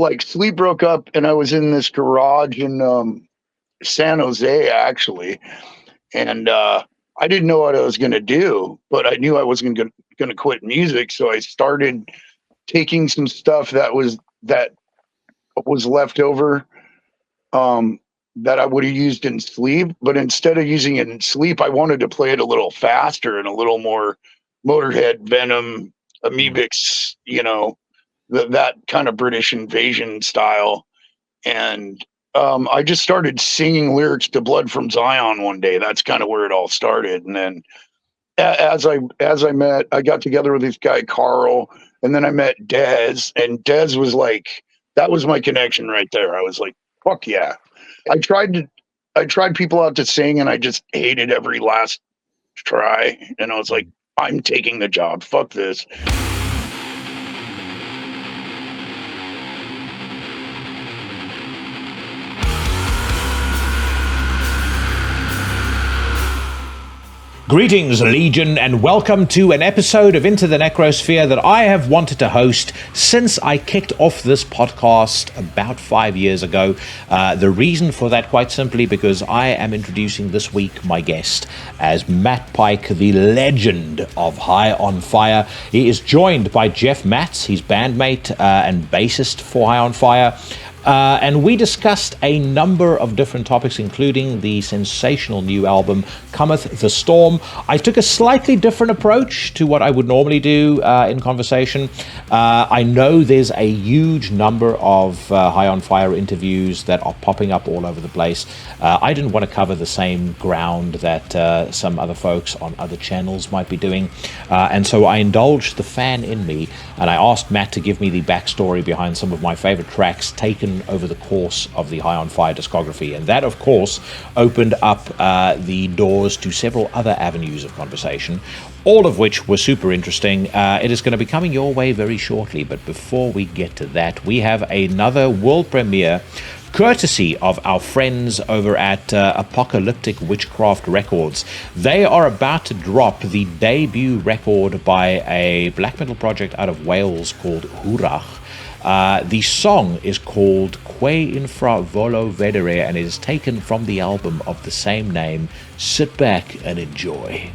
like sleep broke up, and I was in this garage in San Jose, actually, and I didn't know what I was going to do, but I knew I wasn't going to quit music, so I started taking some stuff that was left over, that I would have used in sleep, but instead of using it in sleep, I wanted to play it a little faster and a little more Motorhead, Venom, Amoebics, that kind of British invasion style. And I just started singing lyrics to Blood from Zion one day. That's kind of where it all started. And then as I got together with this guy Carl, and then I met Dez, and Dez was like, that was my connection right there. I was like, fuck yeah. I tried people out to sing, and I just hated every last try. And I was like, I'm taking the job. Fuck this. Greetings, Legion, and welcome to an episode of Into the Necrosphere that I have wanted to host since I kicked off this podcast about 5 years ago. The reason for that, quite simply, because I am introducing this week my guest as Matt Pike, the legend of High on Fire. He is joined by Jeff Matz, his bandmate and bassist for High on Fire. And we discussed a number of different topics, including the sensational new album, Cometh The Storm. I took a slightly different approach to what I would normally do in conversation. I know there's a huge number of High on Fire interviews that are popping up all over the place. I didn't want to cover the same ground that some other folks on other channels might be doing. And so I indulged the fan in me, and I asked Matt to give me the backstory behind some of my favorite tracks taken over the course of the High on Fire discography. And that, of course, opened up the doors to several other avenues of conversation, all of which were super interesting. It is going to be coming your way very shortly, but before we get to that, we have another world premiere courtesy of our friends over at Apocalyptic Witchcraft Records. They are about to drop the debut record by a black metal project out of Wales called Wrach. The song is called Que Infra Volo Vedere, and it is taken from the album of the same name. Sit back and enjoy.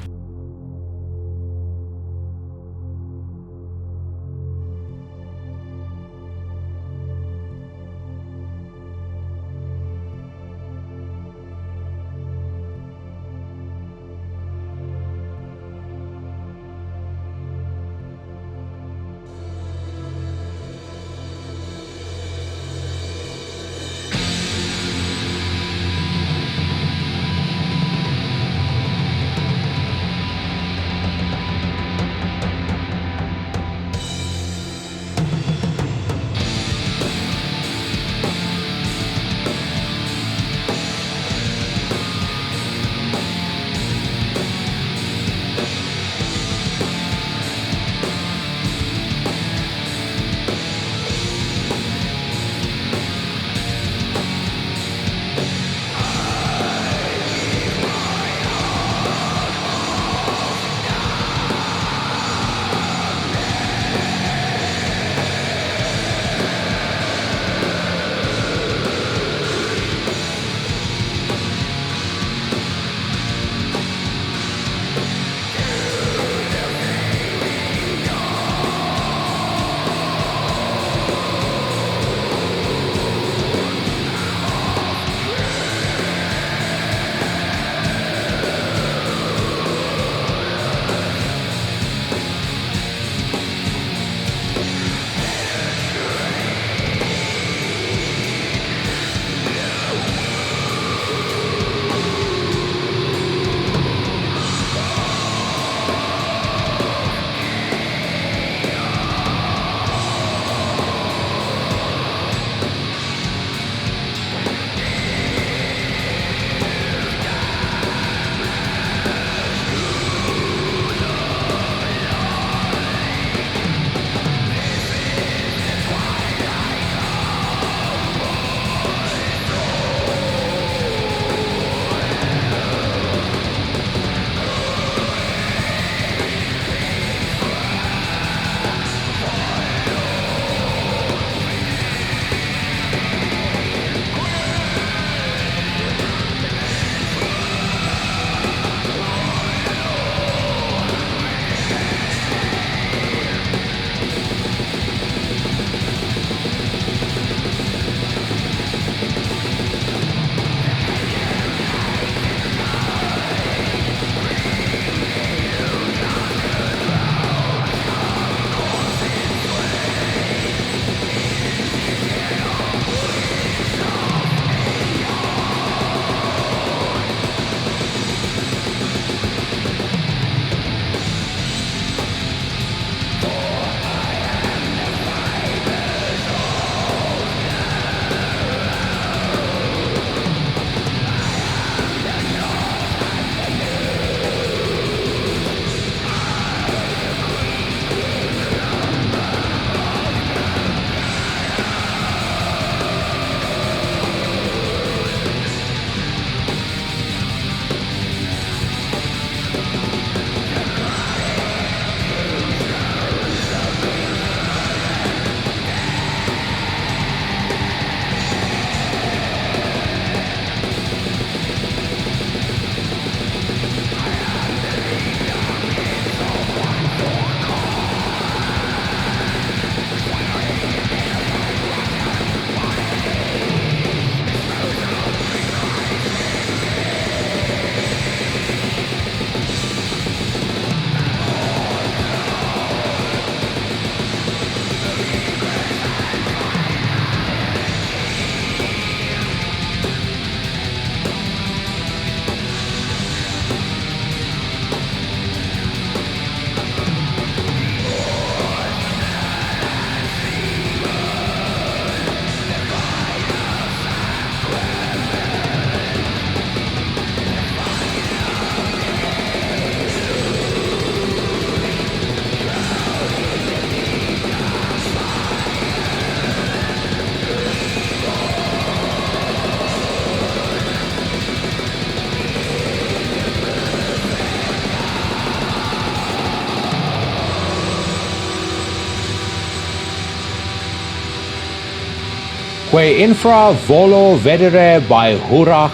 Que infra volo vedere by Wrach,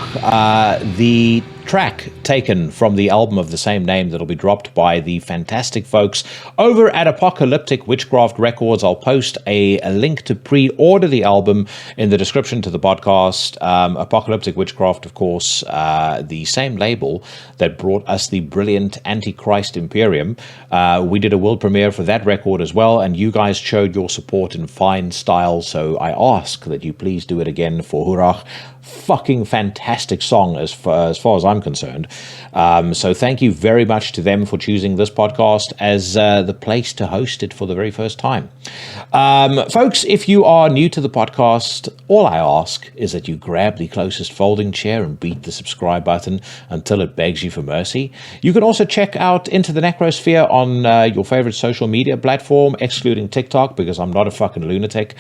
the track taken from the album of the same name that'll be dropped by the fantastic folks over at Apocalyptic Witchcraft Records. I'll post a link to pre-order the album in the description to the podcast. Apocalyptic Witchcraft, of course, the same label that brought us the brilliant Antichrist Imperium. We did a world premiere for that record as well, and you guys showed your support in fine style, so I ask that you please do it again for Wrach. Fucking fantastic song as far as I'm concerned. So thank you very much to them for choosing this podcast as the place to host it for the very first time. Folks, if you are new to the podcast, all I ask is that you grab the closest folding chair and beat the subscribe button until it begs you for mercy. You can also check out Into the Necrosphere on your favorite social media platform, excluding TikTok, because I'm not a fucking lunatic.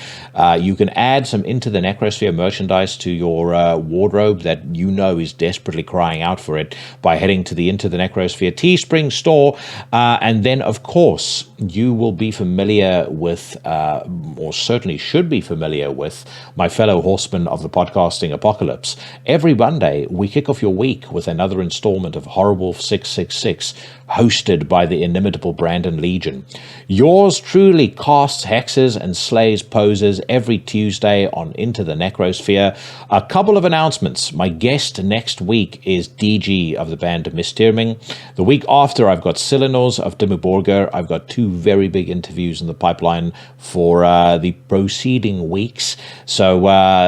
You can add some Into the Necrosphere merchandise to your wardrobe that you know is desperately crying out for it by heading to the Into the Necrosphere Teespring store. And then, of course, you will be familiar with, or certainly should be familiar with, my fellow horsemen of the podcasting apocalypse. Every Monday, we kick off your week with another installment of Horrible 666, hosted by the inimitable Brandon Legion. Yours truly casts hexes and slays poses every Tuesday on Into the Necrosphere. A couple of announcements. My guest next week is DG of the band Mystirming. The week after, I've got Silenos of Dimmuborger. I've got two very big interviews in the pipeline for the preceding weeks. So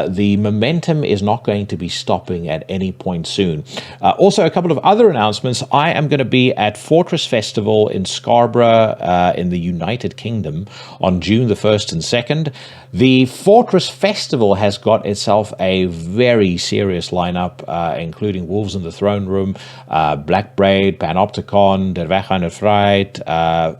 the momentum is not going to be stopping at any point soon. Also, a couple of other announcements. I am going to be at Fortress Festival in Scarborough in the United Kingdom on June the 1st and 2nd. The Fortress Festival has got itself a very serious lineup, including Wolves in the Throne Room, Black Braid, Panopticon, Der Weg aan het Vrijheid,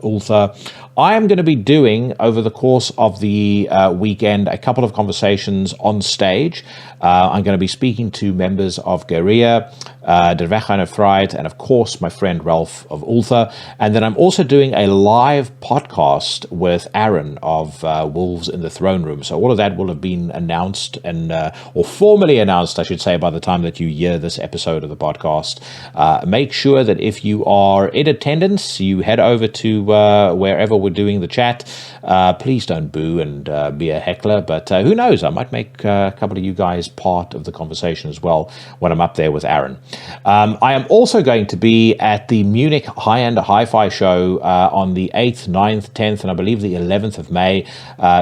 Ultha. I am going to be doing, over the course of the weekend, a couple of conversations on stage. I'm going to be speaking to members of Guerrilla, Der Weg aan het Vrijheid, and of course my friend Ralph of Ultha. And then I'm also doing a live podcast with Aaron of Wolves in the Throne Room. So all of that will have been announced and or formally announced, I should say, by the time that you hear this episode of the podcast. Make sure that if you are in attendance, you head over to wherever we're doing the chat. Please don't boo and be a heckler, but who knows, I might make a couple of you guys part of the conversation as well when I'm up there with Aaron. I am also going to be at the Munich High-End Hi-Fi show on the 8th, 9th, 10th, and I believe the 11th of May.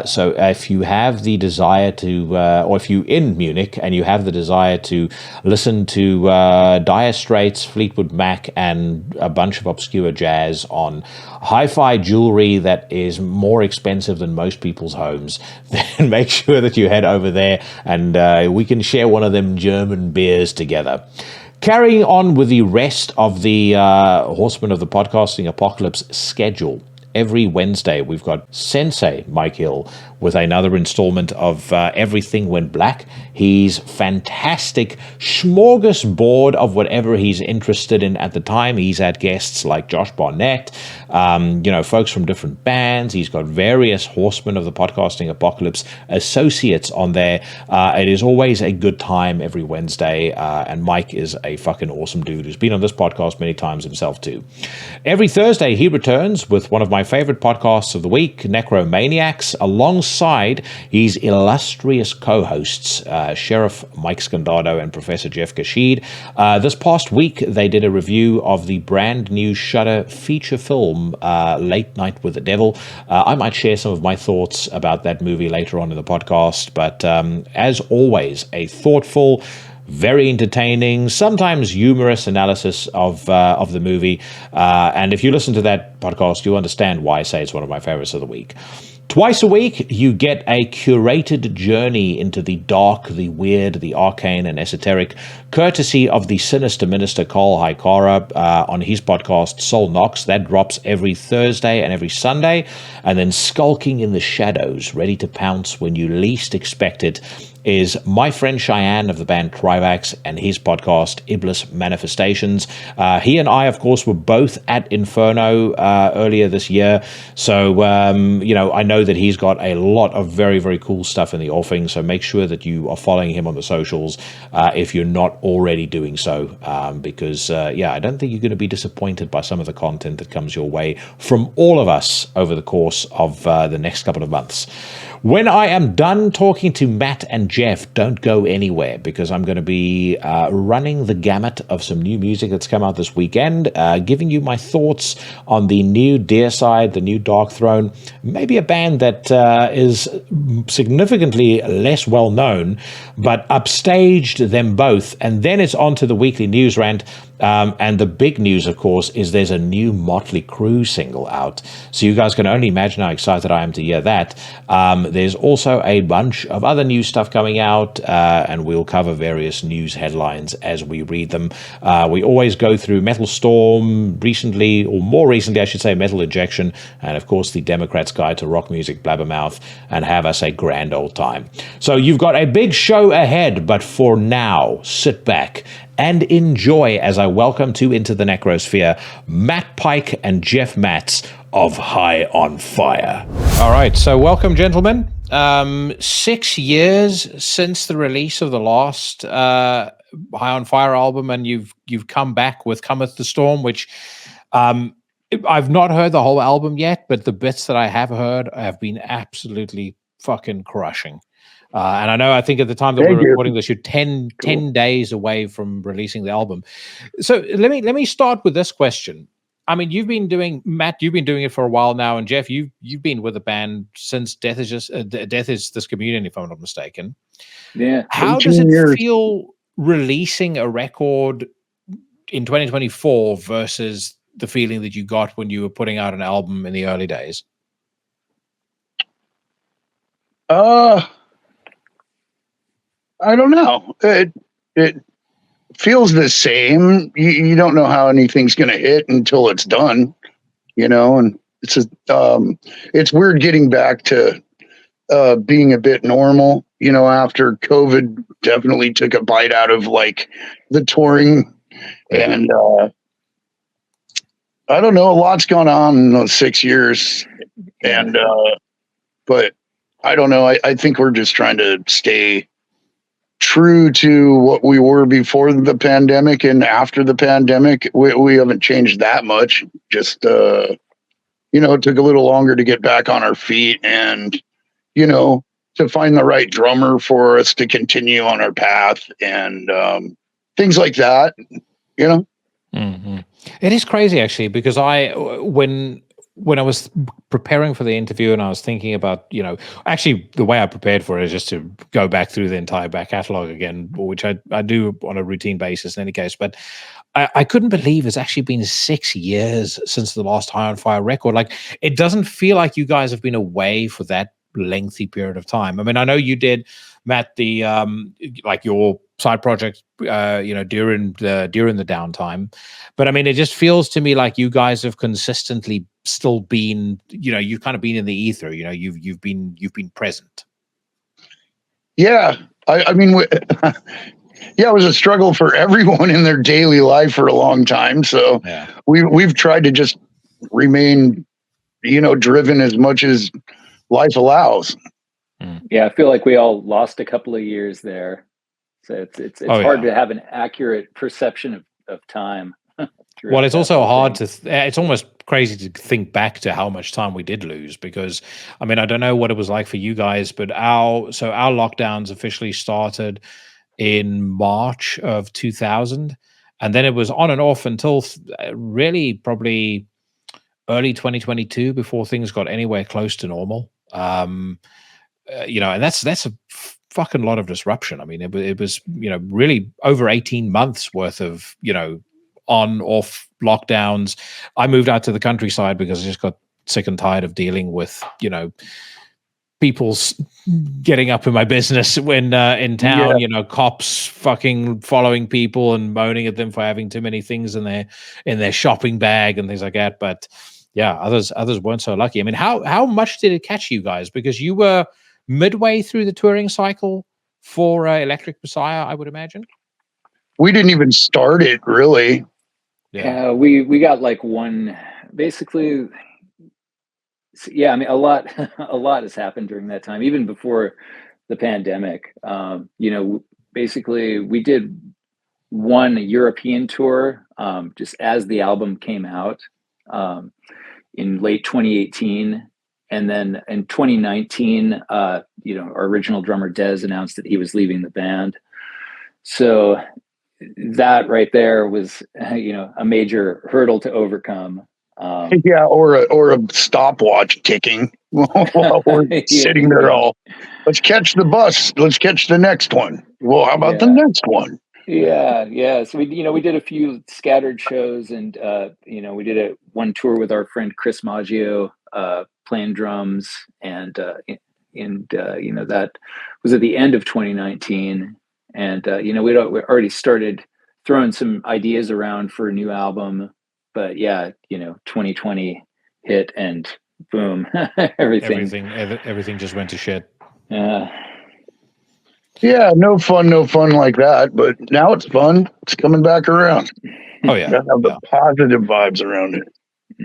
So if you have the desire to, or if you're in Munich and you have the desire to listen to Dire Straits, Fleetwood Mac, and a bunch of obscure jazz on hi-fi jewelry that is more expensive than most people's homes, then make sure that you head over there and we can share one of them German beers together. Carrying on with the rest of the Horsemen of the Podcasting Apocalypse schedule. Every Wednesday, we've got Sensei Mike Hill with another installment of Everything Went Black. He's fantastic smorgasbord of whatever he's interested in at the time. He's had guests like Josh Barnett, folks from different bands. He's got various Horsemen of the Podcasting Apocalypse associates on there. It is always a good time every Wednesday, and Mike is a fucking awesome dude who's been on this podcast many times himself too. Every Thursday, he returns with one of my favorite podcasts of the week, Necromaniacs, alongside his illustrious co-hosts, Sheriff Mike Scandado and Professor Jeff Kashid. This past week, they did a review of the brand new Shudder feature film, Late Night with the Devil. I might share some of my thoughts about that movie later on in the podcast, but as always, a thoughtful, very entertaining, sometimes humorous analysis of the movie. And if you listen to that podcast, you understand why I say it's one of my favorites of the week. Twice a week, you get a curated journey into the dark, the weird, the arcane, and esoteric, courtesy of the sinister minister Carl Haikara on his podcast Soul Knocks. That drops every Thursday and every Sunday. And then Skulking in the Shadows, ready to pounce when you least expect it, is my friend Cheyenne of the band Trivax and his podcast Iblis Manifestations. He and I, of course, were both at Inferno earlier this year. So, I know know that he's got a lot of very, very cool stuff in the offing, so make sure that you are following him on the socials if you're not already doing so, because, I don't think you're going to be disappointed by some of the content that comes your way from all of us over the course of the next couple of months. When I am done talking to Matt and Jeff, don't go anywhere, because I'm going to be running the gamut of some new music that's come out this weekend, giving you my thoughts on the new Deicide, the new Darkthrone, maybe a band that is significantly less well known, but upstaged them both. And then it's on to the weekly news rant. And the big news, of course, is there's a new Motley Crue single out. So you guys can only imagine how excited I am to hear that. There's also a bunch of other new stuff coming out, and we'll cover various news headlines as we read them. We always go through Metal Storm recently, or more recently, I should say, Metal Injection, and of course the Democrat's Guide to Rock Music, Blabbermouth, and have us a grand old time. So you've got a big show ahead, but for now, sit back and enjoy as I welcome to Into the Necrosphere Matt Pike and Jeff Matz of High on Fire. All right, so welcome, gentlemen. 6 years since the release of the last High on Fire album, and you've come back with Cometh The Storm, which I've not heard the whole album yet, but the bits that I have heard have been absolutely fucking crushing. And I think at the time that we're recording this, you're 10 days away from releasing the album. So let me start with this question. I mean, Matt, you've been doing it for a while now, and Jeff, you've been with the band since Death is This Communion, if I'm not mistaken. Yeah. How does it feel releasing a record in 2024 versus the feeling that you got when you were putting out an album in the early days? I don't know. It feels the same. You don't know how anything's going to hit until it's done, and it's weird getting back to being a bit normal, after COVID definitely took a bite out of like the touring, and I don't know, a lot's gone on in those 6 years, and but I don't know. I think we're just trying to stay true to what we were before the pandemic and after the pandemic. We haven't changed that much. Just it took a little longer to get back on our feet, and to find the right drummer for us to continue on our path, and things like that. Mm-hmm. It is crazy, actually, because when I was preparing for the interview and I was thinking about, actually the way I prepared for it is just to go back through the entire back catalog again, which I do on a routine basis in any case. But I couldn't believe it's actually been 6 years since the last High on Fire record. Like, it doesn't feel like you guys have been away for that lengthy period of time. I mean, I know you did, Matt, the like your side project, during the downtime, but I mean, it just feels to me like you guys have consistently still been, you've kind of been in the ether. You've been present. Yeah, I mean, yeah, it was a struggle for everyone in their daily life for a long time. So we've tried to just remain, driven as much as life allows. Yeah, I feel like we all lost a couple of years there. So it's hard to have an accurate perception of time. Well, it's also hard to, it's almost crazy to think back to how much time we did lose, because, I mean, I don't know what it was like for you guys, but our lockdowns officially started in March of 2000. And then it was on and off until really probably early 2022 before things got anywhere close to normal. And that's a fucking lot of disruption. I mean, it was, really over 18 months worth of, on off lockdowns. I moved out to the countryside because I just got sick and tired of dealing with, people's getting up in my business when in town, cops fucking following people and moaning at them for having too many things in their shopping bag and things like that. But yeah, others weren't so lucky. I mean, how much did it catch you guys? Because you were midway through the touring cycle for Electric Messiah, I would imagine. We didn't even start it, really. Yeah, we got like basically yeah, I mean, a lot has happened during that time, even before the pandemic. Basically we did one European tour just as the album came out in late 2018. And then in 2019, our original drummer Des announced that he was leaving the band. So that right there was, a major hurdle to overcome. Yeah, or a stopwatch ticking while we're sitting there all. Let's catch the bus. Let's catch the next one. Well, how about the next one? Yeah. So we did a few scattered shows, and we did one tour with our friend Chris Maggio playing drums, and that was at the end of 2019, and we already started throwing some ideas around for a new album, but 2020 hit and boom, everything just went to shit. Yeah, no fun like that. But now it's fun. It's coming back around. Oh yeah, have the positive vibes around it.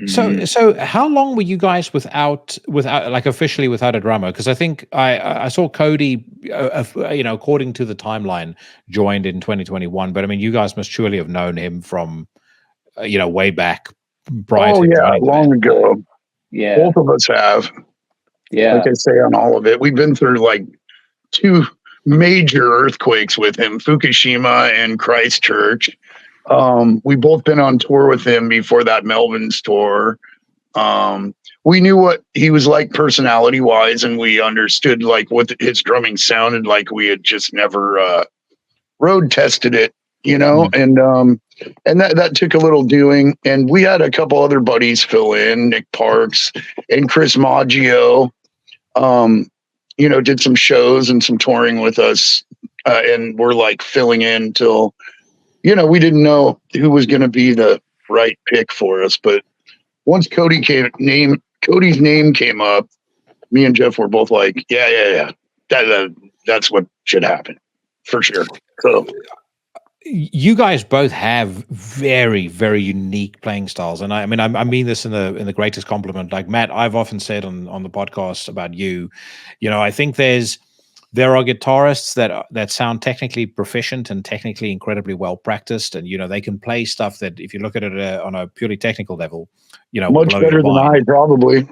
So how long were you guys without like officially without a drummer? Because I think I saw Cody, according to the timeline, joined in 2021. But I mean, you guys must surely have known him from, way back prior. Oh yeah, long ago. Yeah, both of us have. Yeah, like I say on all of it, we've been through like 2 major earthquakes with him, Fukushima and Christchurch. We both been on tour with him before that Melvin's tour. We knew what he was like personality wise, and we understood like what his drumming sounded like. We had just never road tested it, and that took a little doing. And we had a couple other buddies fill in, Nick Parks and Chris Maggio, did some shows and some touring with us, and we're like filling in till, we didn't know who was going to be the right pick for us. But once Cody's name came up, me and Jeff were both like, yeah, that's what should happen for sure. So you guys both have very, very unique playing styles, and I mean this in the greatest compliment. Like Matt, I've often said on the podcast about you, I think there are guitarists that sound technically proficient and technically incredibly well practiced, and they can play stuff that, if you look at it on a purely technical level, much better than I probably.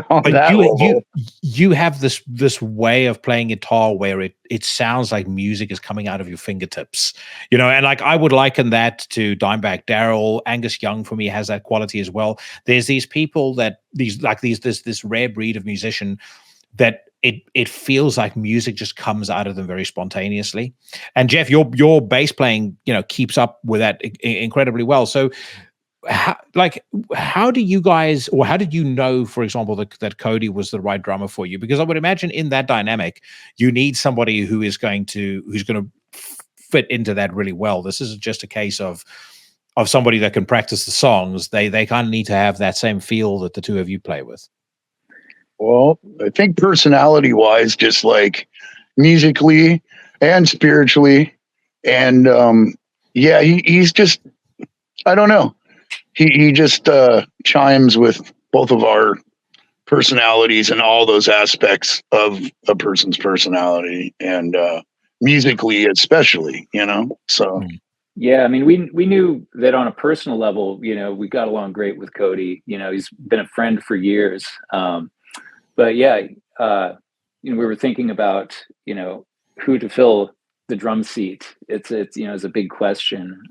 But you have this way of playing guitar where it sounds like music is coming out of your fingertips, and like I would liken that to Dimebag Darrell. Angus Young for me has that quality as well. There's these people this rare breed of musician that it feels like music just comes out of them very spontaneously. And Jeff, your bass playing, keeps up with that incredibly well. So how do you guys, or how did you know, for example, that Cody was the right drummer for you? Because I would imagine in that dynamic, you need somebody who's going to fit into that really well. This isn't just a case of somebody that can practice the songs. They kind of need to have that same feel that the two of you play with. Well, I think personality wise, just like musically and spiritually. And he's just, I don't know. He just chimes with both of our personalities and all those aspects of a person's personality, and musically especially, so. Yeah, I mean, we knew that on a personal level, we got along great with Cody. He's been a friend for years. But we were thinking about, who to fill the drum seat. It's a big question.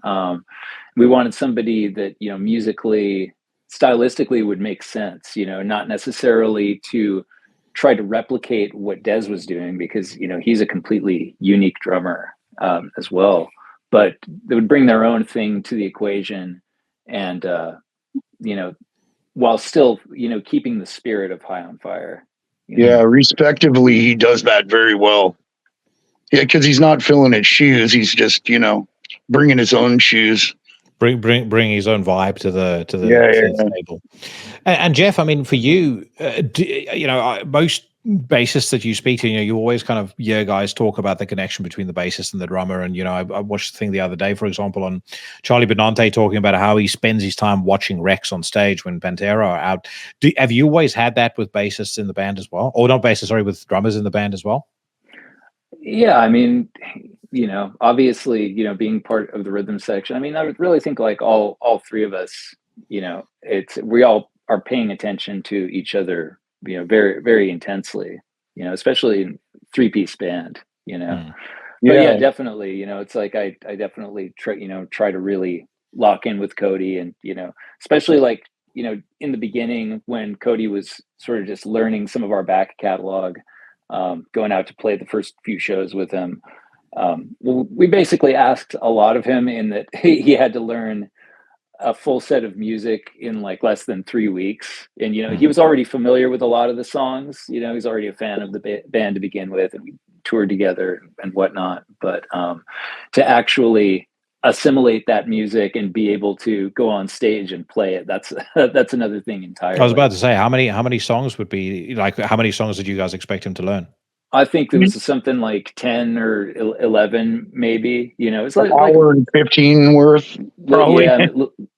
We wanted somebody that, musically, stylistically would make sense, not necessarily to try to replicate what Des was doing, because, he's a completely unique drummer as well. But they would bring their own thing to the equation, and, while still, keeping the spirit of High on Fire. Yeah, respectively, he does that very well. Yeah, because he's not filling his shoes. He's just, bringing his own shoes. Bring his own vibe to the table. And Jeff, I mean, for you, most bassists that you speak to, you always kind of hear guys talk about the connection between the bassist and the drummer. And, I watched the thing the other day, for example, on Charlie Benante talking about how he spends his time watching Rex on stage when Pantera are out. Have you always had that with bassists in the band as well? Or not bassists, sorry, with drummers in the band as well? Yeah, I mean, obviously, being part of the rhythm section, I mean, I would really think like all three of us, we all are paying attention to each other, very, very intensely, especially in three-piece band, But yeah, definitely, it's like I definitely try to really lock in with Cody, and especially like in the beginning when Cody was sort of just learning some of our back catalog, going out to play the first few shows with him. We basically asked a lot of him in that he had to learn a full set of music in like less than 3 weeks. And, he was already familiar with a lot of the songs, he's already a fan of the band to begin with, and we toured together and whatnot. But to actually assimilate that music and be able to go on stage and play it, that's another thing entirely. I was about to say, how many songs would be like, how many songs did you guys expect him to learn? I think there was something like 10 or 11, maybe, it's like an hour and 15 worth, probably. Yeah,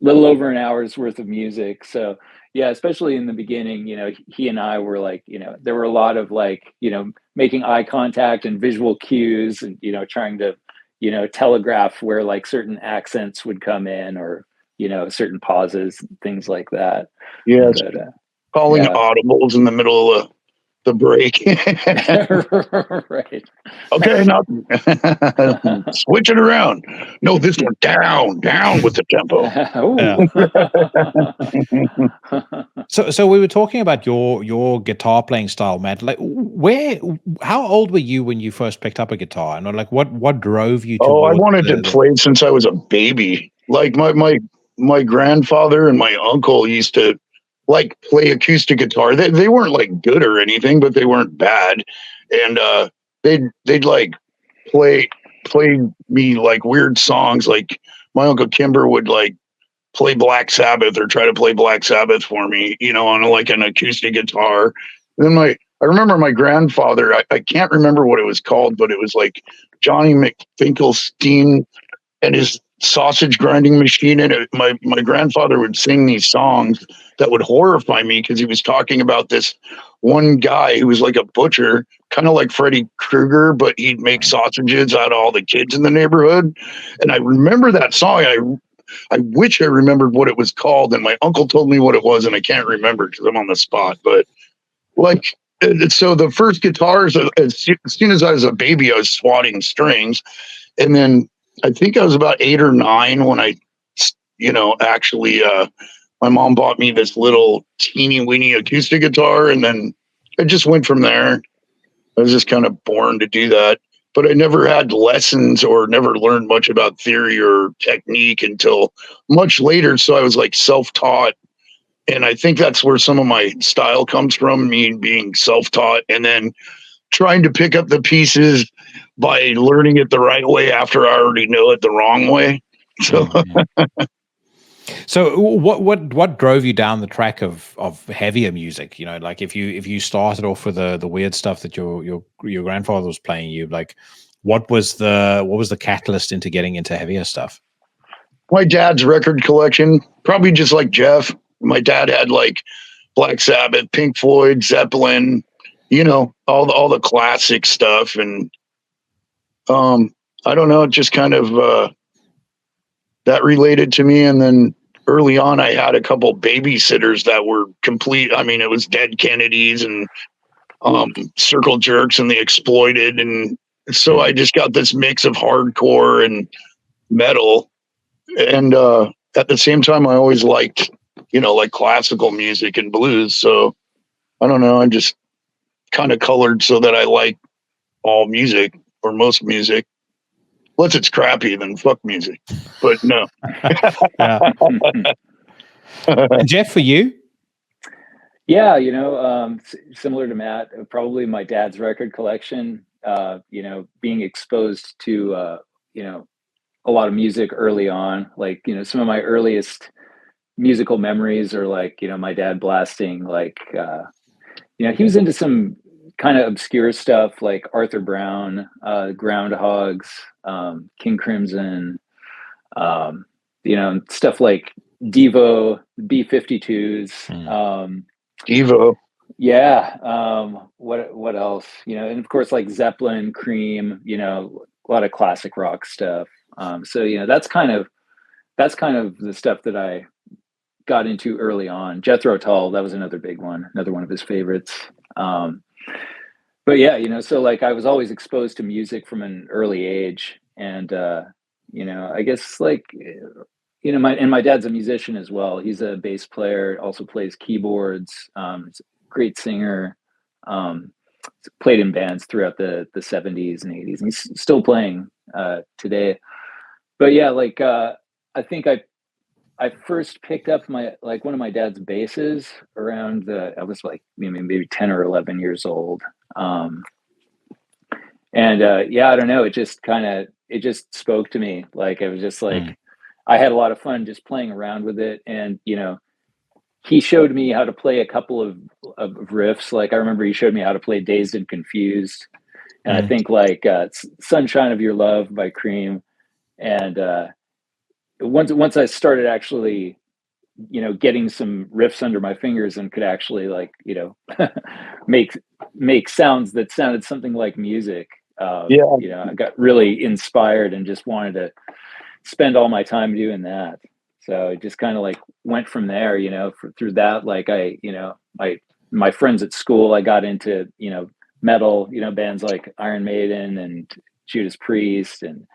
little over an hour's worth of music. So yeah, especially in the beginning, he and I were like, there were a lot of like, making eye contact and visual cues, and, trying to, telegraph where like certain accents would come in, or, certain pauses, things like that. Yes. Calling audibles in the middle of the break. Right. Okay, now switch it around. No, this one down with the tempo. So we were talking about your guitar playing style, Matt. Like, how old were you when you first picked up a guitar? And like, what drove you to? Oh, I wanted to play since I was a baby. Like my grandfather and my uncle used to like play acoustic guitar. They weren't like good or anything, but they weren't bad. And they'd like play me like weird songs. Like my Uncle Kimber would like play Black Sabbath or try to play Black Sabbath for me, on like an acoustic guitar. And then I remember my grandfather, I can't remember what it was called, but it was like Johnny McFinkelstein and his sausage grinding machine. And my grandfather would sing these songs that would horrify me, because he was talking about this one guy who was like a butcher, kind of like Freddy Krueger, but he'd make sausages out of all the kids in the neighborhood. And I remember that song. I wish I remembered what it was called, and my uncle told me what it was, and I can't remember because I'm on the spot. But like, so the first guitars, as soon as I was a baby, I was swatting strings, and then I think I was about 8 or 9 when I, actually, my mom bought me this little teeny weeny acoustic guitar, and then it just went from there. I was just kind of born to do that. But I never had lessons or never learned much about theory or technique until much later. So I was like self-taught. And I think that's where some of my style comes from, me being self-taught and then trying to pick up the pieces by learning it the right way after I already know it the wrong way. So, So what drove you down the track of heavier music? Like if you started off with the weird stuff that your grandfather was playing you, like what was the catalyst into getting into heavier stuff? My dad's record collection, probably just like Jeff. My dad had like Black Sabbath, Pink Floyd, Zeppelin, all the classic stuff. And I don't know, it just kind of that related to me. And then early on, I had a couple babysitters that were complete. I mean, it was Dead Kennedys and Circle Jerks and The Exploited. And so I just got this mix of hardcore and metal. And at the same time, I always liked, like classical music and blues. So I don't know, I'm just kind of colored so that I like all music or most music. Unless it's crappy, then fuck music. But no. And Jeff, for you? Yeah, similar to Matt, probably my dad's record collection, being exposed to, a lot of music early on. Like, some of my earliest musical memories are like, my dad blasting, like, he was into some kind of obscure stuff like Arthur Brown, Groundhogs, King Crimson, stuff like Devo, B-52s. Devo. Yeah. What else? And of course, like Zeppelin, Cream. A lot of classic rock stuff. So that's kind of the stuff that I got into early on. Jethro Tull, that was another big one, another one of his favorites. But yeah, so like I was always exposed to music from an early age, and I guess like my dad's a musician as well. He's a bass player, also plays keyboards. He's a great singer. Played in bands throughout the 70s and 80s, and he's still playing today. But yeah, like I think I first picked up one of my dad's basses around I was like maybe 10 or 11 years old. Yeah, I don't know. It just spoke to me. Like, it was just like, I had a lot of fun just playing around with it. And, he showed me how to play a couple of riffs. Like, I remember he showed me how to play Dazed and Confused. And I think like Sunshine of Your Love by Cream. And once I started actually, getting some riffs under my fingers and could actually like, make sounds that sounded something like music. I got really inspired and just wanted to spend all my time doing that. So it just kind of like went from there, through that. Like my friends at school, I got into, metal, bands like Iron Maiden and Judas Priest, and,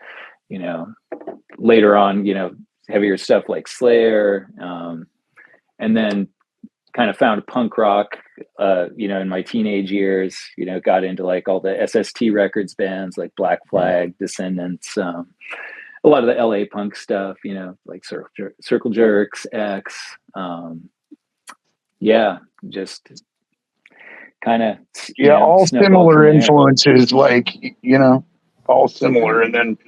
later on, heavier stuff like Slayer. And then kind of found punk rock, in my teenage years, got into like all the SST Records bands like Black Flag, Descendants, a lot of the LA punk stuff, like Circle Jerks, X. Just kind of, all similar influences, like, all similar. And then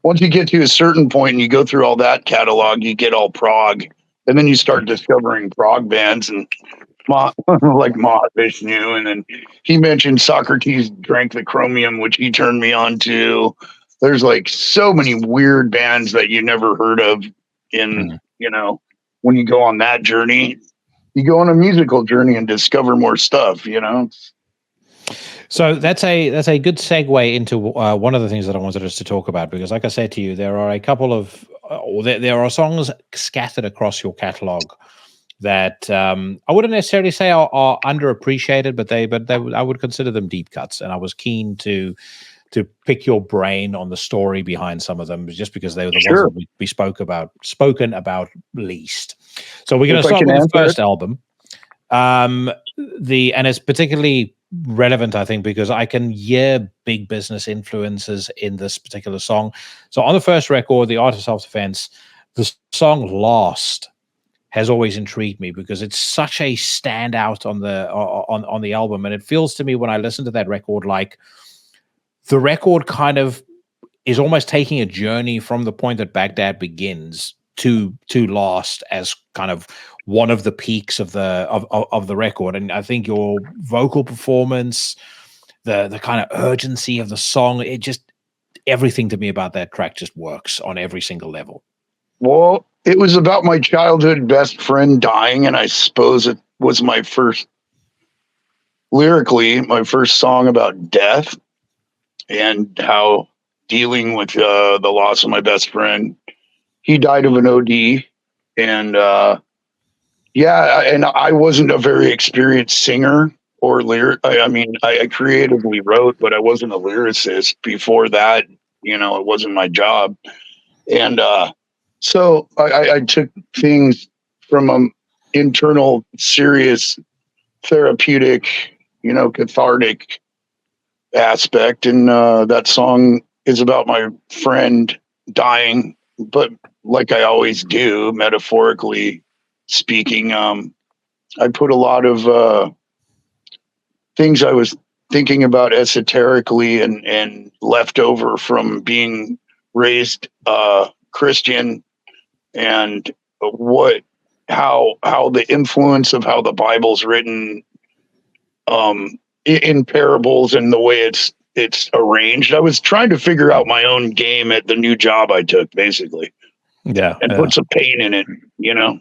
once you get to a certain point and you go through all that catalog, you get all prog, and then you start discovering prog bands and like Vishnu. And then he mentioned Socrates Drank the Chromium, which he turned me on to. There's like so many weird bands that you never heard of when you go on that journey. You go on a musical journey and discover more stuff, So that's a good segue into one of the things that I wanted us to talk about, because like I said to you, there are a couple of there are songs scattered across your catalog that I wouldn't necessarily say are underappreciated, but I would consider them deep cuts, and I was keen to pick your brain on the story behind some of them, just because they were the ones that we spoken about least. So we're going to start with the first album. And it's particularly relevant, I think, because I can hear big business influences in this particular song. So on the first record, The Art of Self-Defense, the song Lost has always intrigued me because it's such a standout on the album. And it feels to me when I listen to that record, like the record kind of is almost taking a journey from the point that Baghdad begins to Lost as kind of one of the peaks of the record. And I think your vocal performance, the kind of urgency of the song, everything to me about that track just works on every single level. Well, it was about my childhood best friend dying, and I suppose it was my first song about death and how dealing with the loss of my best friend. He died of an OD, and and I wasn't a very experienced singer or lyric. I creatively wrote, but I wasn't a lyricist before that. It wasn't my job. And so I took things from an internal, serious, therapeutic, cathartic aspect. And that song is about my friend dying, but like I always do, metaphorically speaking, I put a lot of things I was thinking about esoterically and left over from being raised Christian, and how the influence of how the Bible's written in parables and the way it's arranged. I was trying to figure out my own game at the new job I took, basically, and put some pain in it, you know.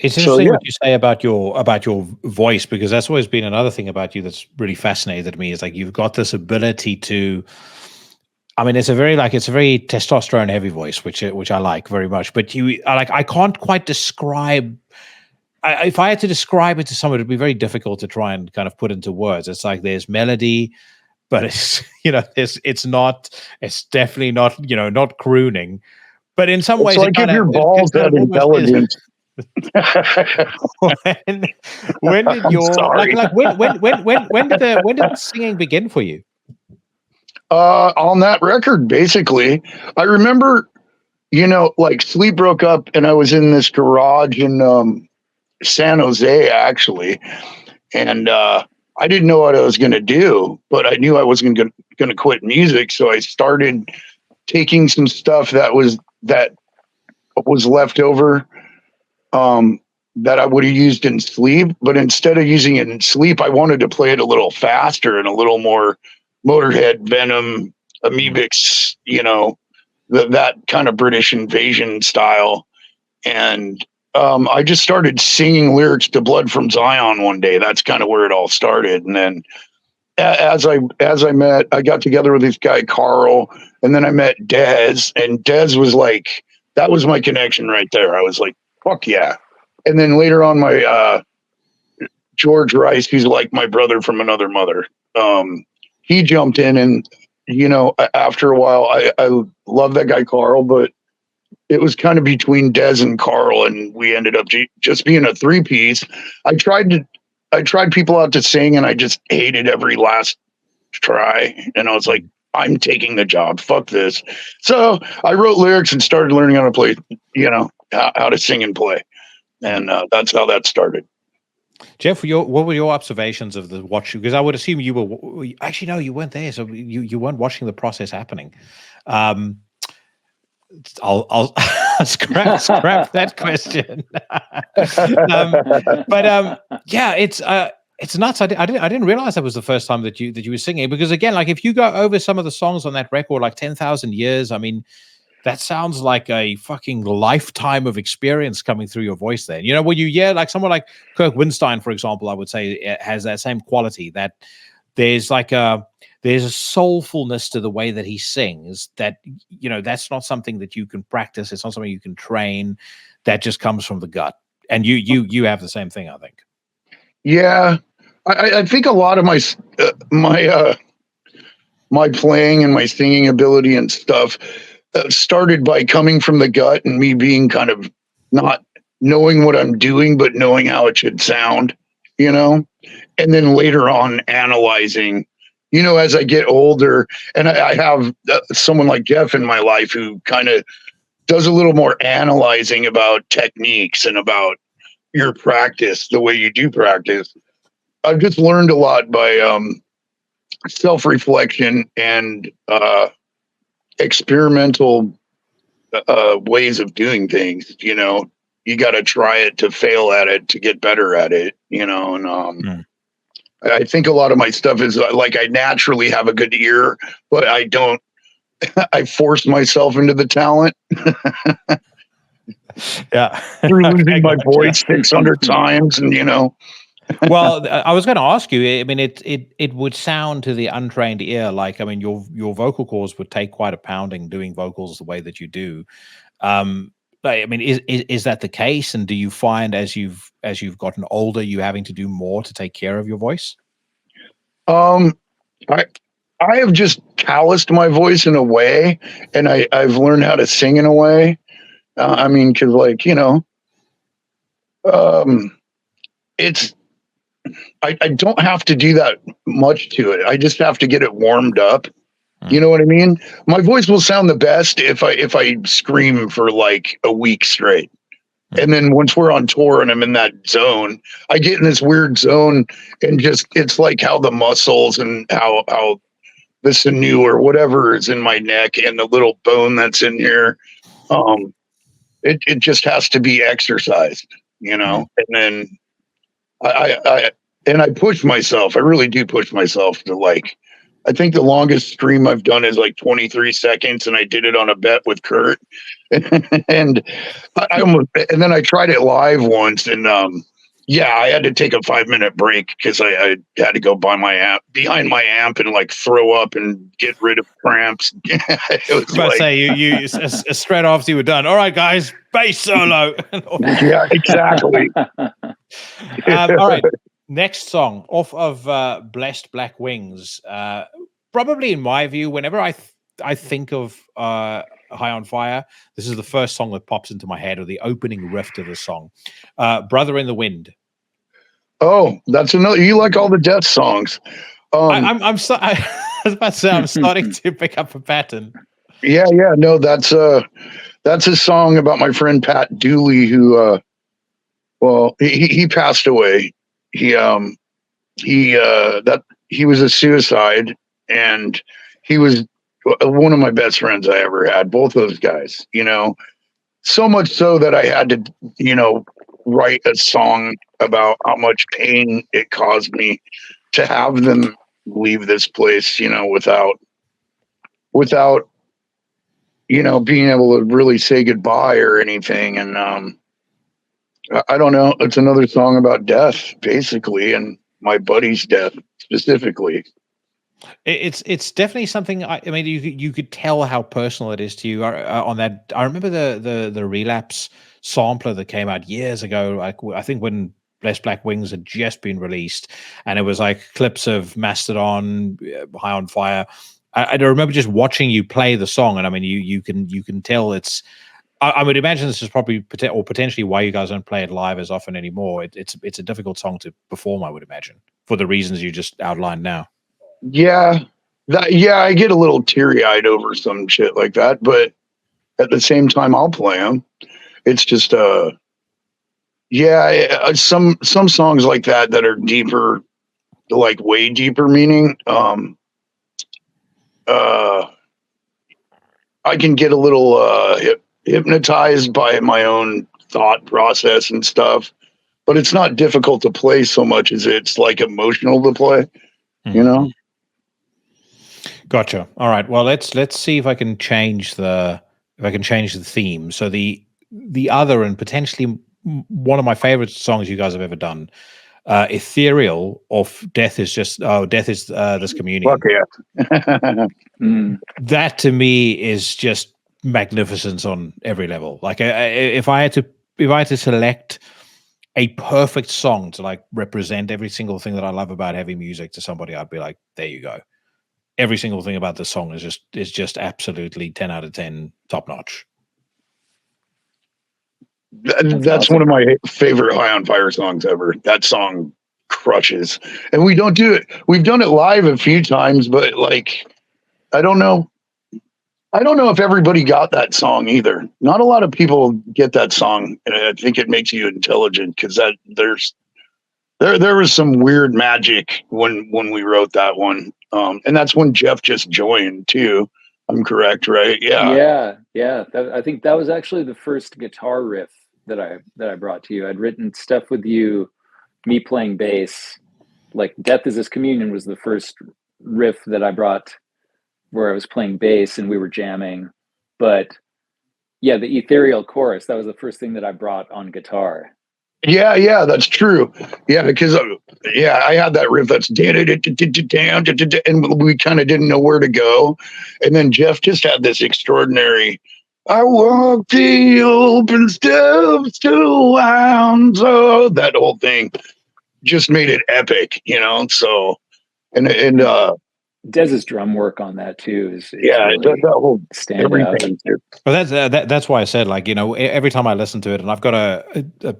It's interesting what you say about your voice, because that's always been another thing about you that's really fascinated me. Is like you've got this ability to. I mean, it's a very testosterone heavy voice, which I like very much. But I can't quite describe. If I had to describe it to someone, it'd be very difficult to try and kind of put into words. It's like there's melody, but it's it's definitely not not crooning. But in some ways, like if your balls had intelligence. when did your when did the singing begin for you? On that record, basically, I remember, like Sleep broke up, and I was in this garage in San Jose, actually, and I didn't know what I was going to do, but I knew I wasn't going to quit music, so I started taking some stuff that was left over. That I would have used in Sleep, but instead of using it in Sleep, I wanted to play it a little faster and a little more Motorhead, Venom, Amoebics, that kind of British invasion style. And I just started singing lyrics to Blood from Zion one day. That's kind of where it all started. And then as I got together with this guy, Carl, and then I met Dez, and Dez was like, that was my connection right there. I was like, fuck yeah. And then later on, my George Rice, who's like my brother from another mother, he jumped in, and after a while, I love that guy Carl, but it was kind of between Dez and Carl, and we ended up just being a three-piece. I tried people out to sing, and I just hated every last try, and I was like, I'm taking the job. Fuck this. So I wrote lyrics and started learning how to play, how to sing and play. And that's how that started. Jeff, what were your observations of the watch? Because I would assume you were actually, no, you weren't there, so you weren't watching the process happening. I'll scrap that question. Yeah, it's nuts. I didn't realize that was the first time that you were singing, because again, like if you go over some of the songs on that record, like 10,000 Years, I mean, that sounds like a fucking lifetime of experience coming through your voice there. When you hear like someone like Kirk Windstein, for example, I would say it has that same quality, that there's a soulfulness to the way that he sings that, that's not something that you can practice. It's not something you can train. That just comes from the gut. And you have the same thing, I think. Yeah. I think a lot of my playing and my singing ability and stuff started by coming from the gut and me being kind of not knowing what I'm doing, but knowing how it should sound, and then later on analyzing, as I get older, and I have someone like Jeff in my life who kind of does a little more analyzing about techniques and about your practice, the way you do practice. I've just learned a lot by self-reflection and experimental ways of doing things. You got to try it to fail at it to get better at it, and I think a lot of my stuff is like I naturally have a good ear, but I don't. I force myself into the talent. Yeah, through losing my voice 600 times, and Well, I was going to ask you. I mean, it would sound to the untrained ear like, I mean, your vocal cords would take quite a pounding doing vocals the way that you do. I mean, is that the case? And do you find as you've gotten older, you having to do more to take care of your voice? I have just calloused my voice in a way, and I've learned how to sing in a way. I mean, because it's. I don't have to do that much to it. I just have to get it warmed up. You know what I mean? My voice will sound the best if I scream for like a week straight. And then once we're on tour and I'm in that zone, I get in this weird zone, and just it's like how the muscles and how the sinew or whatever is in my neck and the little bone that's in here, it just has to be exercised, And then and I push myself. I really do push myself to like. I think the longest stream I've done is like 23 seconds, and I did it on a bet with Kurt. And I almost, and then I tried it live once, and yeah, I had to take a 5-minute break because I had to go behind my amp and like throw up and get rid of cramps. It was I was about to say you straight after you were done. All right, guys, bass solo. Yeah, exactly. All right, next song off of Blessed Black Wings. Probably in my view, whenever I think of High on Fire, this is the first song that pops into my head, or the opening riff to the song. Brother in the Wind. Oh, that's another. You like all the death songs. I was about to say, I'm starting to pick up a pattern. Yeah. No, that's a song about my friend Pat Dooley, who well, he passed away. He was a suicide, and he was one of my best friends I ever had. Both those guys, so much so that I had to, write a song about how much pain it caused me to have them leave this place, without being able to really say goodbye or anything. And I don't know. It's another song about death, basically, and my buddy's death specifically. It's definitely something. I mean, you could tell how personal it is to you on that. I remember the Relapse Sampler that came out years ago. Like, I think when Blessed Black Wings had just been released, and it was like clips of Mastodon, High on Fire. I remember just watching you play the song, and I mean, you can tell it's. I would imagine this is probably or potentially why you guys don't play it live as often anymore. It's a difficult song to perform, I would imagine, for the reasons you just outlined now. Yeah, I get a little teary-eyed over some shit like that, but at the same time, I'll play them. It's just some songs like that are deeper, like way deeper meaning. I can get a little hypnotized by my own thought process and stuff, but it's not difficult to play so much as it's like emotional to play, Gotcha. All right. Well, let's see if I can change the theme. So the other and potentially one of my favorite songs you guys have ever done, Ethereal of Death is just Death is this communion. Fuck yeah. That to me is just magnificence on every level. Like if I had to select a perfect song to like represent every single thing that I love about heavy music to somebody, I'd be like, there you go. Every single thing about this song is just absolutely 10 out of 10, top notch. That's awesome. One of my favorite High on Fire songs ever. That song crushes, and we don't do it. We've done it live a few times, but like, I don't know if everybody got that song either. Not a lot of people get that song, and I think it makes you intelligent because there was some weird magic when we wrote that one. And that's when Jeff just joined too. I'm correct, right? Yeah. I think that was actually the first guitar riff that I brought to you. I'd written stuff with you, me playing bass. Like Death is This Communion was the first riff that I brought where I was playing bass and we were jamming. But yeah, the ethereal chorus, that was the first thing that I brought on guitar. Yeah, that's true. Yeah, because I had that riff that's and we kind of didn't know where to go. And then Jeff just had this extraordinary, I walk the open steps to wound. So that whole thing just made it epic, So and Dez's drum work on that too is really that whole standout. Well, that's why I said, like, every time I listen to it, and I've got a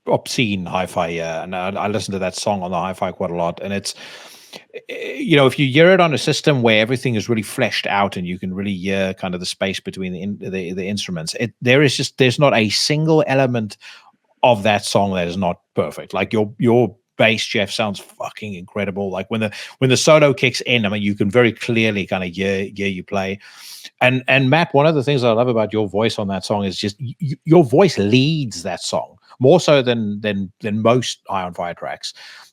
obscene hi-fi, and I listen to that song on the hi-fi quite a lot, and it's, if you hear it on a system where everything is really fleshed out and you can really hear kind of the space between the instruments, there's not a single element of that song that is not perfect. Like your bass, Jeff, sounds fucking incredible. Like when the solo kicks in, I mean, you can very clearly kind of hear you play. And Matt, one of the things I love about your voice on that song is just your voice leads that song more so than most High on Fire tracks.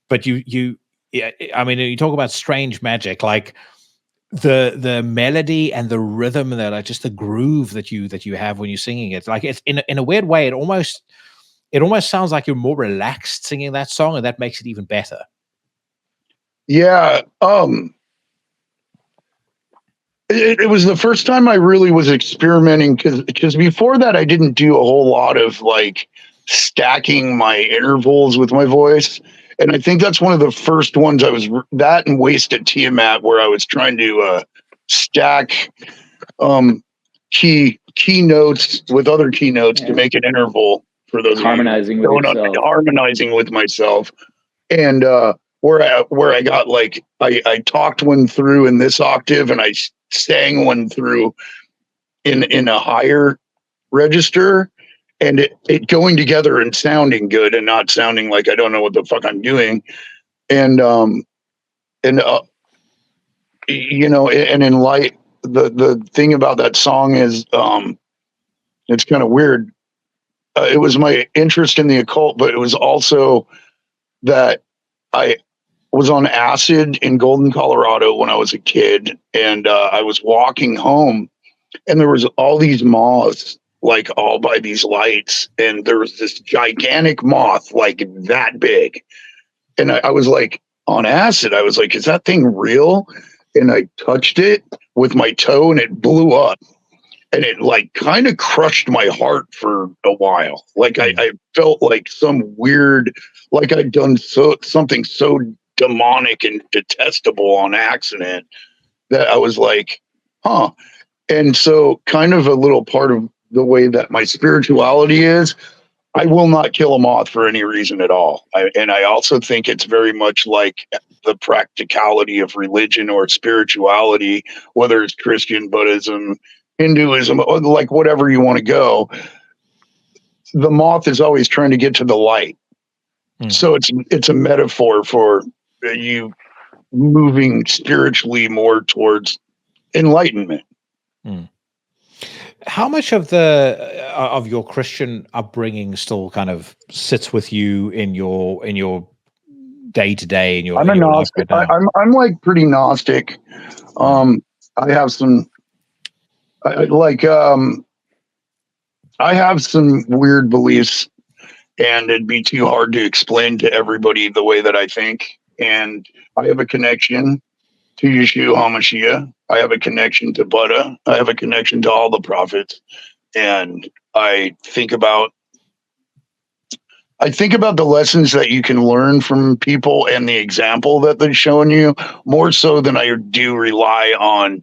but yeah, I mean, you talk about strange magic, like the melody and the rhythm, and like just the groove that you have when you're singing it. Like it's in a weird way, it almost sounds like you're more relaxed singing that song, and that makes it even better. Yeah. It was the first time I really was experimenting, because before that I didn't do a whole lot of like stacking my intervals with my voice. And I think that's one of the first ones I was that and Wasted Tiamat, where I was trying to stack key notes with other key notes to make an interval for those harmonizing with yourself. Harmonizing with myself. And where I got like I talked one through in this octave and I sang one through in a higher register, and it going together and sounding good and not sounding like I don't know what the fuck I'm doing. And you know, and in light, the thing about that song is it's kind of weird. It was my interest in the occult, but it was also that I was on acid in Golden, Colorado when I was a kid, and I was walking home, and there was all these moths, like all by these lights, and there was this gigantic moth, like that big, and I was like on acid. I was like, "Is that thing real?" And I touched it with my toe, and it blew up, and it like kind of crushed my heart for a while. Like I felt like some weird, like I'd done something so demonic and detestable on accident that I was like, huh. And so kind of a little part of the way that my spirituality is, I will not kill a moth for any reason at all. And I also think it's very much like the practicality of religion or spirituality, whether it's Christian, Buddhism, Hinduism, or like whatever you want to go. The moth is always trying to get to the light. So it's a metaphor for you moving spiritually more towards enlightenment. How much of your Christian upbringing still kind of sits with you in your day to day? I'm a Gnostic. I'm like pretty Gnostic. I have some I have some weird beliefs, and it'd be too hard to explain to everybody the way that I think. And I have a connection to Yeshua HaMashiach. I have a connection to Buddha. I have a connection to all the prophets. And I think about the lessons that you can learn from people and the example that they've shown you, more so than I do rely on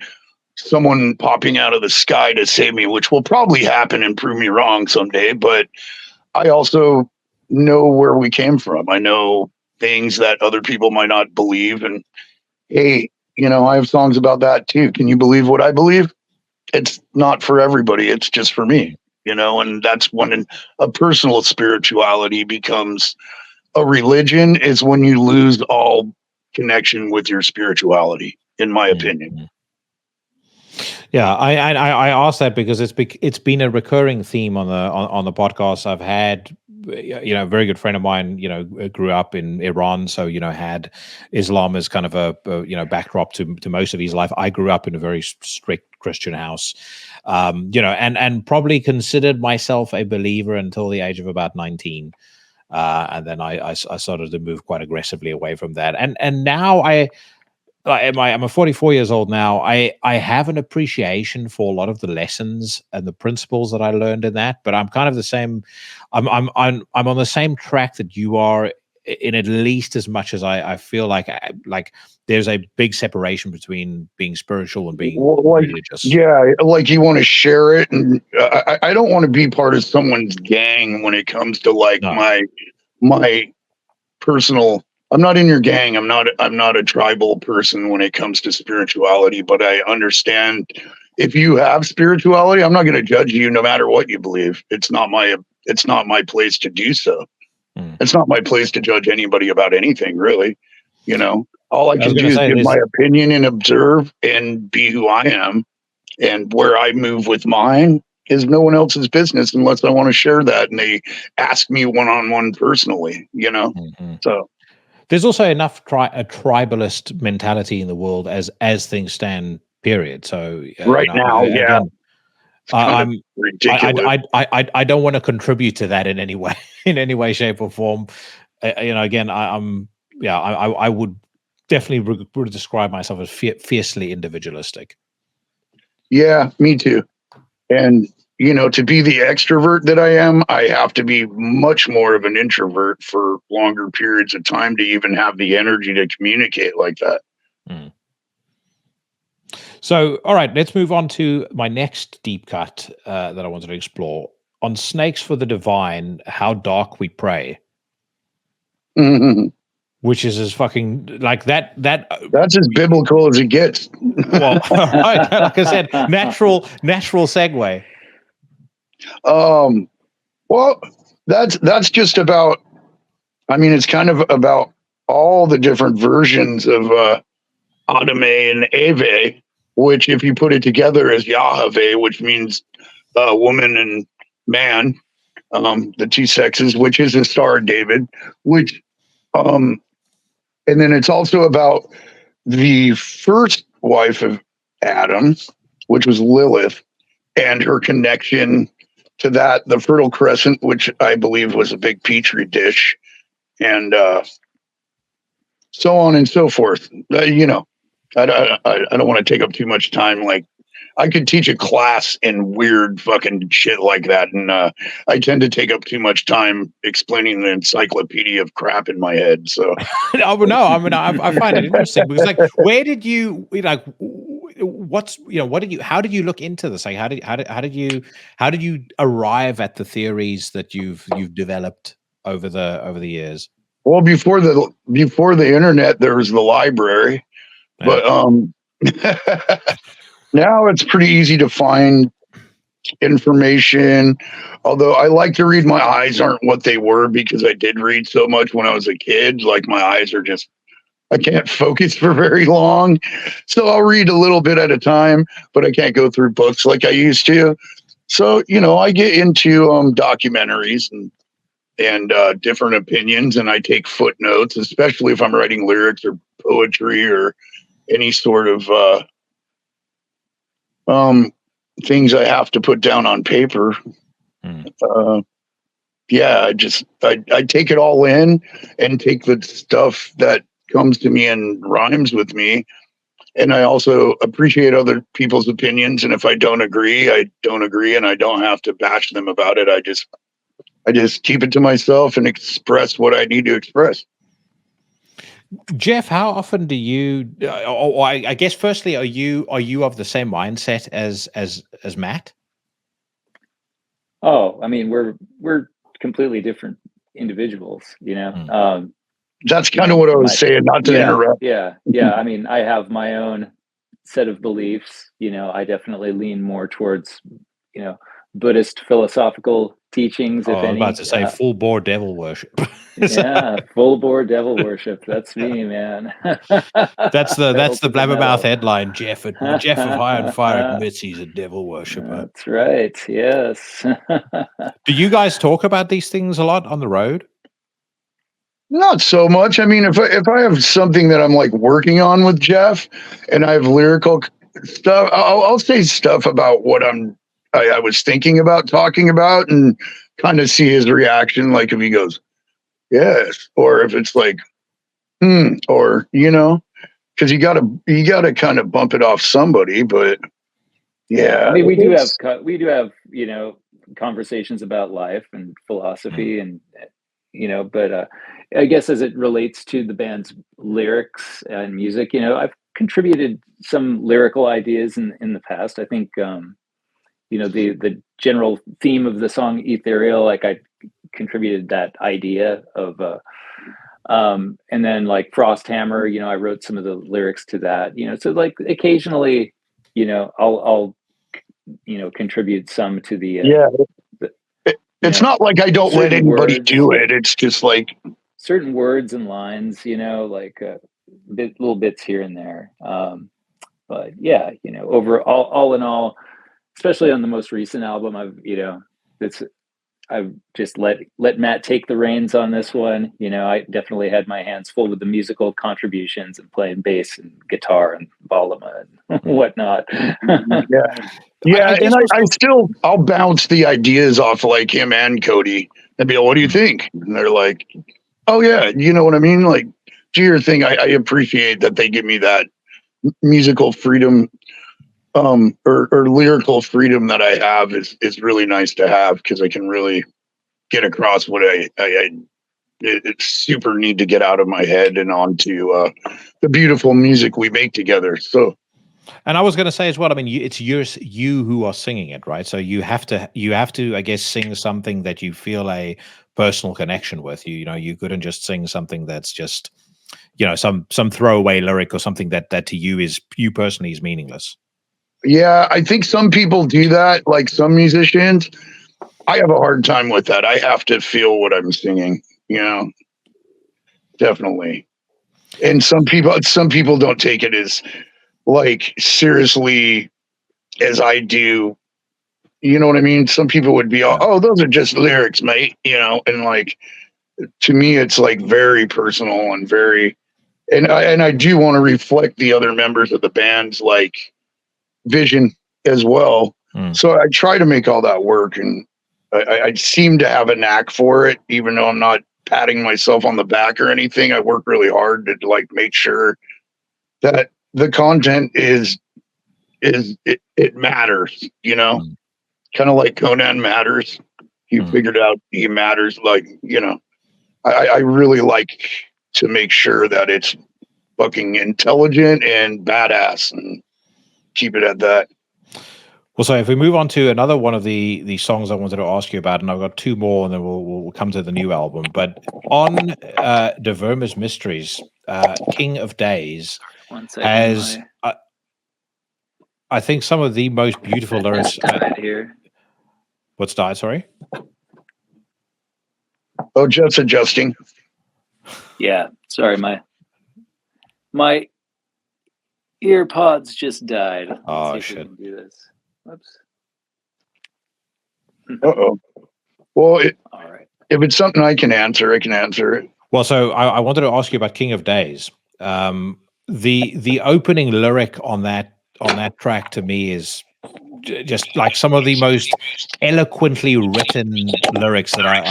someone popping out of the sky to save me, which will probably happen and prove me wrong someday. But I also know where we came from. I know things that other people might not believe. And hey, you know, I have songs about that too. Can you believe what I believe? It's not for everybody. It's just for me, you know, and that's when a personal spirituality becomes a religion, is when you lose all connection with your spirituality, in my opinion. Yeah, I asked that because it's been a recurring theme on the podcast. I've had, you know, a very good friend of mine, you know, grew up in Iran, so you know, had Islam as kind of a you know, backdrop to most of his life. I grew up in a very strict Christian house, you know, and probably considered myself a believer until the age of about 19. And then I started to move quite aggressively away from that, and now I'm 44 years old now. I have an appreciation for a lot of the lessons and the principles that I learned in that, but I'm kind of the same. I'm on the same track that you are, in at least as much as I feel like there's a big separation between being spiritual and being religious. Yeah, like you want to share it, and I don't want to be part of someone's gang when it comes to like my personal. I'm not in your gang. I'm not a tribal person when it comes to spirituality, but I understand if you have spirituality, I'm not going to judge you no matter what you believe. It's not my place to do so. It's not my place to judge anybody about anything, really. You know, all I can do is give my opinion and observe and be who I am, and where I move with mine is no one else's business unless I want to share that and they ask me one-on-one personally, you know? So There's also enough a tribalist mentality in the world as things stand. Period. So Right now, yeah, again, it's kind of I'm ridiculous. I don't want to contribute to that in any way, shape, or form. Again, I would definitely would describe myself as fiercely individualistic. Yeah, me too. And to be the extrovert that I am, I have to be much more of an introvert for longer periods of time to even have the energy to communicate like that. Mm. So, all right, let's move on to my next deep cut that I wanted to explore. On Snakes for the Divine, How Dark We Pray. Mm-hmm. Which is as fucking like that. That's as biblical as it gets. Well, right, like I said, natural segue. Well, that's just about. I mean, it's kind of about all the different versions of Anime and Ave, which, if you put it together, is Yahweh, which means woman and man, the two sexes, which is a Star of David, which. And then it's also about the first wife of Adam, which was Lilith, and her connection to that, the Fertile Crescent, which I believe was a big petri dish, and so on and so forth. I don't want to take up too much time. Like, I could teach a class in weird fucking shit like that, and I tend to take up too much time explaining the encyclopedia of crap in my head. So, I find it interesting because, like, where did you like? How did you look into this? Like, how did you arrive at the theories that you've developed over the years? well, before the internet, there was the library, but now it's pretty easy to find information. Although I like to read, my eyes aren't what they were because I did read so much when I was a kid. Like, my eyes are just, I can't focus for very long. So I'll read a little bit at a time, but I can't go through books like I used to. So, I get into documentaries and different opinions, and I take footnotes, especially if I'm writing lyrics or poetry or any sort of things I have to put down on paper. Yeah, I take it all in and take the stuff that comes to me and rhymes with me. And I also appreciate other people's opinions. And if I don't agree, I don't agree, and I don't have to bash them about it. I just keep it to myself and express what I need to express. Jeff, how often do you? I guess firstly, are you of the same mindset as Matt? Oh, I mean, we're completely different individuals, That's kind of what I was saying, not to interrupt. Yeah. I mean, I have my own set of beliefs. I definitely lean more towards, Buddhist philosophical teachings. If I was any, about to say full bore devil worship. Yeah, full bore devil worship. That's me, man. That's the blabbermouth headline. Jeff of High on Fire admits he's a devil worshiper. That's right. Yes. Do you guys talk about these things a lot on the road? Not so much. I mean, if I have something that I'm like working on with Jeff, and I have lyrical stuff, I'll say stuff about what I was thinking about talking about, and kind of see his reaction. Like, if he goes, yes, or if it's like, or because you gotta kind of bump it off somebody. But yeah, I mean, we do have conversations about life and philosophy, and but I guess as it relates to the band's lyrics and music, I've contributed some lyrical ideas in the past. I think the general theme of the song Ethereal, like, I contributed that idea of and then, like, Frosthammer, I wrote some of the lyrics to that, so, like, occasionally, I'll contribute some to the it's not like I don't let anybody do it. It's just like certain words and lines, like little bits here and there. But yeah, overall, all in all, especially on the most recent album, it's I just let Matt take the reins on this one. You know, I definitely had my hands full with the musical contributions and playing bass and guitar and volume and whatnot. Yeah, and I'll bounce the ideas off like him and Cody and be like, what do you think? And they're like, oh yeah, you know what I mean? Like, do your thing. I appreciate that they give me that musical freedom, or lyrical freedom that I have is really nice to have, because I can really get across what it's super need to get out of my head and onto the beautiful music we make together. So. And I was going to say as well, I mean, it's you who are singing it, right? So you have to, I guess, sing something that you feel a personal connection with. You know, you couldn't just sing something that's just, you know, some throwaway lyric or something that to you personally is meaningless. Yeah, I think some people do that, like some musicians. I have a hard time with that. I have to feel what I'm singing, you know, definitely. And some people don't take it as like seriously as I do. You know what I mean? Some people would be, oh, those are just lyrics, mate. You know, and like, to me, it's like very personal and very, and I do want to reflect the other members of the band's like vision as well. So I try to make all that work, and I seem to have a knack for it, even though I'm not patting myself on the back or anything. I work really hard to like make sure that the content it matters, you know, kind of like Conan matters. He figured out he matters. Like, you know, I really like to make sure that it's fucking intelligent and badass, and keep it at that. Well, so if we move on to another one of the songs I wanted to ask you about, and I've got two more, and then we'll come to the new album. But on De Vermis Mysteries, King of Days has, I think, some of the most beautiful lyrics. Here. What's died? Sorry. Oh, just adjusting. Yeah, sorry, my ear pods just died. Oh shit! Do this. Whoops. Uh-oh. Well, all right. If it's something I can answer, I can answer it. Well, so I wanted to ask you about King of Days. The opening lyric on that track to me is just like some of the most eloquently written lyrics that I've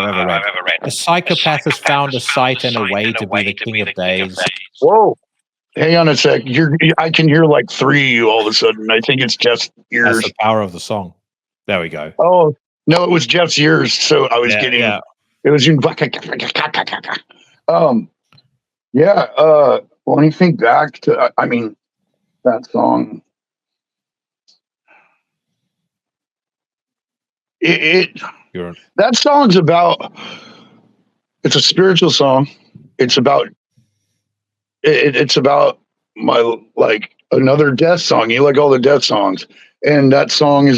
ever read. A psychopath has found a sight and a way to be the king of days. Whoa. Hang on a sec. I can hear like three of you all of a sudden. I think it's Jeff's ears. That's the power of the song. There we go. Oh, no, it was Jeff's ears. So I was getting, it was in, when you think back to, I mean, that song, that song's about, it's a spiritual song. It's about, it's about my, like, another death song. You like all the death songs. And that song is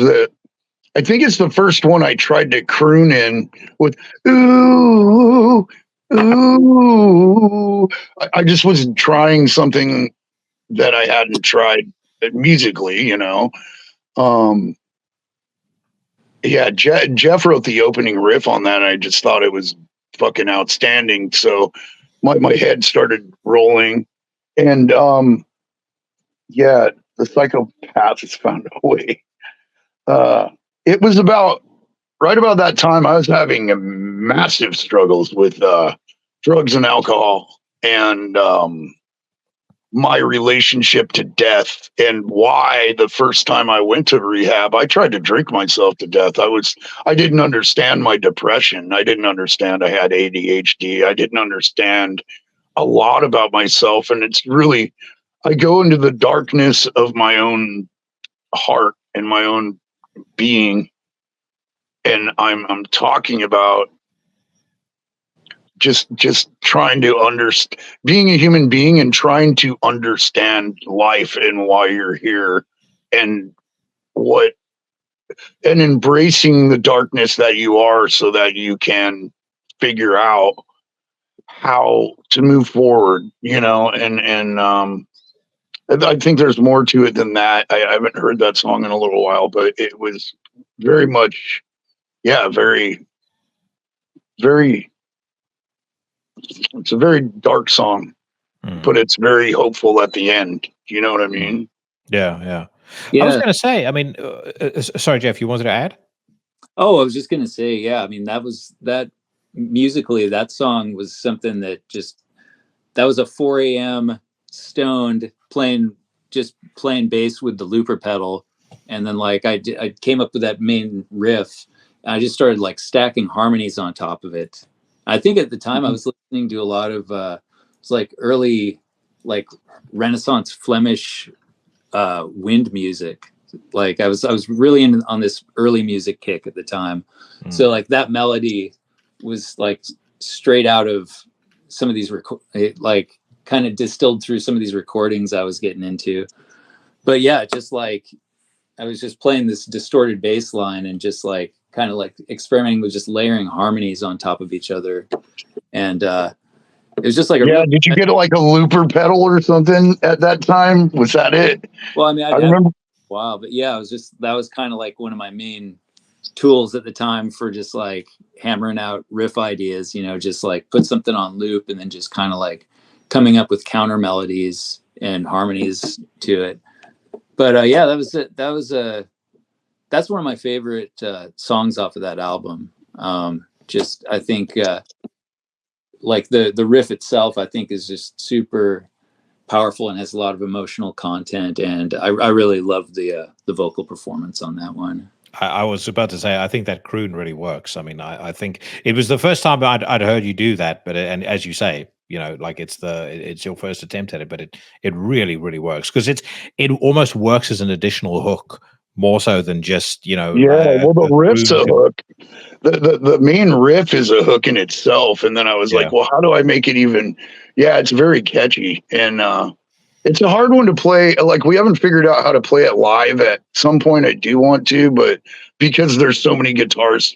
I think it's the first one I tried to croon in with, ooh, ooh. I just was trying something that I hadn't tried musically, you know. Yeah, Jeff wrote the opening riff on that, and I just thought it was fucking outstanding. So my head started rolling, and yeah, the psychopath has found a way. It was right about that time I was having massive struggles with drugs and alcohol, and my relationship to death, and why the first time I went to rehab, I tried to drink myself to death. I didn't understand my depression. I didn't understand I had ADHD. I didn't understand a lot about myself. And it's really, I go into the darkness of my own heart and my own being. And I'm talking about just trying to understand, being a human being and trying to understand life and why you're here, and embracing the darkness that you are, so that you can figure out how to move forward, you know. And I think there's more to it than that. I haven't heard that song in a little while, but it was very much, yeah, very, very. It's a very dark song, but it's very hopeful at the end. You know what I mean? Yeah. Yeah. I was going to say, I mean, sorry, Jeff, you wanted to add? Oh, I was just gonna say, yeah. I mean, that musically, that song was something that was a 4 a.m. stoned just playing bass with the looper pedal, and then like I came up with that main riff, and I just started like stacking harmonies on top of it. I think at the time I was listening to a lot of it's like early like Renaissance Flemish wind music. Like I was really on this early music kick at the time. So like that melody was like straight out of some of these like kind of distilled through some of these recordings I was getting into. But yeah, just like I was just playing this distorted bass line and just like kind of like experimenting with just layering harmonies on top of each other. And it was just like did you get like a looper pedal or something at that time? Was that it? Well, I mean, I remember. Wow, but yeah, that was kind of like one of my main tools at the time for just like hammering out riff ideas, just like put something on loop and then just kind of like coming up with counter melodies and harmonies to it. But yeah, that was it. That's one of my favorite songs off of that album. Just I think like the riff itself, I think is just super powerful and has a lot of emotional content, and I really love the vocal performance on that one. I was about to say, I think that croon really works. I mean, I think it was the first time I'd heard you do that, but and as you say, like it's your first attempt at it, but it really works because it almost works as an additional hook more so than just well, the riff's a hook. The main riff is a hook in itself, and then I was like, well, how do I make it even? Yeah, it's very catchy, and it's a hard one to play. Like we haven't figured out how to play it live. At some point, I do want to, but because there's so many guitars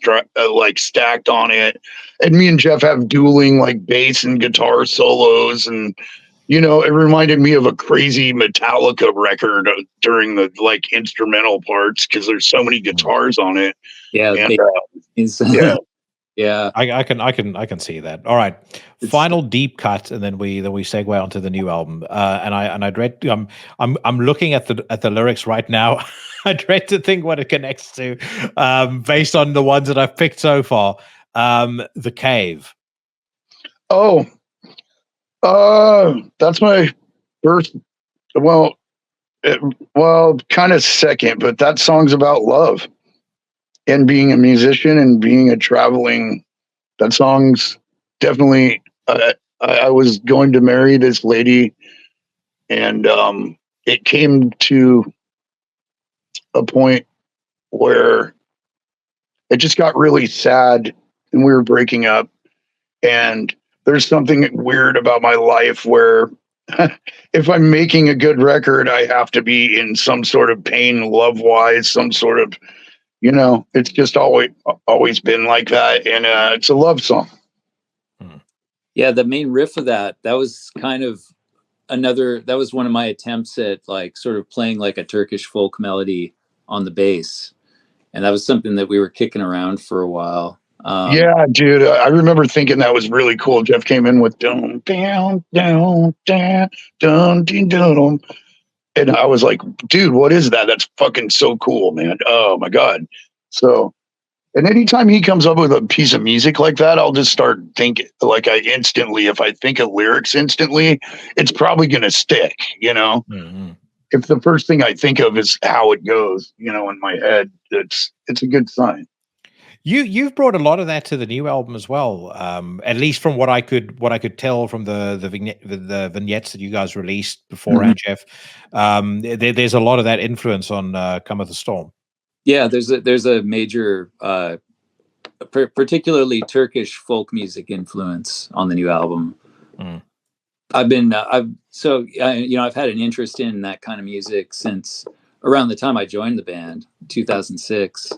like stacked on it, and me and Jeff have dueling like bass and guitar solos, and it reminded me of a crazy Metallica record during the like instrumental parts because there's so many guitars on it. Yeah, and, yeah. I can see that. All right, final deep cut, and then we segue onto the new album. And I dread. I'm looking at the lyrics right now. I dread to think what it connects to, based on the ones that I've picked so far. The Cave. Oh, that's my first. Well, kind of second, but that song's about love. And being a musician and being a traveling, that song's definitely. I was going to marry this lady, and it came to a point where it just got really sad, and we were breaking up. And there's something weird about my life where if I'm making a good record, I have to be in some sort of pain, love-wise, some sort of. It's just always been like that, and it's a love song. Yeah, the main riff of that was kind of that was one of my attempts at like sort of playing like a Turkish folk melody on the bass, and that was something that we were kicking around for a while. Yeah, dude, I remember thinking that was really cool. Jeff came in with dum down down down dum dum dum. And I was like, dude, what is that? That's fucking so cool, man. Oh my God. So, and anytime he comes up with a piece of music like that, I'll just start thinking like if I think of lyrics instantly, it's probably going to stick, Mm-hmm. If the first thing I think of is how it goes, in my head, it's a good sign. You've brought a lot of that to the new album as well. At least from what I could tell from the vignettes that you guys released beforehand, Jeff. There's a lot of that influence on Cometh The Storm. Yeah, there's a major, particularly Turkish folk music influence on the new album. I've had an interest in that kind of music since around the time I joined the band, 2006.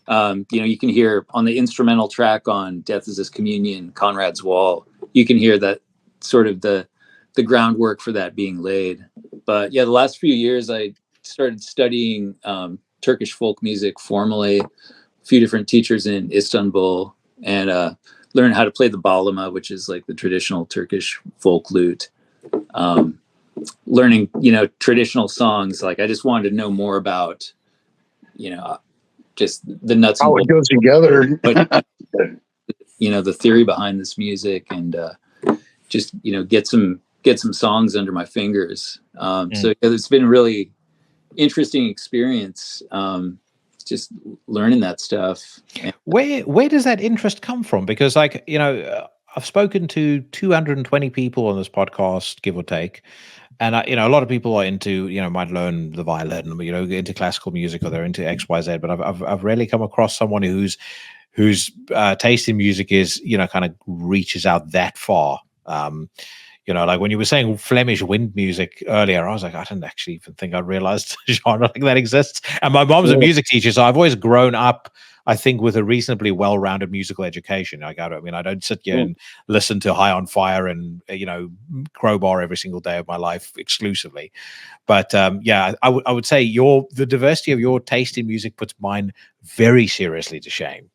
You can hear on the instrumental track on Death Is This Communion, Conrad's Wall, you can hear that sort of the groundwork for that being laid. But yeah, the last few years I started studying Turkish folk music formally few different teachers in Istanbul and learn how to play the bağlama, which is like the traditional Turkish folk lute. Learning, traditional songs. Like I just wanted to know more about, just the nuts and How it goes together. but the theory behind this music, and just get some songs under my fingers. So it's been a really interesting experience, just learning that stuff. Where does that interest come from? Because I've spoken to 220 people on this podcast, give or take. And a lot of people are into, might learn the violin, into classical music, or they're into X, Y, Z. But I've rarely come across someone whose taste in music is, kind of reaches out that far. Like when you were saying Flemish wind music earlier, I was like, I didn't actually even think I realized a genre like that exists. And my mom's a music teacher, so I've always grown up, I think, with a reasonably well-rounded musical education. I don't sit here and listen to High on Fire and Crowbar every single day of my life exclusively. But I would say the diversity of your taste in music puts mine very seriously to shame.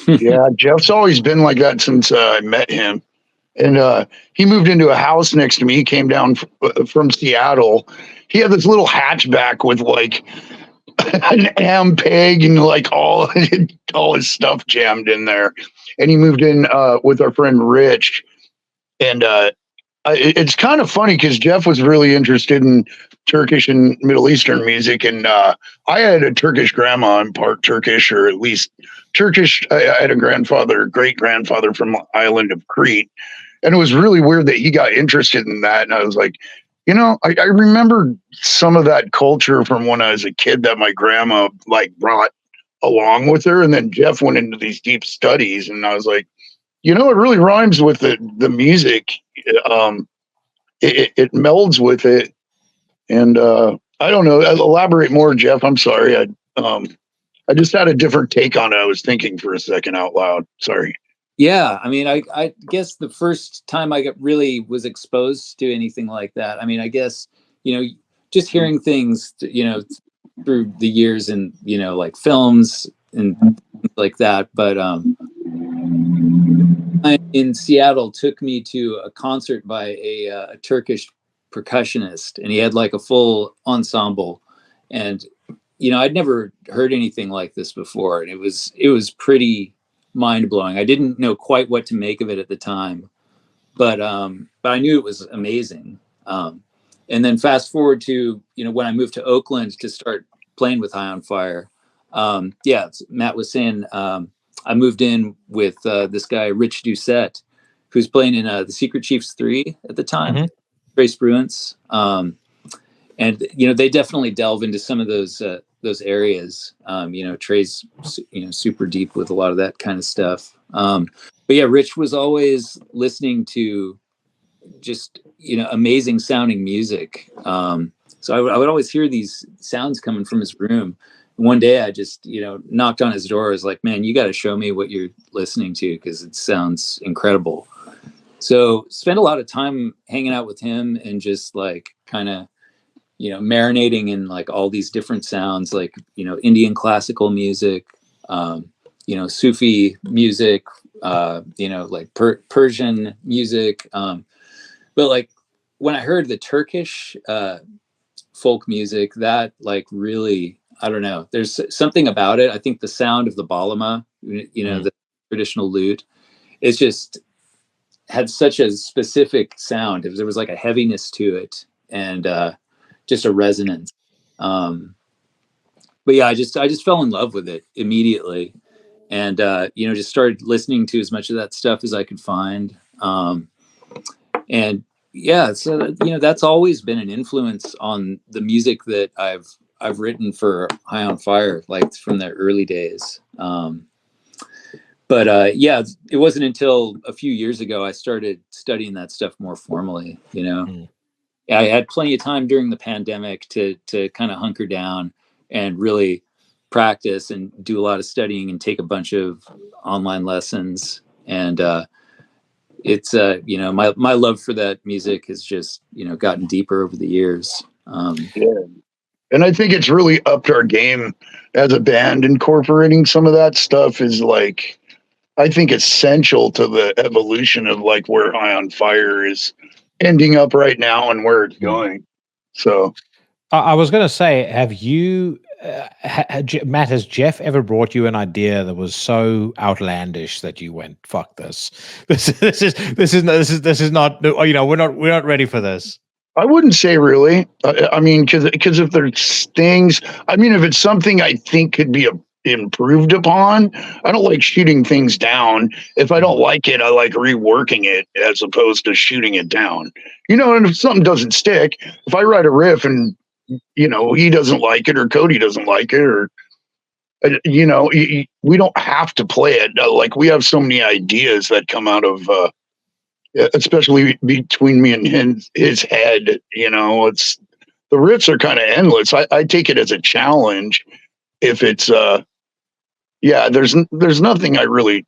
Yeah, Jeff's always been like that since I met him. And he moved into a house next to me. He came down from Seattle. He had this little hatchback with like an Ampeg and like all his stuff jammed in there. And he moved in with our friend Rich. And it's kind of funny because Jeff was really interested in Turkish and Middle Eastern music. And I had a Turkish grandma. I'm part Turkish, or at least Turkish. I had a great grandfather from the island of Crete. And it was really weird that he got interested in that. And I was like, I remember some of that culture from when I was a kid that my grandma like brought along with her. And then Jeff went into these deep studies, and I was like, it really rhymes with the music. It melds with it. And I don't know. Elaborate more, Jeff. I'm sorry. I just had a different take on it. I was thinking for a second out loud. Sorry. Yeah, I mean, I guess the first time I really was exposed to anything like that, I mean, I guess, just hearing things, through the years and, like films and things like that. But in Seattle took me to a concert by a Turkish percussionist, and he had like a full ensemble. And, I'd never heard anything like this before. And it was pretty mind-blowing. I didn't know quite what to make of it at the time, but I knew it was amazing. And then fast forward to when I moved to Oakland to start playing with High on Fire. Matt was saying, I moved in with this guy Rich Doucette, who's playing in the Secret Chiefs 3 at the time, Trace Bruins, and they definitely delve into some of those areas. Trey's super deep with a lot of that kind of stuff. But yeah, Rich was always listening to just amazing sounding music. So I would always hear these sounds coming from his room. One day I just knocked on his door. I was like, man, you got to show me what you're listening to, because it sounds incredible. So spent a lot of time hanging out with him and just like kind of marinating in like all these different sounds, like, Indian classical music, Sufi music, like Persian music. But like when I heard the Turkish folk music, that like really, I don't know, there's something about it. I think the sound of the bağlama, the traditional lute, it's just had such a specific sound. There was like a heaviness to it, and just a resonance. But yeah, I just fell in love with it immediately, and just started listening to as much of that stuff as I could find. And yeah, so that's always been an influence on the music that I've written for High on Fire, like from the early days. But it wasn't until a few years ago I started studying that stuff more formally. I had plenty of time during the pandemic to kind of hunker down and really practice and do a lot of studying and take a bunch of online lessons. And it's my love for that music has just gotten deeper over the years. And I think it's really upped our game as a band. Incorporating some of that stuff is like, I think, essential to the evolution of like where High on Fire is ending up right now and where it's going. So I was going to say, have you, Matt, has Jeff ever brought you an idea that was so outlandish that you went, "Fuck this! This is not. You know, we're not ready for this." I wouldn't say really. I mean, because if there's things, I mean, if it's something I think could be improved upon, I don't like shooting things down. If I don't like it, I like reworking it as opposed to shooting it down. You know, and if something doesn't stick, if I write a riff and, you know, he doesn't like it or Cody doesn't like it, or, you know, we don't have to play it. Like, we have so many ideas that come out of, especially between me and his head, you know, it's, the riffs are kind of endless. I take it as a challenge. If it's, there's nothing I really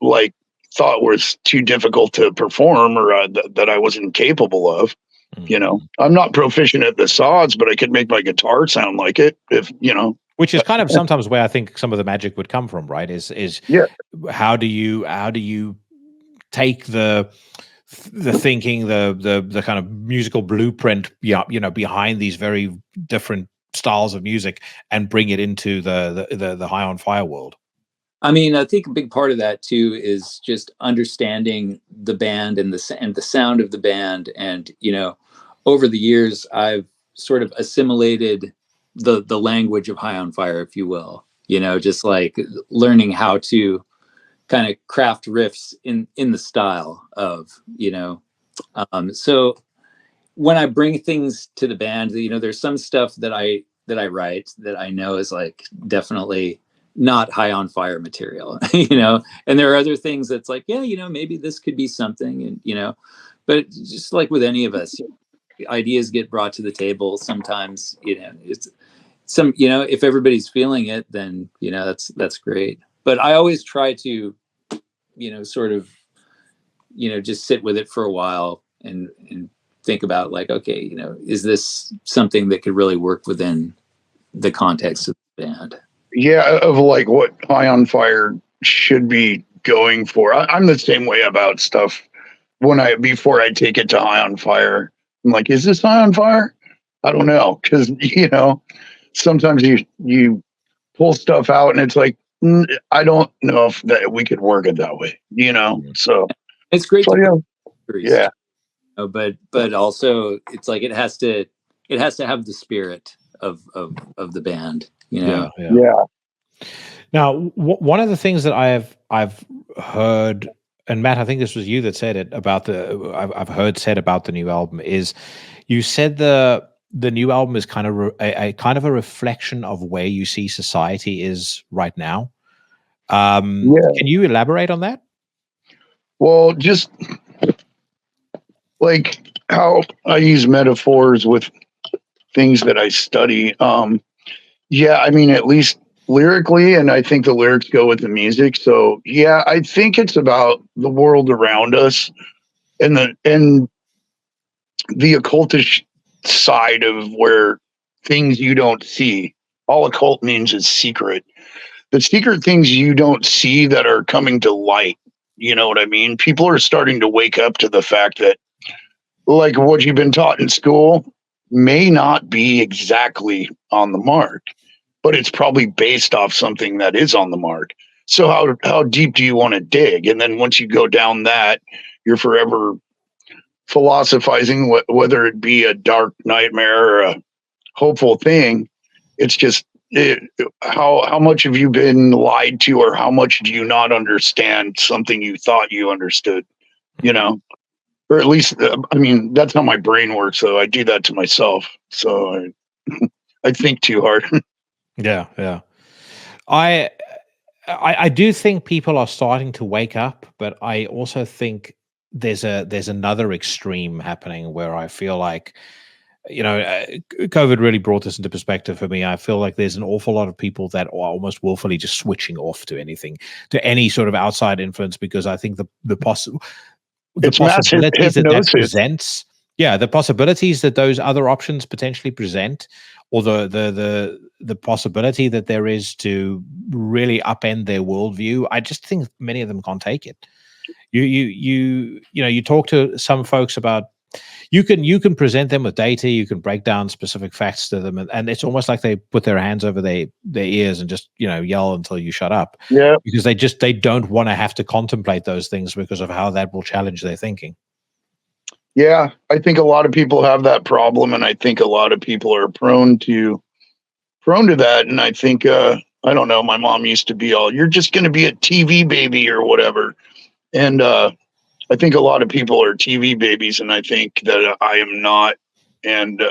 like thought was too difficult to perform or that I wasn't capable of. You know, I'm not proficient at the saws, but I could make my guitar sound like it, if, you know. Which is kind of sometimes where I think some of the magic would come from, right? Is how do you take the thinking, the kind of musical blueprint, you know, behind these very different styles of music and bring it into the High on Fire world? I mean, I think a big part of that too is just understanding the band and the sound of the band. And, you know, over the years, I've sort of assimilated the language of High on Fire, if you will, you know, just like learning how to kind of craft riffs in the style of, you know, so when I bring things to the band, you know, there's some stuff that I write that I know is like definitely not High on Fire material, you know, and there are other things that's like, yeah, you know, maybe this could be something, and, you know, but just like with any of us, ideas get brought to the table. Sometimes, you know, it's some, you know, if everybody's feeling it, then, you know, that's great. But I always try to, you know, sort of, you know, just sit with it for a while and think about like, okay, you know, is this something that could really work within the context of the band? Yeah, of like what High on Fire should be going for. I'm the same way about stuff. Before I take it to High on Fire, I'm like, is this High on Fire? I don't know, because, you know, sometimes you pull stuff out and it's like, I don't know if that we could work it that way, you know. So it's great. Yeah. But also it's like it has to have the spirit of the band, you know. Yeah. Now, one of the things that I've heard, and Matt, I think this was you that said it about I've heard said about the new album, is you said the new album is kind of a reflection of where you see society is right now. Can you elaborate on that? Well, just like how I use metaphors with things that I study. Yeah, I mean, at least lyrically, and I think the lyrics go with the music. So yeah, I think it's about the world around us and the occultish side of where things you don't see. All occult means is secret. The secret things you don't see that are coming to light. You know what I mean? People are starting to wake up to the fact that, like, what you've been taught in school may not be exactly on the mark, but it's probably based off something that is on the mark. So how deep do you want to dig? And then once you go down that, you're forever philosophizing, whether it be a dark nightmare or a hopeful thing. It's just how much have you been lied to, or how much do you not understand something you thought you understood, you know? Or at least, I mean, that's how my brain works. So I do that to myself. So I think too hard. Yeah. I do think people are starting to wake up, but I also think there's another extreme happening where I feel like, you know, COVID really brought this into perspective for me. I feel like there's an awful lot of people that are almost willfully just switching off to any sort of outside influence, because I think the possibilities that presents, the possibilities that those other options potentially present or the possibility that there is to really upend their worldview, I just think many of them can't take it. You talk to some folks about, you can present them with data, you can break down specific facts to them, and it's almost like they put their hands over their ears and just yell until you shut up. Yeah, because they don't want to have to contemplate those things because of how that will challenge their thinking. yeah. I think a lot of people have that problem, and I think a lot of people are prone to that. And I think I don't know. My mom used to be all, "You're just going to be a TV baby or whatever," and I think a lot of people are TV babies, and I think that I am not. And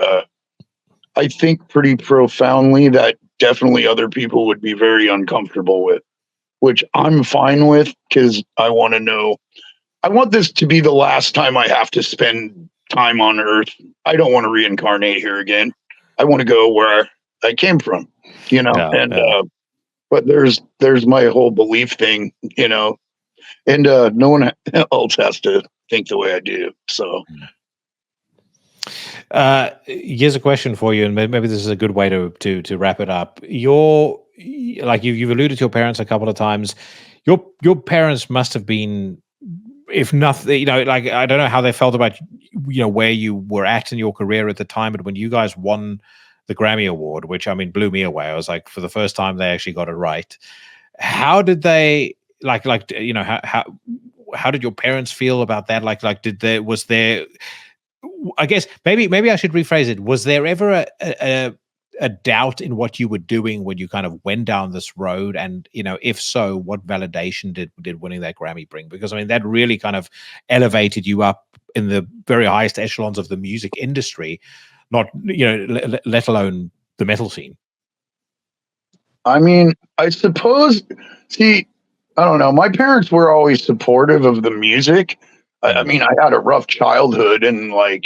I think pretty profoundly that definitely other people would be very uncomfortable with, which I'm fine with, because I want to know. I want this to be the last time I have to spend time on Earth. I don't want to reincarnate here again. I want to go where I came from, but there's my whole belief thing, and no one else has to think the way I do. So here's a question for you, and maybe this is a good way to wrap it up. You've alluded to your parents a couple of times. Your parents must have been, if nothing, I don't know how they felt about where you were at in your career at the time, but when you guys won the Grammy Award, which blew me away. I was like, for the first time they actually got it right. How did they how did your parents feel about that? Was there, I guess maybe I should rephrase it. Was there ever a doubt in what you were doing when you kind of went down this road? And, if so, what validation did winning that Grammy bring? Because that really kind of elevated you up in the very highest echelons of the music industry, not, let alone the metal scene. I suppose, see, I don't know. My parents were always supportive of the music. I had a rough childhood, and me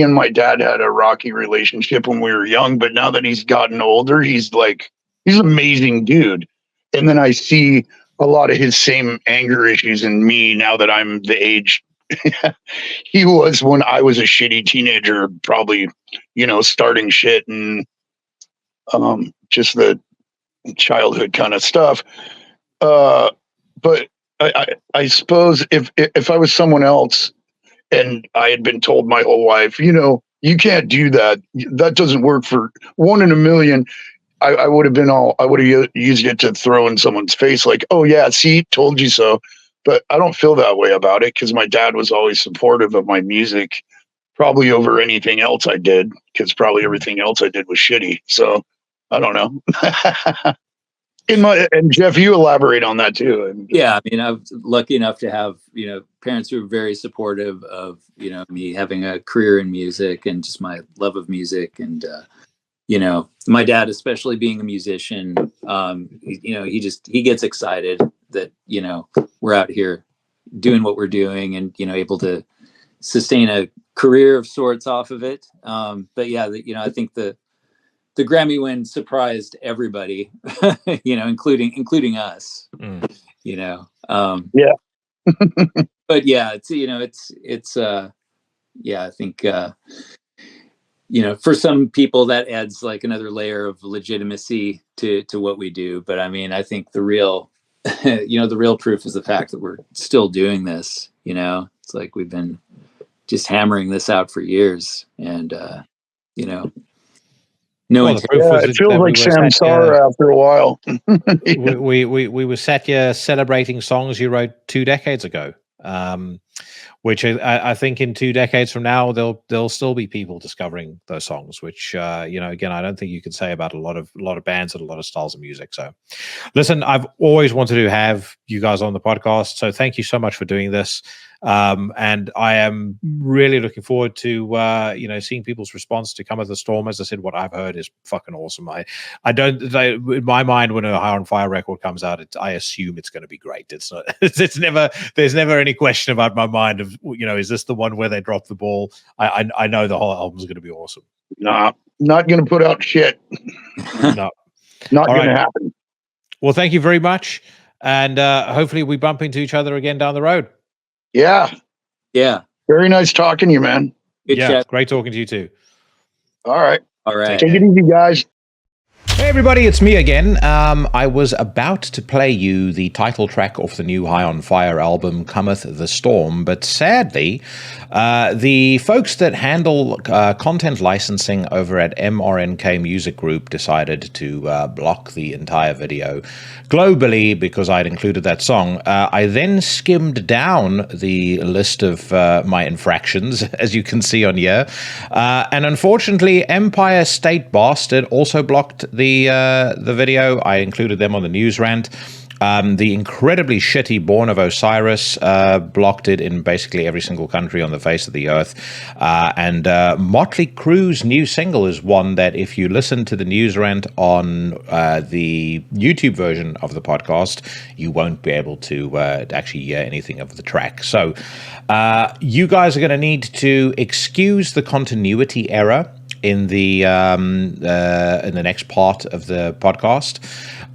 and my dad had a rocky relationship when we were young, but now that he's gotten older, he's an amazing dude. And then I see a lot of his same anger issues in me now that I'm the age he was when I was a shitty teenager, probably, starting shit and just the childhood kind of stuff. But I suppose if I was someone else and I had been told my whole life, you can't do that, that doesn't work, for 1 in a million, I would have used it to throw in someone's face, like, oh yeah, see, told you so. But I don't feel that way about it, because my dad was always supportive of my music, probably over anything else I did, because probably everything else I did was shitty. So I don't know. And Jeff, you elaborate on that too. Yeah, I was lucky enough to have parents who were very supportive of me having a career in music and just my love of music. And my dad, especially being a musician, he gets excited that we're out here doing what we're doing, and able to sustain a career of sorts off of it. But yeah, I think the Grammy win surprised everybody, including us. Yeah. But yeah, it's I think for some people that adds like another layer of legitimacy to what we do. But I think the real the real proof is the fact that we're still doing this. It's like we've been just hammering this out for years, and it feels like Samsara after a while. we were sat here celebrating songs you wrote 2 decades ago, which I think in 2 decades from now there'll still be people discovering those songs, which again, I don't think you can say about a lot of bands and a lot of styles of music. So listen, I've always wanted to have you guys on the podcast, so thank you so much for doing this. And I am really looking forward to seeing people's response to Cometh The Storm. As I said, what I've heard is fucking awesome. In my mind, when a High on Fire record comes out, I assume it's going to be great. It's not. There's never any question about my mind of is this the one where they drop the ball? I know the whole album's going to be awesome. Nah, not going to put out shit. No, not going to happen. Well, thank you very much, and hopefully we bump into each other again down the road. Yeah. Very nice talking to you, man. Good chat. Great talking to you too. All right. All right. Take it easy, guys. Hey everybody, it's me again. I was about to play you the title track off the new High on Fire album, Cometh The Storm, but sadly, the folks that handle content licensing over at MRNK Music Group decided to block the entire video globally because I'd included that song. I then skimmed down the list of my infractions, as you can see on here, and unfortunately, Empire State Bastard also blocked the video. I included them on the news rant. The incredibly shitty Born of Osiris blocked it in basically every single country on the face of the earth. And Motley Crue's new single is one that if you listen to the news rant on the YouTube version of the podcast, you won't be able to actually hear anything of the track. So you guys are going to need to excuse the continuity error in the next part of the podcast.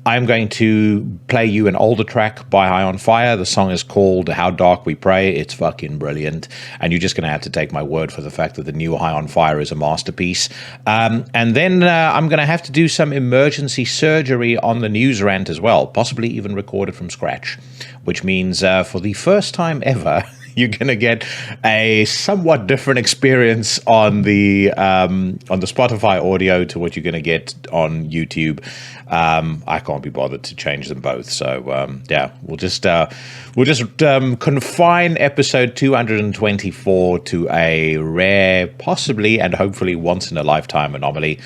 I'm going to play you an older track by High on Fire. The song is called How Dark We Pray. It's fucking brilliant. And you're just going to have to take my word for the fact that the new High on Fire is a masterpiece. And then I'm going to have to do some emergency surgery on the news rant as well, possibly even record it from scratch, which means for the first time ever, you're going to get a somewhat different experience on the Spotify audio to what you're going to get on YouTube. I can't be bothered to change them both, so yeah, we'll just confine episode 224 to a rare, possibly and hopefully once in a lifetime anomaly.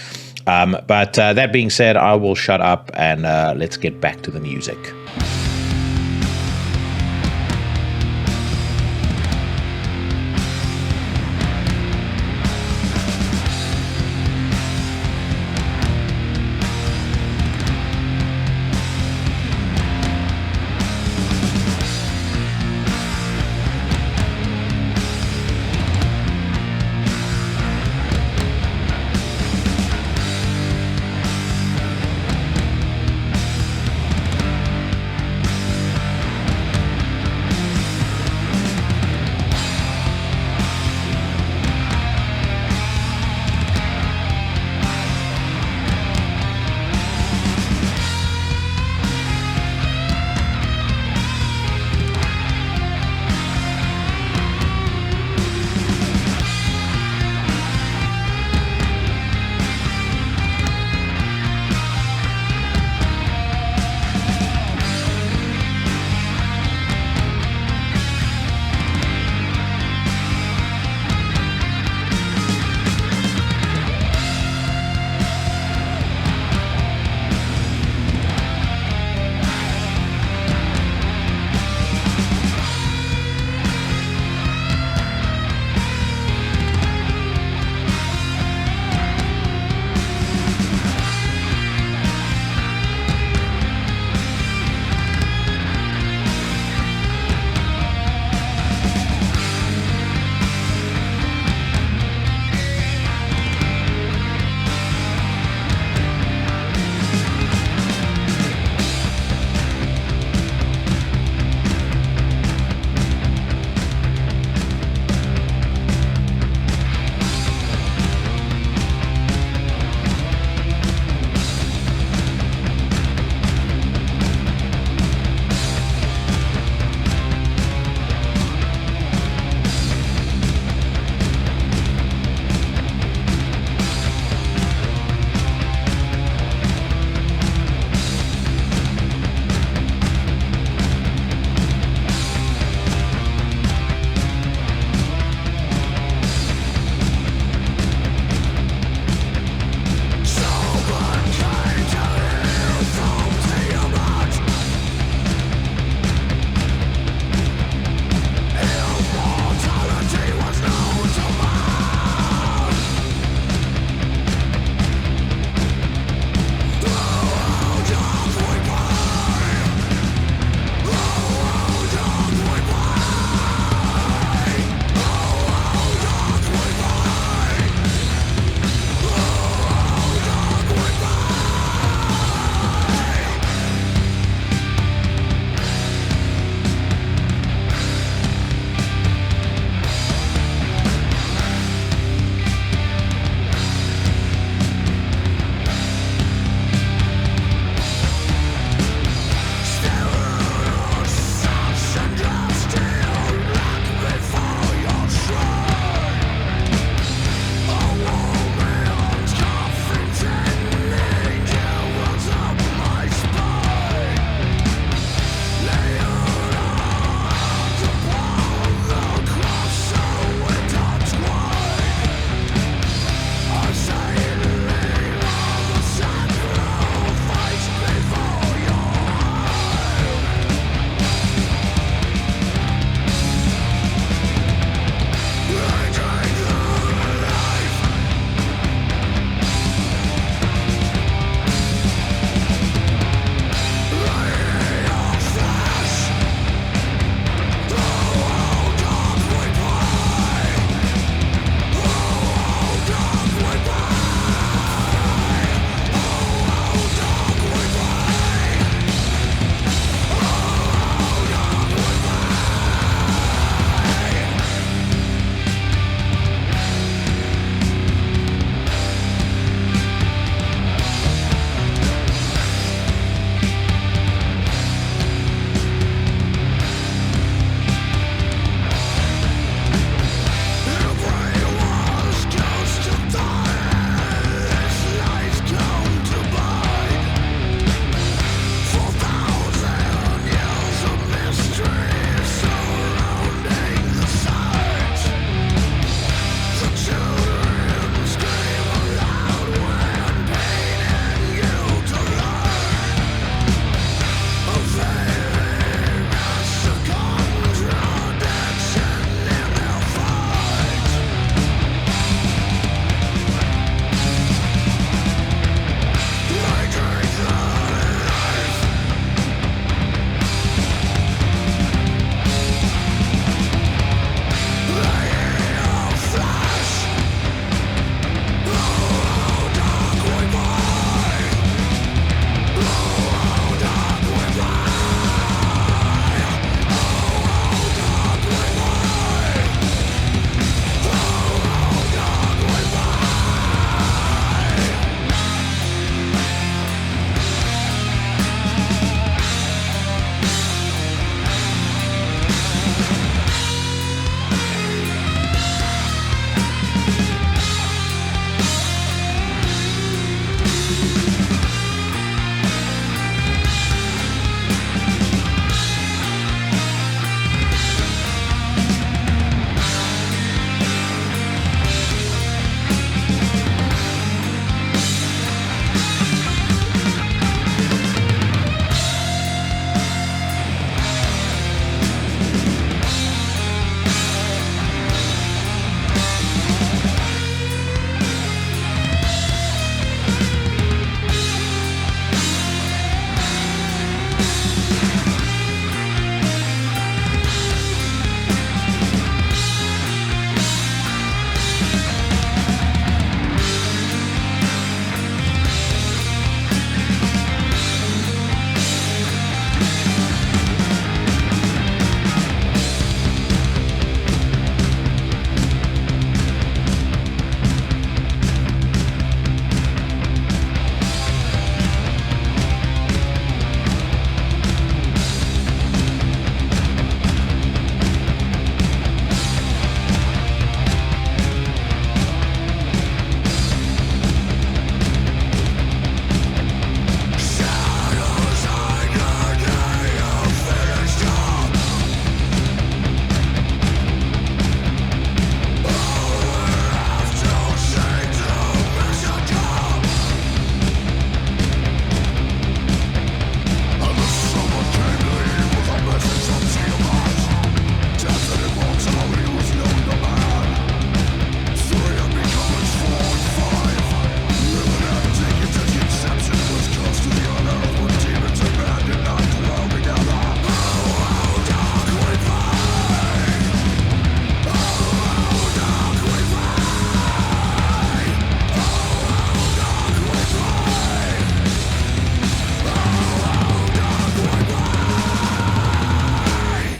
But that being said, I will shut up and let's get back to the music.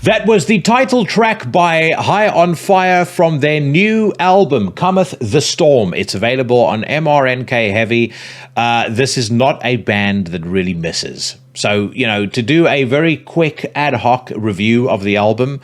That was the title track by High on Fire from their new album, Cometh The Storm. It's available on MRNK Heavy. This is not a band that really misses. So, to do a very quick ad hoc review of the album,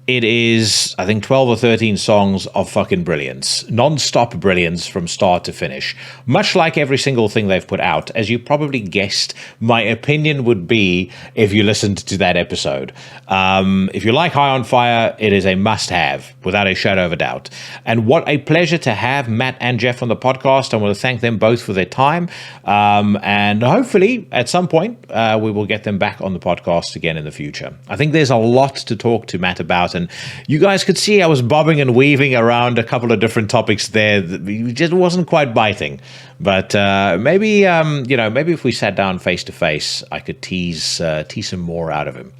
it is, I think, 12 or 13 songs of fucking brilliance. Non-stop brilliance from start to finish. Much like every single thing they've put out. As you probably guessed, my opinion would be if you listened to that episode. If you like High on Fire, it is a must-have, without a shadow of a doubt. And what a pleasure to have Matt and Jeff on the podcast. I want to thank them both for their time. And hopefully, at some point, we will get them back on the podcast again in the future. I think there's a lot to talk to Matt about. And you guys could see I was bobbing and weaving around a couple of different topics there. It just wasn't quite biting. But maybe if we sat down face to face, I could tease some more out of him.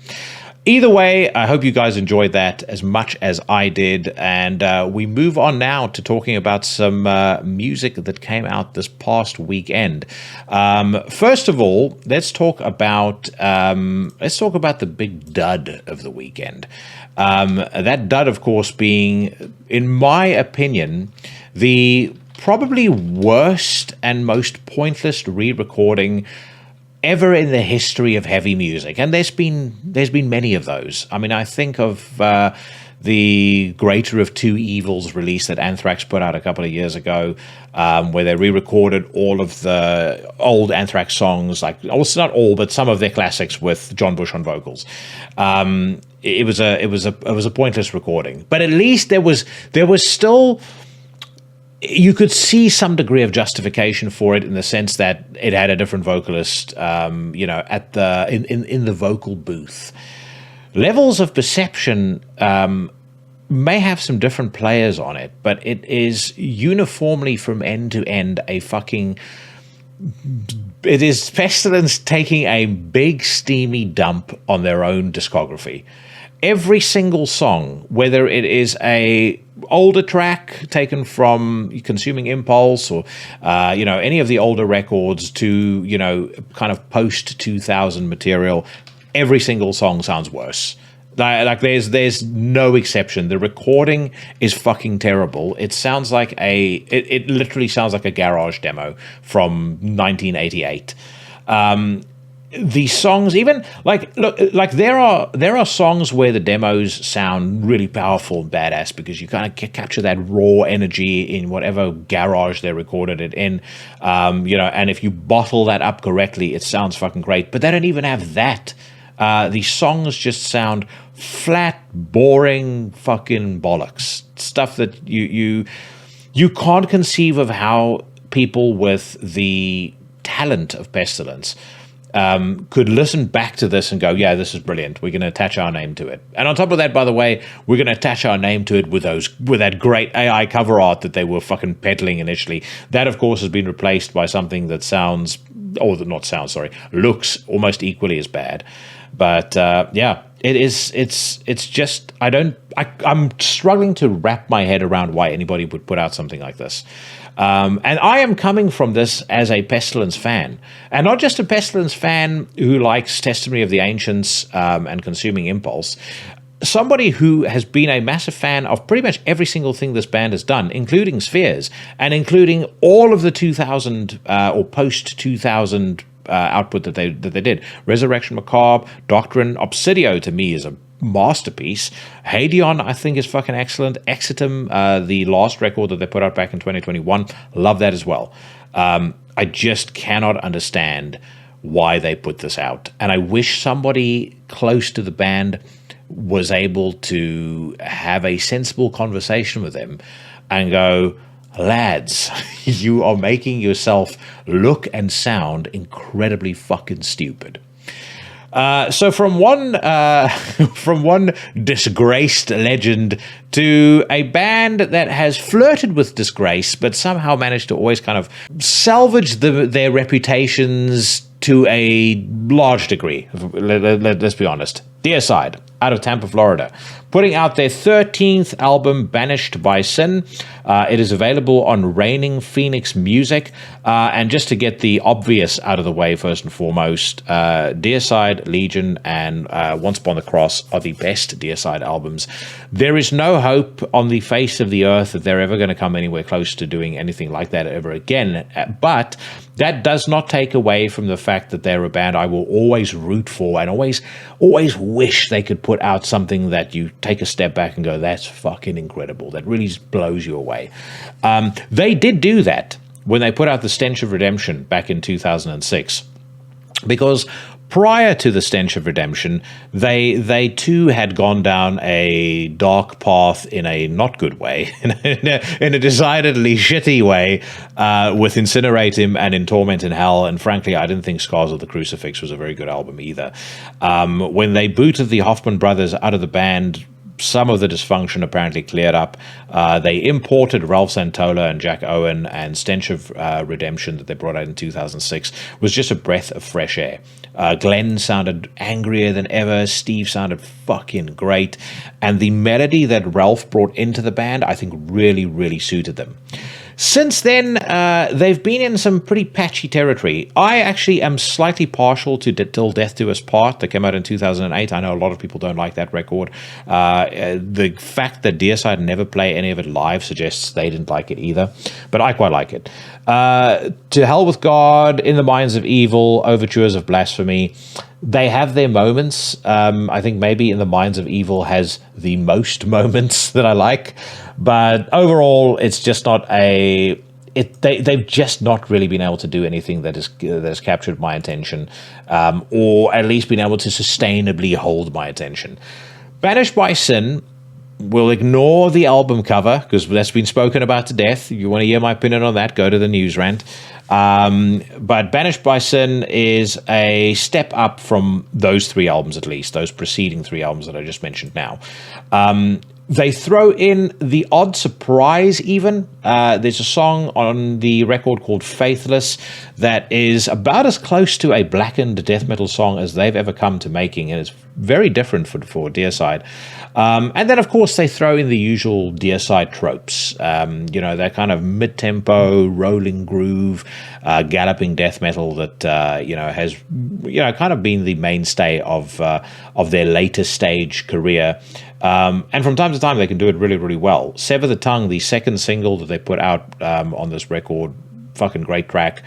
Either way, I hope you guys enjoyed that as much as I did. And we move on now to talking about some music that came out this past weekend. First of all, let's talk about the big dud of the weekend. That dud, of course, being, in my opinion, the probably worst and most pointless re-recording ever in the history of heavy music. And there's been many of those. I mean, I think of the Greater of Two Evils release that Anthrax put out a couple of years ago, where they re-recorded all of the old Anthrax songs, also not all, but some of their classics with John Bush on vocals. It was a pointless recording, but at least there was still, you could see some degree of justification for it in the sense that it had a different vocalist, in the vocal booth. Levels of Perception may have some different players on it, but it is uniformly from end to end it is Pestilence taking a big steamy dump on their own discography. Every single song, whether it is a older track taken from Consuming Impulse or any of the older records to kind of post 2000 material, every single song sounds worse. There's no exception. The recording is fucking terrible. It sounds like it literally sounds like a garage demo from 1988. The songs, even there are songs where the demos sound really powerful and badass because you kind of capture that raw energy in whatever garage they recorded it in, and if you bottle that up correctly, it sounds fucking great. But they don't even have that. The songs just sound flat, boring, fucking bollocks. Stuff that you can't conceive of how people with the talent of Pestilence could listen back to this and go, yeah, this is brilliant. We're going to attach our name to it. And on top of that, by the way, we're going to attach our name to it with that great AI cover art that they were fucking peddling initially. That, of course, has been replaced by something that looks almost equally as bad. But it's just, I'm struggling to wrap my head around why anybody would put out something like this. And I am coming from this as a Pestilence fan, and not just a Pestilence fan who likes Testimony of the Ancients and Consuming Impulse. Somebody who has been a massive fan of pretty much every single thing this band has done, including Spheres, and including all of the 2000 or post-2000 output that they did. Resurrection Macabre, Doctrine, Obsidio to me is a masterpiece. Hadeon, I think, is fucking excellent. Exitum, the last record that they put out back in 2021, love that as well. I just cannot understand why they put this out. And I wish somebody close to the band was able to have a sensible conversation with them and go, lads, you are making yourself look and sound incredibly fucking stupid. So from one disgraced legend to a band that has flirted with disgrace, but somehow managed to always kind of salvage their reputations to a large degree. Let's be honest. Deicide. out of Tampa, Florida, putting out their 13th album, Banished by Sin. It is available on Reigning Phoenix Music. And just to get the obvious out of the way, first and foremost, Deicide, Legion, and Once Upon the Cross are the best Deicide albums. There is no hope on the face of the earth that they're ever going to come anywhere close to doing anything like that ever again. But that does not take away from the fact that they're a band I will always root for and always wish they could put out something that you take a step back and go, that's fucking incredible. That really blows you away. They did do that when they put out The Stench of Redemption back in 2006, because prior to The Stench of Redemption, they too had gone down a dark path in a not good way, in a decidedly shitty way, with Incinerate Him and In Torment in Hell. And frankly, I didn't think Scars of the Crucifix was a very good album either. When they booted the Hoffman brothers out of the band, some of the dysfunction apparently cleared up. They imported Ralph Santola and Jack Owen, and Stench of Redemption that they brought out in 2006 was just a breath of fresh air. Glenn sounded angrier than ever. Steve sounded fucking great. And the melody that Ralph brought into the band, I think really, really suited them. Since then, they've been in some pretty patchy territory. I actually am slightly partial to Till Death Do Us Part that came out in 2008. I know a lot of people don't like that record. The fact that Deicide never play any of it live suggests they didn't like it either, but I quite like it. To Hell with God, In the Minds of Evil, Overtures of Blasphemy, they have their moments. I think maybe In the Minds of Evil has the most moments that I like, but overall, it's just not they've just not really been able to do anything that has captured my attention, or at least been able to sustainably hold my attention. Banished by Sin, we'll ignore the album cover because that's been spoken about to death. If you want to hear my opinion on that, go to the news rant. But Banished by Sin is a step up from those three albums, at least, those preceding three albums that I just mentioned now. They throw in the odd surprise even. There's a song on the record called Faithless that is about as close to a blackened death metal song as they've ever come to making, and it's very different for Deicide. And then, of course, they throw in the usual Deicide tropes. That kind of mid-tempo, rolling groove, galloping death metal that, has, kind of been the mainstay of their later stage career. And from time to time, they can do it really, really well. Sever the Tongue, the second single that they put out on this record, fucking great track.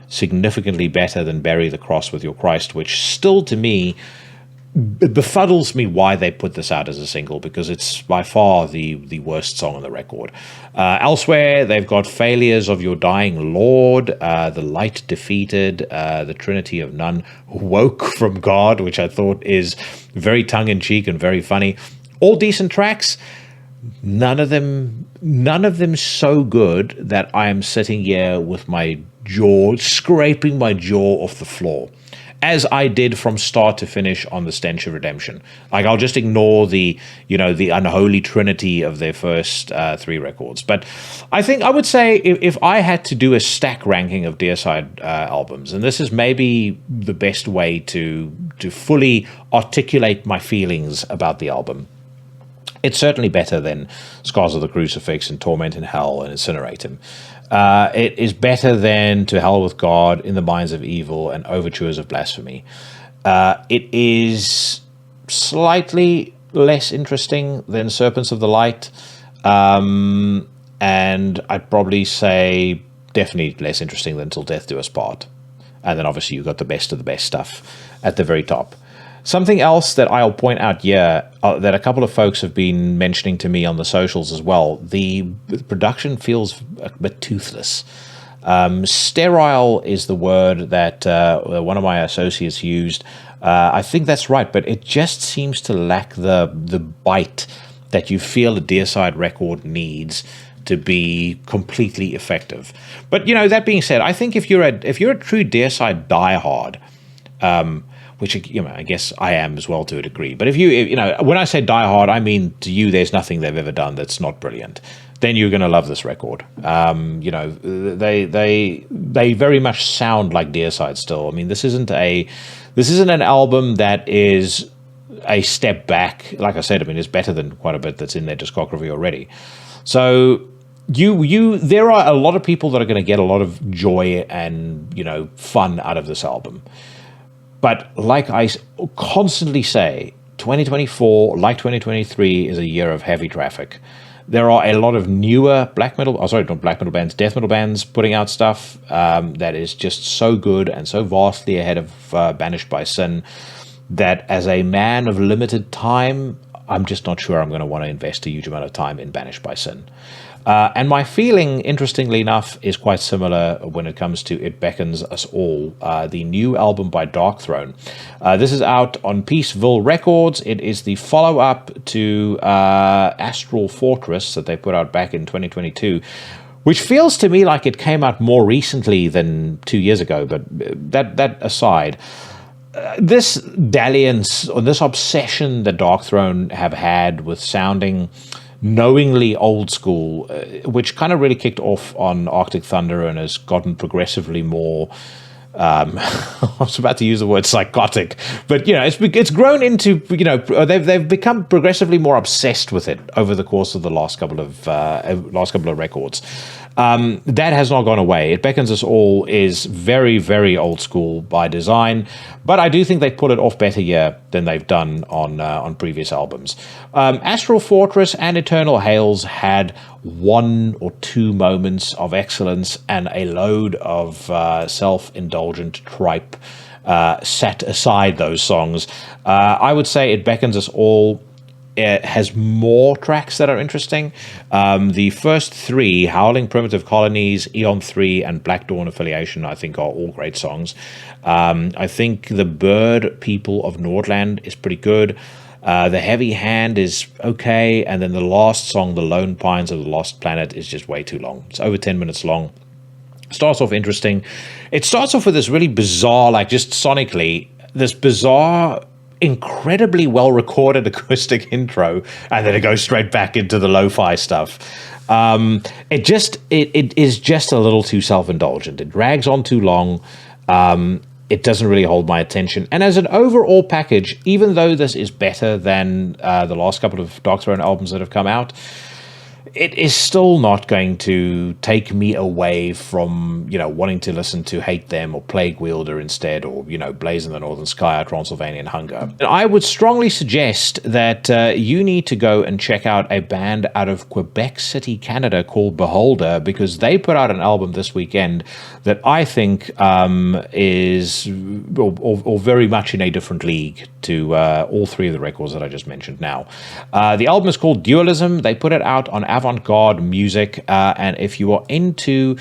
Significantly better than Bury the Cross with Your Christ, which still, to me, befuddles me why they put this out as a single, because it's by far the worst song on the record. Elsewhere, they've got Failures of Your Dying Lord, The Light Defeated, The Trinity of None, Woke from God, which I thought is very tongue-in-cheek and very funny. All decent tracks. None of them so good that I am sitting here with my jaw, scraping my jaw off the floor, as I did from start to finish on The Stench of Redemption. Like, I'll just ignore the unholy trinity of their first three records. But I think I would say if I had to do a stack ranking of Deicide albums, and this is maybe the best way to fully articulate my feelings about the album, it's certainly better than Scars of the Crucifix and Torment in Hell and Incinerate Him. It is better than To Hell with God, In the Minds of Evil, and Overtures of Blasphemy. It is slightly less interesting than Serpents of the Light, and I'd probably say definitely less interesting than Till Death Do Us Part. And then obviously you've got the best of the best stuff at the very top. Something else that I'll point out here that a couple of folks have been mentioning to me on the socials as well, the production feels a bit toothless. Sterile is the word that one of my associates used. I think that's right, but it just seems to lack the bite that you feel a Deicide record needs to be completely effective. But that being said, I think if you're a true Deicide diehard, which I guess I am as well to a degree. But if when I say Die Hard, I mean to you, there's nothing they've ever done that's not brilliant. Then you're going to love this record. They very much sound like Deicide still. I mean, this isn't an album that is a step back. Like I said, I mean, it's better than quite a bit that's in their discography already. So there are a lot of people that are going to get a lot of joy and, fun out of this album. But like I constantly say, 2024, like 2023, is a year of heavy traffic. There are a lot of newer death metal bands putting out stuff that is just so good and so vastly ahead of Banished by Sin that as a man of limited time, I'm just not sure I'm going to want to invest a huge amount of time in Banished by Sin. And my feeling, interestingly enough, is quite similar when it comes to It Beckons Us All, the new album by Darkthrone. This is out on Peaceville Records. It is the follow-up to Astral Fortress that they put out back in 2022, which feels to me like it came out more recently than 2 years ago, but that aside, this dalliance, or this obsession that Darkthrone have had with sounding knowingly old school, which kind of really kicked off on Arctic Thunder and has gotten progressively more I was about to use the word psychotic, but it's grown into, they've become progressively more obsessed with it over the course of the last couple of records. That has not gone away. It Beckons Us All is very, very old school by design, but I do think they've pulled it off better here than they've done on previous albums. Astral Fortress and Eternal Hails had one or two moments of excellence and a load of self-indulgent tripe set aside those songs. I would say It Beckons Us All, it has more tracks that are interesting. The first three, Howling Primitive Colonies, Eon 3, and Black Dawn Affiliation, I think are all great songs. I think The Bird People of Nordland is pretty good. The Heavy Hand is okay. And then the last song, The Lone Pines of the Lost Planet, is just way too long. It's over 10 minutes long. Starts off interesting. It starts off with this really bizarre, like just sonically, this bizarre, incredibly well recorded acoustic intro, and then it goes straight back into the lo-fi stuff. It is just a little too self-indulgent. It drags on too long. It doesn't really hold my attention. And as an overall package, even though this is better than the last couple of Darkthrone albums that have come out, it is still not going to take me away from, wanting to listen to Hate Them or Plague Wielder instead, or, Blaze in the Northern Sky or Transylvanian Hunger. And I would strongly suggest that you need to go and check out a band out of Quebec City, Canada called Beholder, because they put out an album this weekend that I think is or very much in a different league to all three of the records that I just mentioned now. The album is called Dualism. They put it out on avant-garde music, and if you are into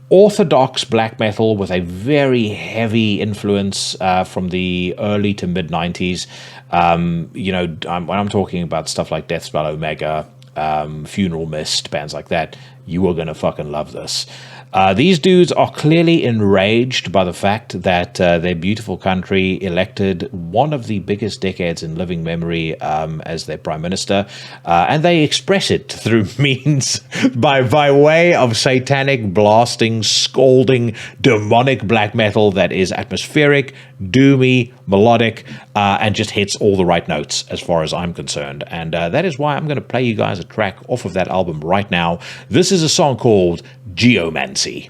orthodox black metal with a very heavy influence from the early to mid 90s, when I'm talking about stuff like Deathspell Omega, Funeral Mist, bands like that, you are going to fucking love this. These dudes are clearly enraged by the fact that their beautiful country elected one of the biggest dickheads in living memory as their prime minister, and they express it through means by way of satanic, blasting, scolding, demonic black metal that is atmospheric, doomy, melodic, and just hits all the right notes as far as I'm concerned. And that is why I'm going to play you guys a track off of that album right now. This is a song called Geomancy.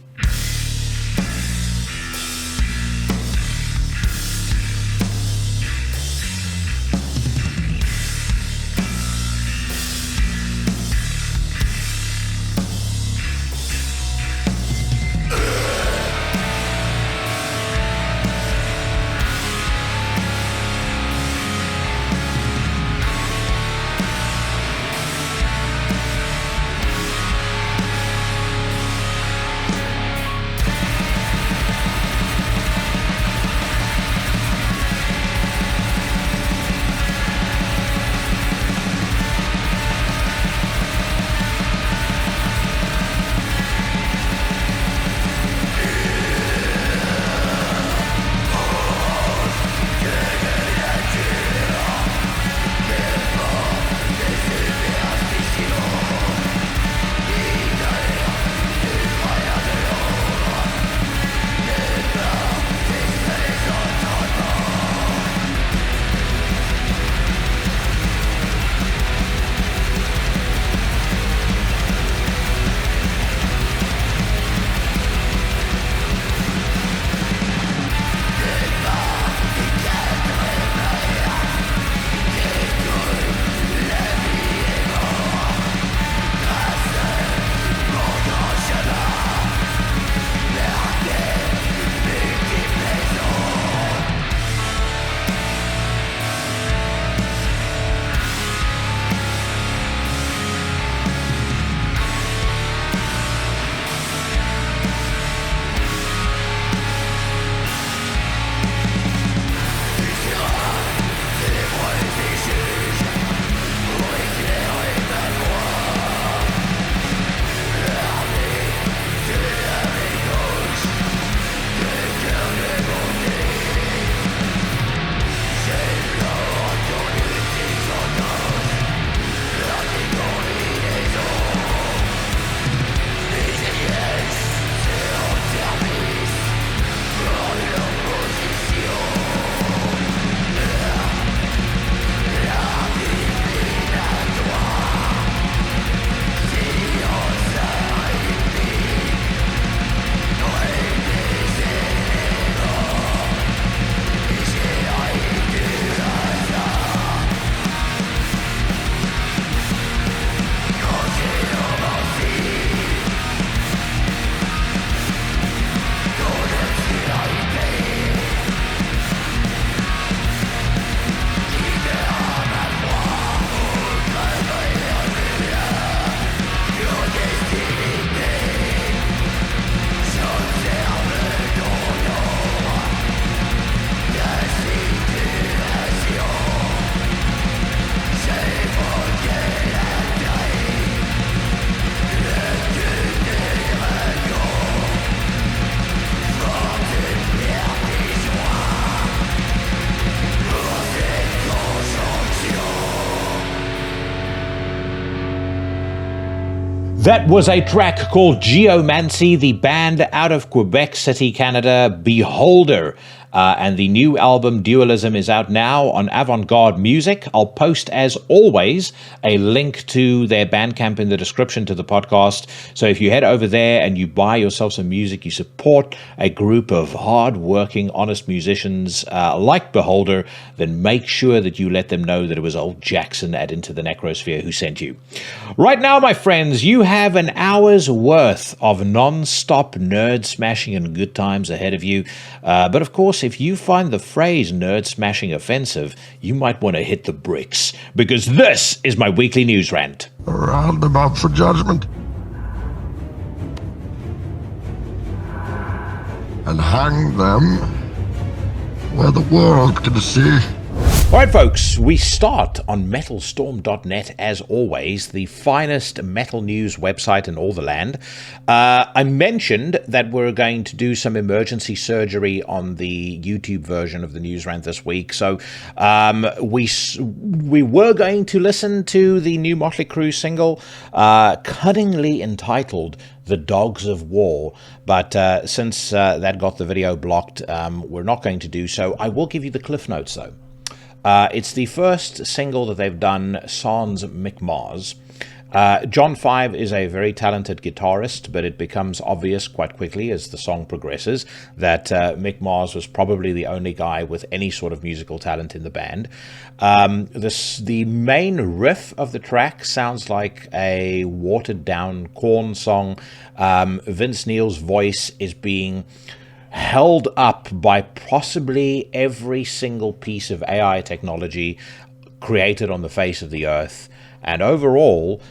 That was a track called Geomancy, the band out of Quebec City, Canada, Beholder. And the new album Dualism is out now on Avant-Garde Music. I'll post, as always, a link to their Bandcamp in the description to the podcast. So if you head over there and you buy yourself some music, you support a group of hard-working, honest musicians like Beholder, then make sure that you let them know that it was old Jackson at Into the Necrosphere who sent you. Right now, my friends, you have an hour's worth of non-stop nerd smashing and good times ahead of you. But of course, if you find the phrase nerd smashing offensive, you might want to hit the bricks, because this is my weekly news rant. Round them up for judgment. And hang them where the world can see. All right, folks, we start on metalstorm.net, as always, the finest metal news website in all the land. I mentioned that we're going to do some emergency surgery on the YouTube version of the news rant this week. So we were going to listen to the new Motley Crue single, cunningly entitled The Dogs of War. But since that got the video blocked, we're not going to do so. I will give you the cliff notes, though. It's the first single that they've done sans Mick Mars. John Five is a very talented guitarist, but it becomes obvious quite quickly as the song progresses that Mick Mars was probably the only guy with any sort of musical talent in the band. The main riff of the track sounds like a watered-down Korn song. Vince Neil's voice is being held up by possibly every single piece of AI technology created on the face of the earth. And overall,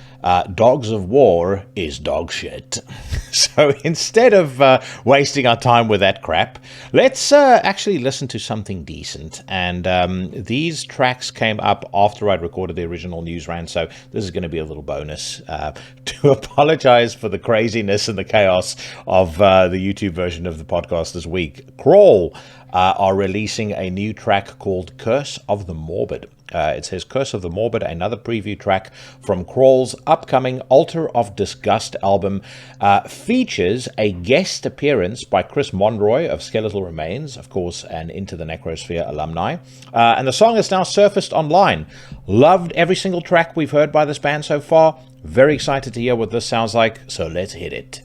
Dogs of War is dog shit. So instead of wasting our time with that crap, let's actually listen to something decent. And these tracks came up after I'd recorded the original news rant, so this is going to be a little bonus to apologize for the craziness and the chaos of the YouTube version of the podcast this week. Crawl are releasing a new track called Curse of the Morbid. It says Curse of the Morbid, another preview track from Crawl's upcoming Altar of Disgust album, features a guest appearance by Chris Monroy of Skeletal Remains, of course, an Into the Necrosphere alumni. And the song is now surfaced online. Loved every single track we've heard by this band so far. Very excited to hear what this sounds like, so let's hit it.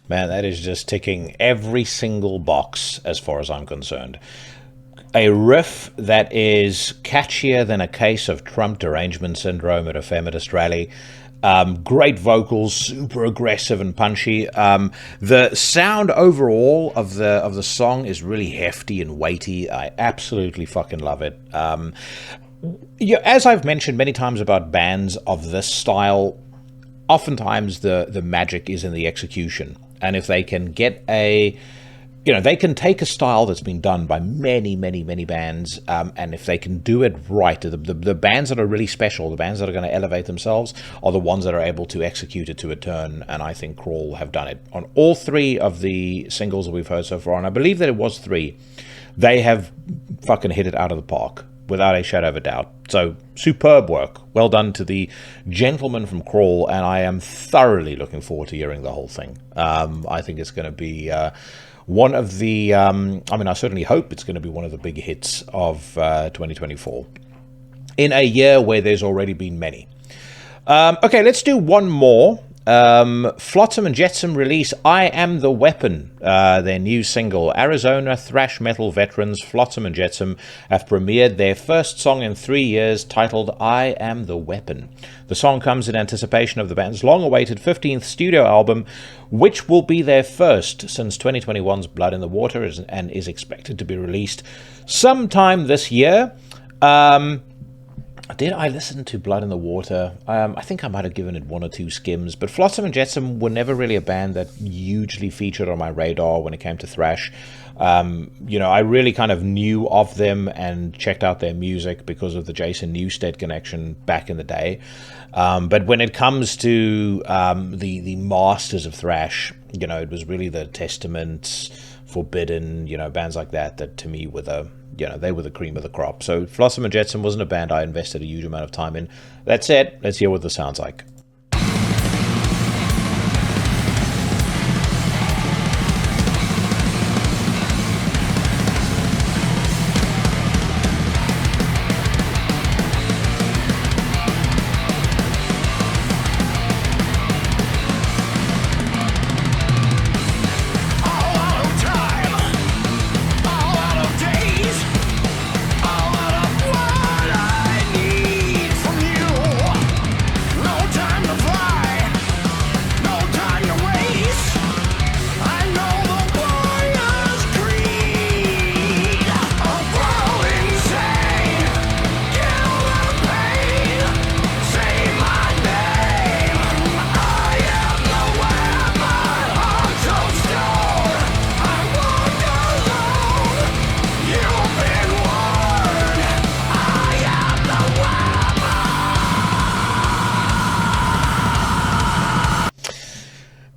Man, that is just ticking every single box as far as I'm concerned. A riff that is catchier than a case of Trump derangement syndrome at a Feminist rally. Great vocals, super aggressive and punchy. The sound overall of the song is really hefty and weighty. I absolutely fucking love it. As I've mentioned many times about bands of this style, oftentimes the magic is in the execution. And if they can get they can take a style that's been done by many, many, many bands, and if they can do it right, the bands that are really special, the bands that are going to elevate themselves, are the ones that are able to execute it to a turn, and I think Crawl have done it. On all three of the singles that we've heard so far, and I believe that it was 3, they have fucking hit it out of the park, without a shadow of a doubt. So, superb work. Well done to the gentleman from Crawl, and I am thoroughly looking forward to hearing the whole thing. I think it's going to be one of the, I certainly hope it's going to be one of the big hits of 2024. In a year where there's already been many. Okay, let's do one more. Flotsam and Jetsam release I Am the Weapon, their new single. Arizona thrash metal veterans Flotsam and Jetsam have premiered their first song in 3 years, titled I Am the Weapon. The song comes in anticipation of the band's long-awaited 15th studio album, which will be their first since 2021's Blood in the Water and is expected to be released sometime this year. Did I listen to Blood in the Water? I think I might have given it one or two skims, but Flotsam and Jetsam were never really a band that hugely featured on my radar when it came to thrash. I really kind of knew of them and checked out their music because of the Jason Newsted connection back in the day. But when it comes to the masters of thrash, it was really the Testament, Forbidden, bands like that to me were they were the cream of the crop. So Flotsam and Jetsam wasn't a band I invested a huge amount of time in. That said, let's hear what this sounds like.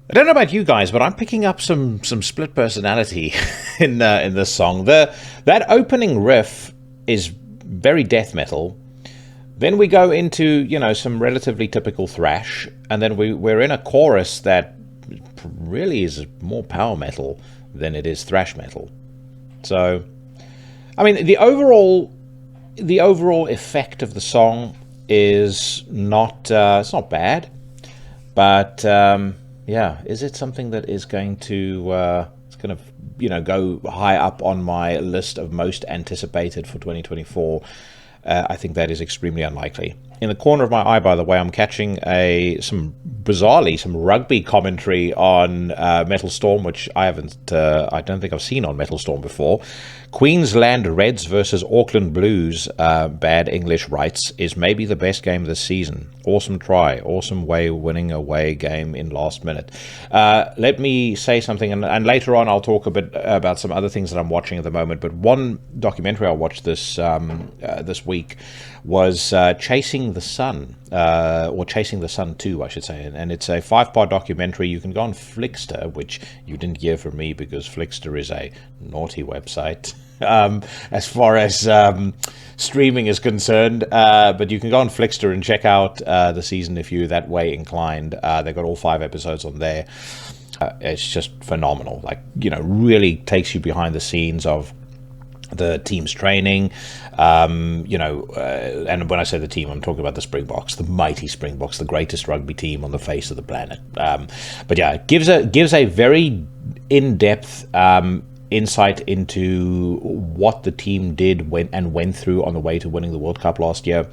I don't know about you guys, but I'm picking up some split personality in this song. That opening riff is very death metal. Then we go into some relatively typical thrash, and then we're in a chorus that really is more power metal than it is thrash metal. So, I mean, the overall effect of the song is not it's not bad, but yeah, is it something that is going to go high up on my list of most anticipated for 2024? I think that is extremely unlikely. In the corner of my eye, by the way, I'm catching some rugby commentary on Metal Storm, which I don't think I've seen on Metal Storm before. Queensland Reds versus Auckland Blues, Bad English writes, is maybe the best game this season. Awesome try. Awesome way winning away game in last minute. Let me say something, and later on I'll talk a bit about some other things that I'm watching at the moment, but one documentary I watched this week was Chasing the Sun, or Chasing the Sun 2, I should say, and it's a 5-part documentary. You can go on Flickster, which you didn't hear from me because Flickster is a naughty website as far as streaming is concerned, but you can go on Flickster and check out the season if you're that way inclined. They've got all 5 episodes on there. It's just phenomenal, really takes you behind the scenes of the team's training, and when I say the team, I'm talking about the Springboks, the mighty Springboks, the greatest rugby team on the face of the planet. But yeah, it gives a very in-depth insight into what the team did went through on the way to winning the World Cup last year.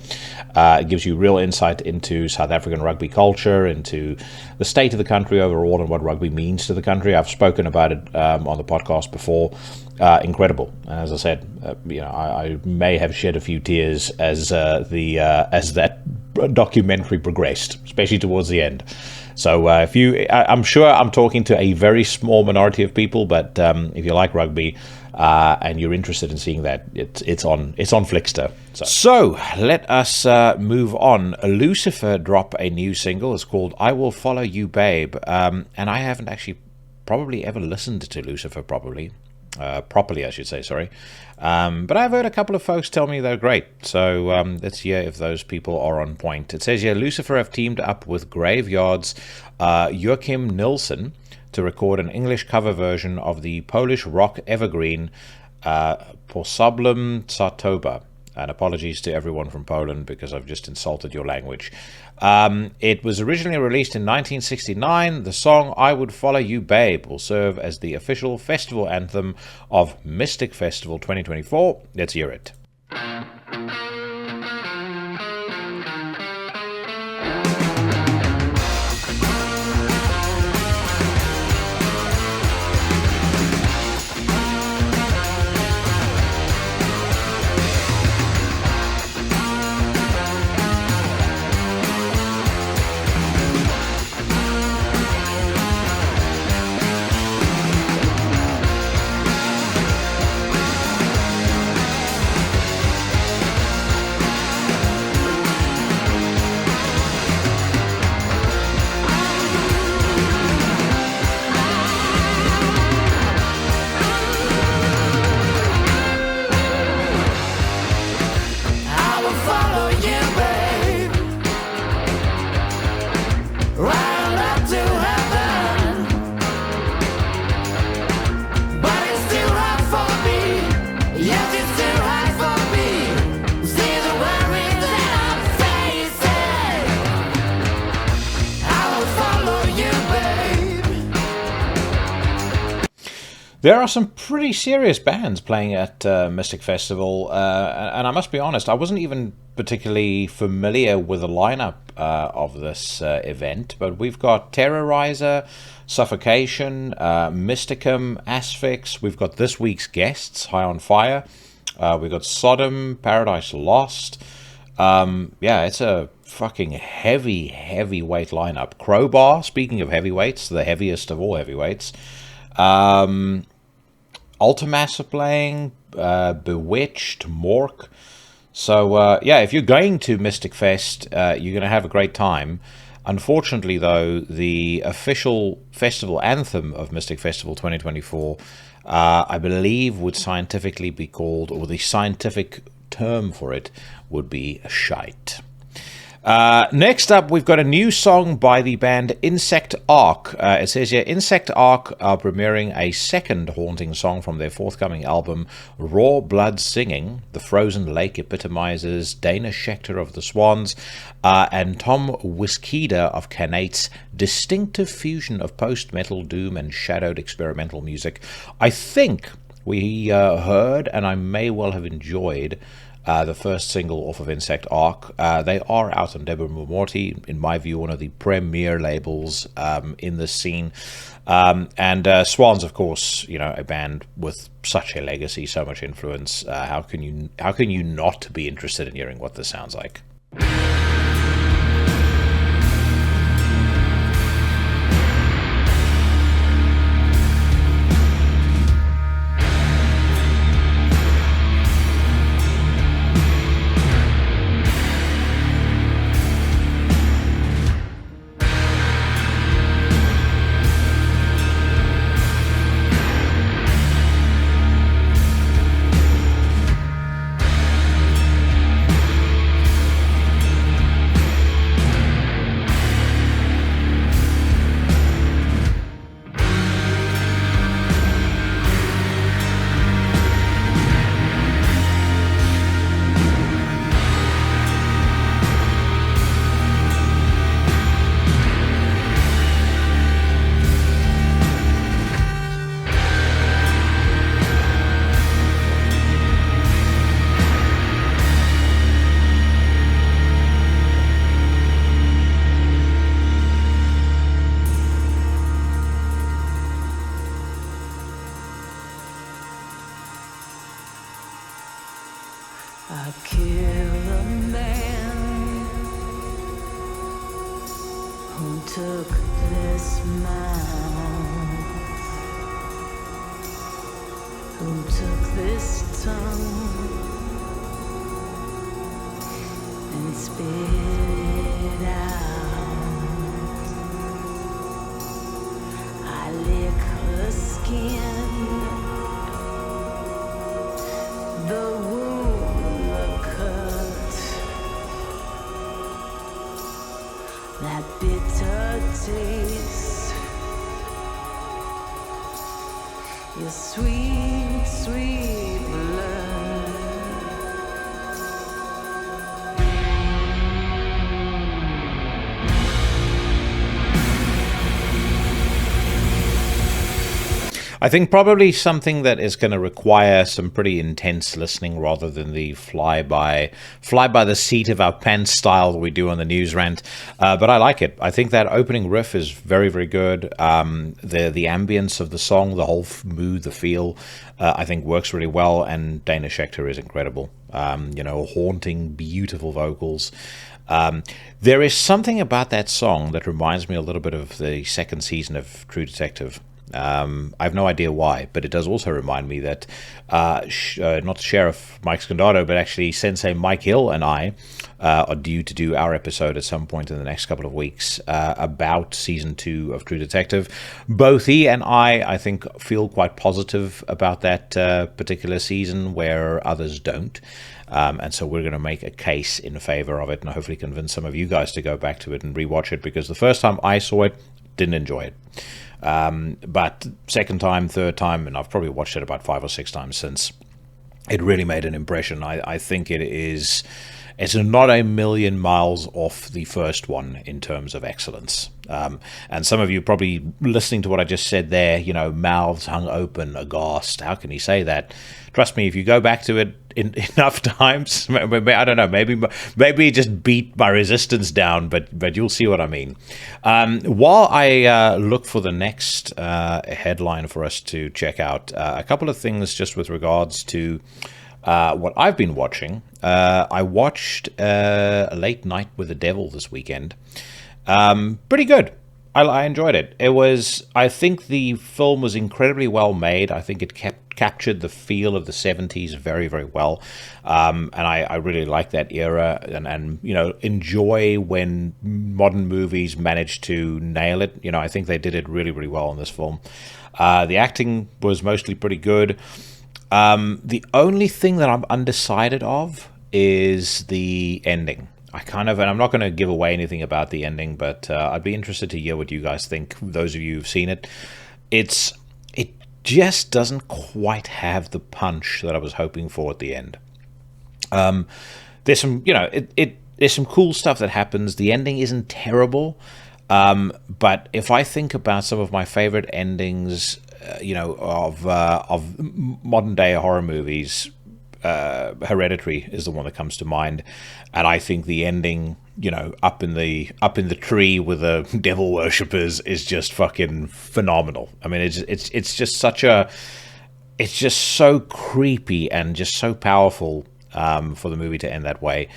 It gives you real insight into South African rugby culture, into the state of the country overall, and what rugby means to the country. I've spoken about it on the podcast before. Incredible. And as I said, I may have shed a few tears as that documentary progressed, especially towards the end. So I'm sure I'm talking to a very small minority of people, but if you like rugby and you're interested in seeing that, it's on Flickster. So let us move on. Lucifer drop a new single. It's called "I Will Follow You, Babe," and I haven't actually probably ever listened to Lucifer properly, I should say. Sorry. But I've heard a couple of folks tell me they're great, so let's hear if those people are on point. It says here, Lucifer have teamed up with Graveyard's Joachim Nilsson to record an English cover version of the Polish rock evergreen Posoblem Czartoba. and apologies to everyone from Poland because I've just insulted your language. It was originally released in 1969. The song I Would Follow You Babe will serve as the official festival anthem of Mystic Festival 2024. Let's hear it. There are some pretty serious bands playing at Mystic Festival, and I must be honest, I wasn't even particularly familiar with the lineup of this event, but we've got Terrorizer, Suffocation, Mysticum, Asphyx, we've got this week's guests, High on Fire, we've got Sodom, Paradise Lost. Yeah, it's a fucking heavyweight lineup. Crowbar, speaking of heavyweights, the heaviest of all heavyweights. Ultimass are playing, Bewitched, Mork. So, yeah, if you're going to Mystic Fest, you're going to have a great time. Unfortunately, though, the official festival anthem of Mystic Festival 2024, I believe would scientifically be called, or the scientific term for it would be shite. Next up, we've got a new song by the band Insect Arc. It says here, Insect Arc are premiering a second haunting song from their forthcoming album, Raw Blood Singing. The Frozen Lake epitomizes Dana Schechter of the Swans and Tom Wiskeda of Canate's distinctive fusion of post-metal doom and shadowed experimental music. I think we heard, and I may well have enjoyed, the first single off of Insect Arc. They are out on Deborah Morty, in my view, one of the premier labels in this scene. And Swans, of course, you know, a band with such a legacy, so much influence. How can you not be interested in hearing what this sounds like? I kill a man who took this mouth, who took this tongue and spit it out. I lick her skin, the wound, the cut, that bitter taste, your sweet, sweet blood. I think probably something that is going to require some pretty intense listening rather than the fly by the seat of our pants style that we do on the news rant. But I like it. I think that opening riff is very, very good. The ambience of the song, the whole mood, the feel, I think works really well. And Dana Schechter is incredible. Haunting, beautiful vocals. There is something about that song that reminds me a little bit of the second season of True Detective. I have no idea why, but it does also remind me that not Sheriff Mike Scandato, but actually Sensei Mike Hill and I are due to do our episode at some point in the next couple of weeks about season 2 of True Detective. Both he and I think, feel quite positive about that particular season, where others don't. And so we're going to make a case in favor of it, and hopefully convince some of you guys to go back to it and rewatch it, because the first time I saw it, didn't enjoy it. But second time, third time, and I've probably watched it about 5 or 6 times since, it really made an impression. I think it's not a million miles off the first one in terms of excellence. And some of you probably listening to what I just said there, mouths hung open, aghast. How can he say that? Trust me, if you go back to it enough times, I don't know, maybe just beat my resistance down, but you'll see what I mean. While I look for the next headline for us to check out, a couple of things just with regards to what I've been watching. I watched A Late Night with the Devil this weekend. Pretty good. I enjoyed it. I think the film was incredibly well made. I think it captured the feel of the 70s very, very well. And I really like that era and enjoy when modern movies manage to nail it. I think they did it really, really well in this film. The acting was mostly pretty good. The only thing that I'm undecided of is the ending. And I'm not going to give away anything about the ending, but I'd be interested to hear what you guys think, those of you who've seen it. It just doesn't quite have the punch that I was hoping for at the end. There's some, there's some cool stuff that happens. The ending isn't terrible, but if I think about some of my favorite endings, of modern day horror movies, Hereditary is the one that comes to mind, and I think the ending, up in the tree with the devil worshippers is just fucking phenomenal. I mean, it's just it's just so creepy and just so powerful for the movie to end that way.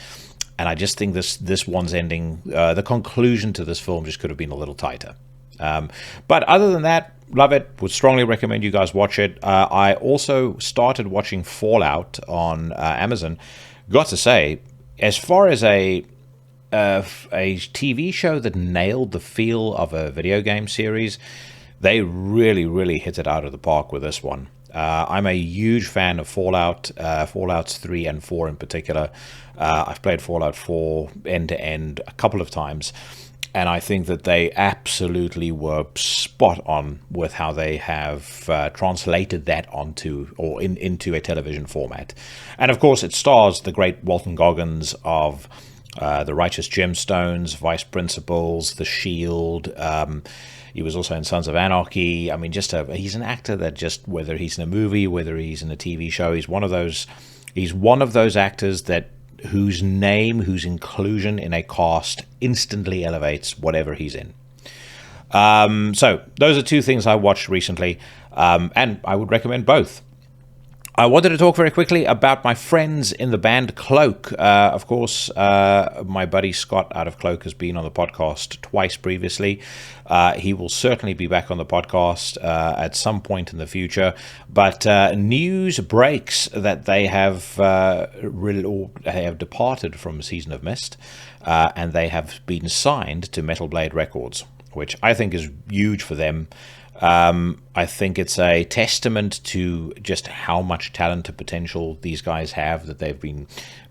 And I just think this one's ending, the conclusion to this film just could have been a little tighter. But other than that, love it. Would strongly recommend you guys watch it. I also started watching Fallout on Amazon. Got to say, as far as a TV show that nailed the feel of a video game series, they really, really hit it out of the park with this one. I'm a huge fan of Fallout, Fallouts 3 and 4 in particular. I've played Fallout 4 end to end a couple of times. And I think that they absolutely were spot on with how they have translated that into a television format. And of course, it stars the great Walton Goggins of The Righteous Gemstones, Vice Principals, The Shield. He was also in Sons of Anarchy. I mean, he's an actor that just, whether he's in a movie, whether he's in a TV show, he's one of those actors whose inclusion in a cast instantly elevates whatever he's in. So those are two things I watched recently, and I would recommend both. I wanted to talk very quickly about my friends in the band Cloak. Of course, my buddy Scott out of Cloak has been on the podcast twice previously. He will certainly be back on the podcast at some point in the future. But news breaks that they have departed from Season of Mist, and they have been signed to Metal Blade Records, which I think is huge for them. I think it's a testament to just how much talent and potential these guys have, that they've been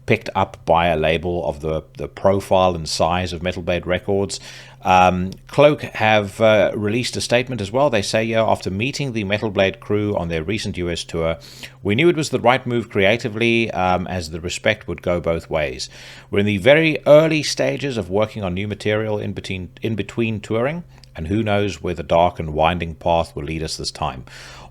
picked up by a label of the profile and size of Metal Blade Records. Cloak have released a statement as well. They say, after meeting the Metal Blade crew on their recent US tour, we knew it was the right move creatively, as the respect would go both ways. We're in the very early stages of working on new material in between touring, and who knows where the dark and winding path will lead us this time.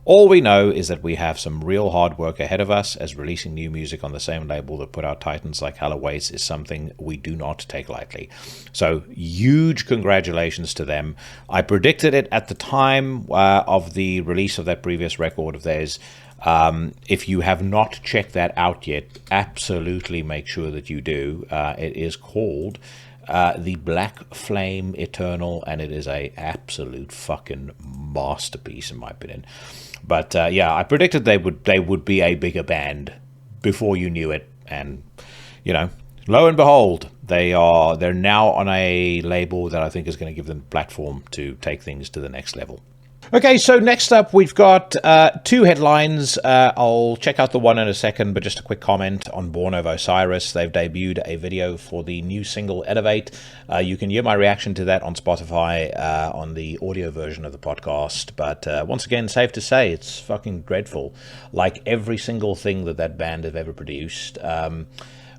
All we know is that we have some real hard work ahead of us, as releasing new music on the same label that put out titans like Hell Awaits is something we do not take lightly. So huge congratulations to them. I predicted it at the time of the release of that previous record of theirs. If you have not checked that out yet, absolutely make sure that you do. It is called The Black Flame Eternal, and it is a absolute fucking masterpiece in my opinion. But yeah, I predicted they would be a bigger band before you knew it, and you know, lo and behold, they're now on a label that I think is going to give them platform to take things to the next level. Okay, so next up we've got two headlines. I'll check out the one in a second, but just a quick comment on Born of Osiris. They've debuted a video for the new single Elevate. You can hear my reaction to that on Spotify on the audio version of the podcast. But once again, safe to say, it's fucking dreadful. Like every single thing that band have ever produced.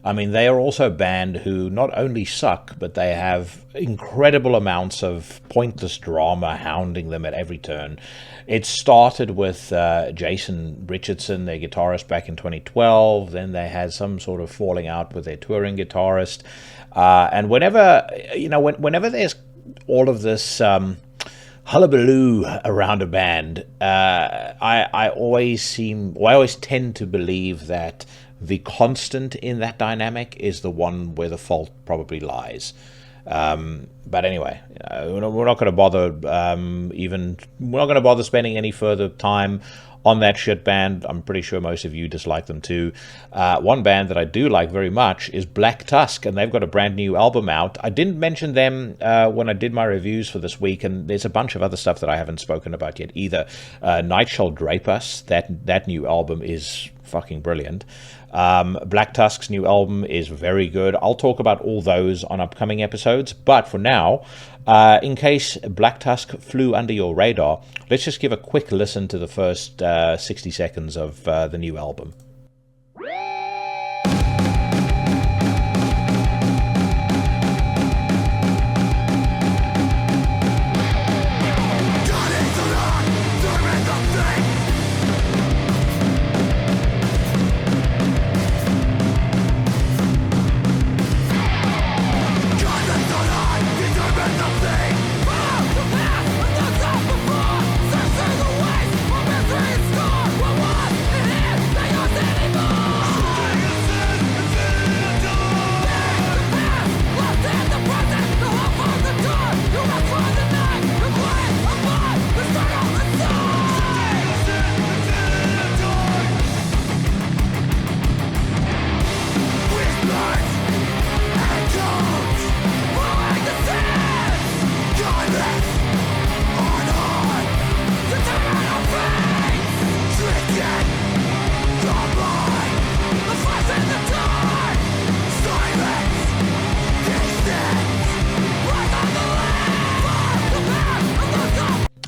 I mean, they are also a band who not only suck, but they have incredible amounts of pointless drama hounding them at every turn. It started with Jason Richardson, their guitarist, back in 2012. Then they had some sort of falling out with their touring guitarist. And whenever there's all of this hullabaloo around a band, I always tend to believe that the constant in that dynamic is the one where the fault probably lies. But anyway, we're not going to bother spending any further time on that shit band. I'm pretty sure most of you dislike them too. One band that I do like very much is Black Tusk, and they've got a brand new album out. I didn't mention them when I did my reviews for this week, and there's a bunch of other stuff that I haven't spoken about yet either. Night Shall Drape Us, that new album is fucking brilliant. Black Tusk's new album is very good. I'll talk about all those on upcoming episodes, but for now, in case Black Tusk flew under your radar, let's just give a quick listen to the first 60 seconds of the new album.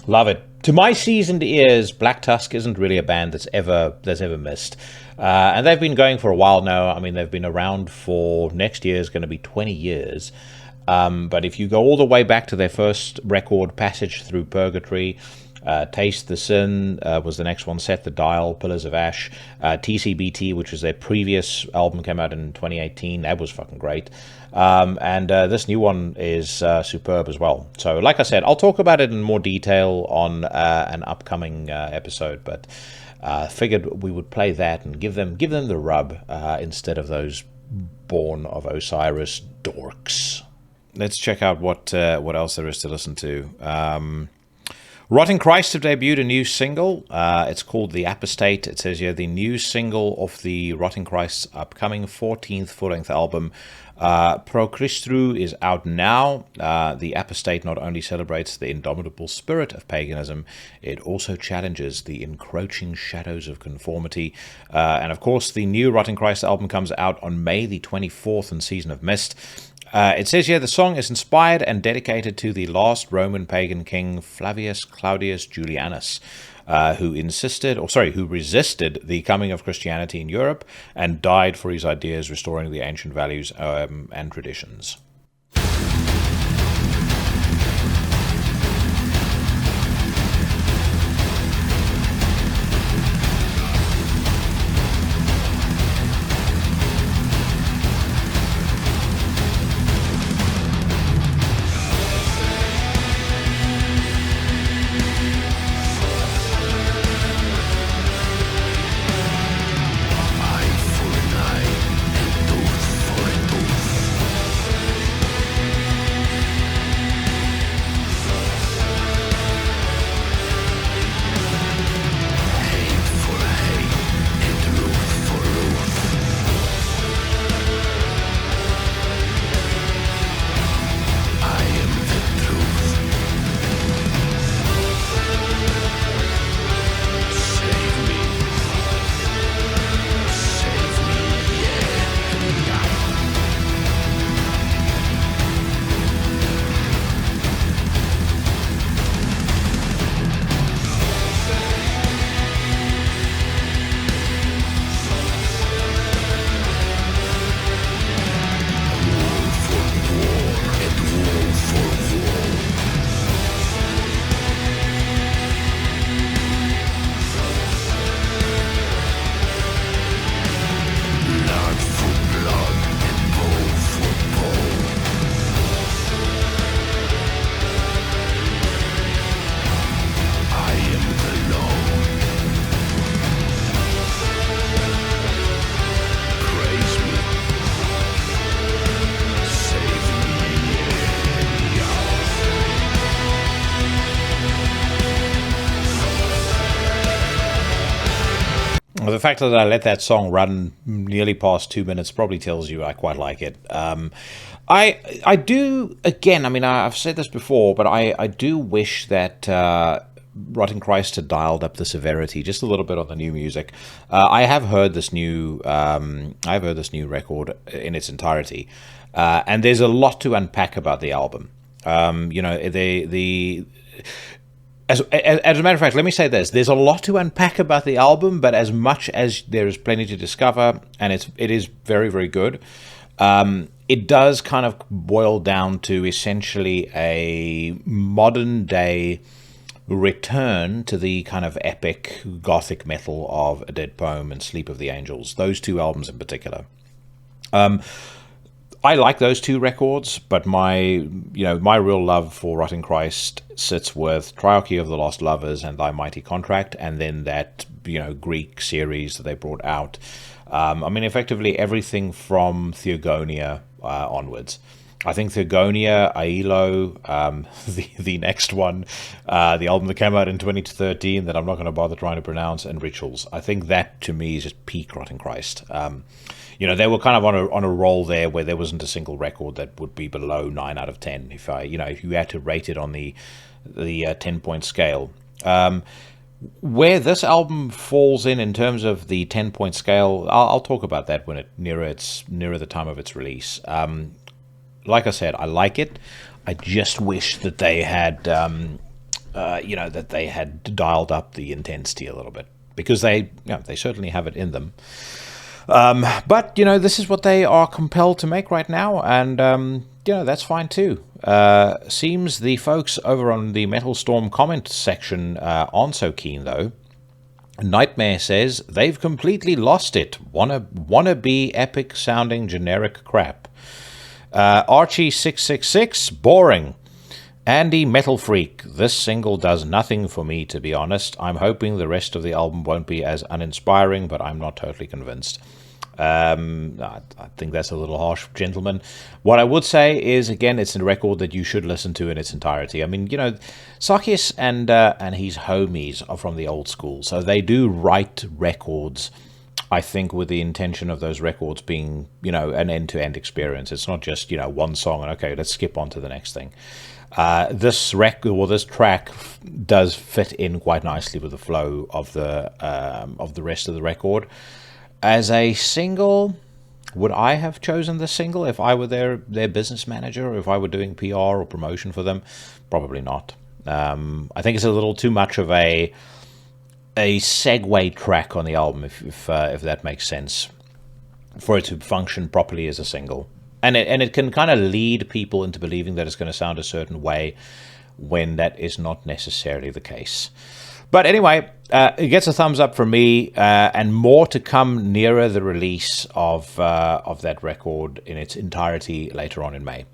Love it. To my seasoned ears, Black Tusk isn't really a band that's ever missed. And they've been going for a while now. I mean, they've been around for next year is going to be 20 years. But if you go all the way back to their first record, Passage Through Purgatory, Taste the Sin was the next one, Set the Dial, Pillars of Ash, TCBT, which was their previous album, came out in 2018. That was fucking great. And this new one is superb as well. So like I said, I'll talk about it in more detail on an upcoming episode, but figured we would play that and give them the rub instead of those Born of Osiris dorks. Let's check out what else there is to listen to. Rotting Christ have debuted a new single. It's called The Apostate. It says here the new single of the Rotting Christ's upcoming 14th full-length album, Pro Christru, is out now. The Apostate not only celebrates the indomitable spirit of paganism, it also challenges the encroaching shadows of conformity. And of course, the new Rotting Christ album comes out on May the 24th in Season of Mist. It says here the song is inspired and dedicated to the last Roman pagan king Flavius Claudius Julianus, who resisted the coming of Christianity in Europe and died for his ideas restoring the ancient values and traditions. the fact that I let that song run nearly past 2 minutes probably tells you I quite like it. I do, again, I mean, I've said this before, but I do wish that Rotten Christ had dialed up the severity just a little bit on the new music. I have heard this new record in its entirety, and there's a lot to unpack about the album. As a matter of fact, let me say this: there's a lot to unpack about the album, but as much as there is plenty to discover, and it is very, very good. It does kind of boil down to essentially a modern day return to the kind of epic gothic metal of A Dead Poem and Sleep of the Angels. Those two albums in particular. I like those two records, but my real love for Rotten Christ sits with Triarchy of the Lost Lovers and Thy Mighty Contract, and then that Greek series that they brought out. I mean, effectively everything from Theogonia onwards. I think Theogonia, Ailo, the next one, the album that came out in 2013 that I'm not going to bother trying to pronounce, and Rituals. I think that to me is just peak Rotten Christ. They were kind of on a roll there where there wasn't a single record that would be below 9 out of 10 if you had to rate it on the 10-point scale. Where this album falls in terms of the 10-point scale, I'll talk about that when nearer the time of its release. Like I said, I like it. I just wish that they had, dialed up the intensity a little bit, because they certainly have it in them. But this is what they are compelled to make right now, and that's fine too. Seems the folks over on the Metal Storm comment section aren't so keen though. Nightmare says they've completely lost it. Wanna be epic sounding generic crap. Archie666, boring. Andy Metal Freak, this single does nothing for me, to be honest. I'm hoping the rest of the album won't be as uninspiring, but I'm not totally convinced. I think that's a little harsh, gentlemen. What I would say is, again, it's a record that you should listen to in its entirety. I mean, Sarkis and his homies are from the old school, so they do write records, I think, with the intention of those records being, an end-to-end experience. It's not just, one song and, okay, let's skip on to the next thing. This track does fit in quite nicely with the flow of the rest of the record. As a single, would I have chosen this single if I were their business manager, or if I were doing PR or promotion for them? Probably not. I think it's a little too much of a segue track on the album, if that makes sense, for it to function properly as a single. And it can kind of lead people into believing that it's going to sound a certain way when that is not necessarily the case. But anyway, it gets a thumbs up from me, and more to come nearer the release of that record in its entirety later on in May.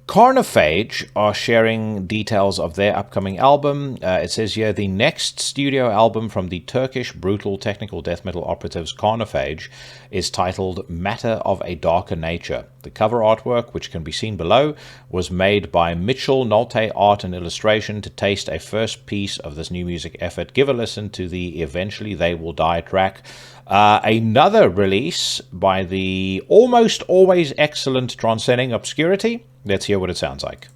Carnophage are sharing details of their upcoming album. It says here, the next studio album from the Turkish brutal technical death metal operatives Carnophage is titled Matter of a Darker Nature. The cover artwork, which can be seen below, was made by Mitchell Nolte Art and Illustration to taste a first piece of this new music effort. Give a listen to the Eventually They Will Die track. Another release by the almost always excellent Transcending Obscurity. Let's hear what it sounds like.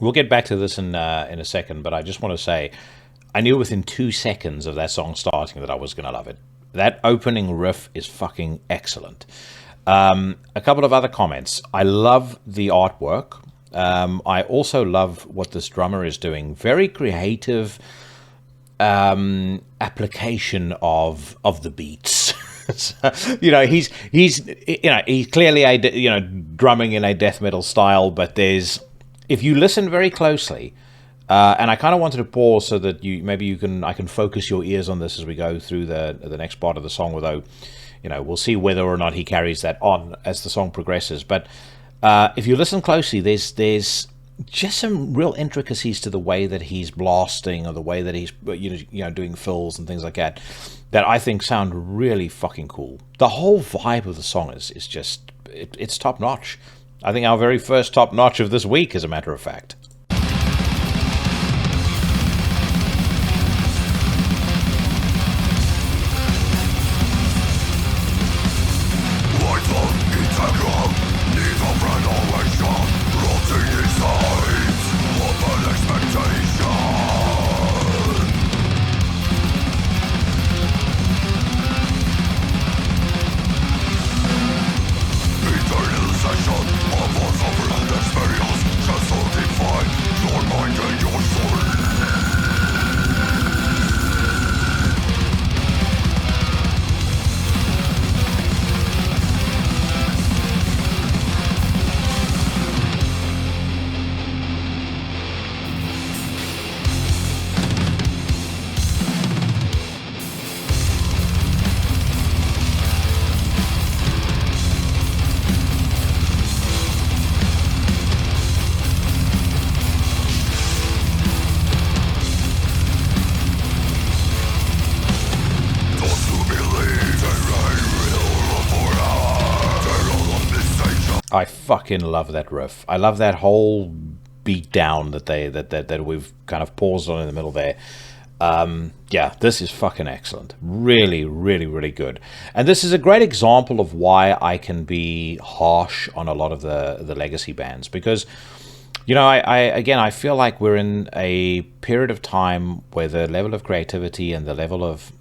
We'll get back to this in a second, but I just want to say, I knew within 2 seconds of that song starting that I was going to love it. That opening riff is fucking excellent. A couple of other comments. I love the artwork. I also love what this drummer is doing. Very creative, application of the beats. He's clearly drumming in a death metal style, but if you listen very closely, and I kind of wanted to pause so that I can focus your ears on this as we go through the next part of the song, although we'll see whether or not he carries that on as the song progresses. But if you listen closely, there's just some real intricacies to the way that he's blasting, or the way that he's doing fills and things like that I think sound really fucking cool. The whole vibe of the song is just it's top notch. I think our very first top notch of this week, as a matter of fact. I fucking love that riff. I love that whole beat down that we've kind of paused on in the middle there. This is fucking excellent. Really, really, really good. And this is a great example of why I can be harsh on a lot of the legacy bands, because I feel like we're in a period of time where the level of creativity and the level of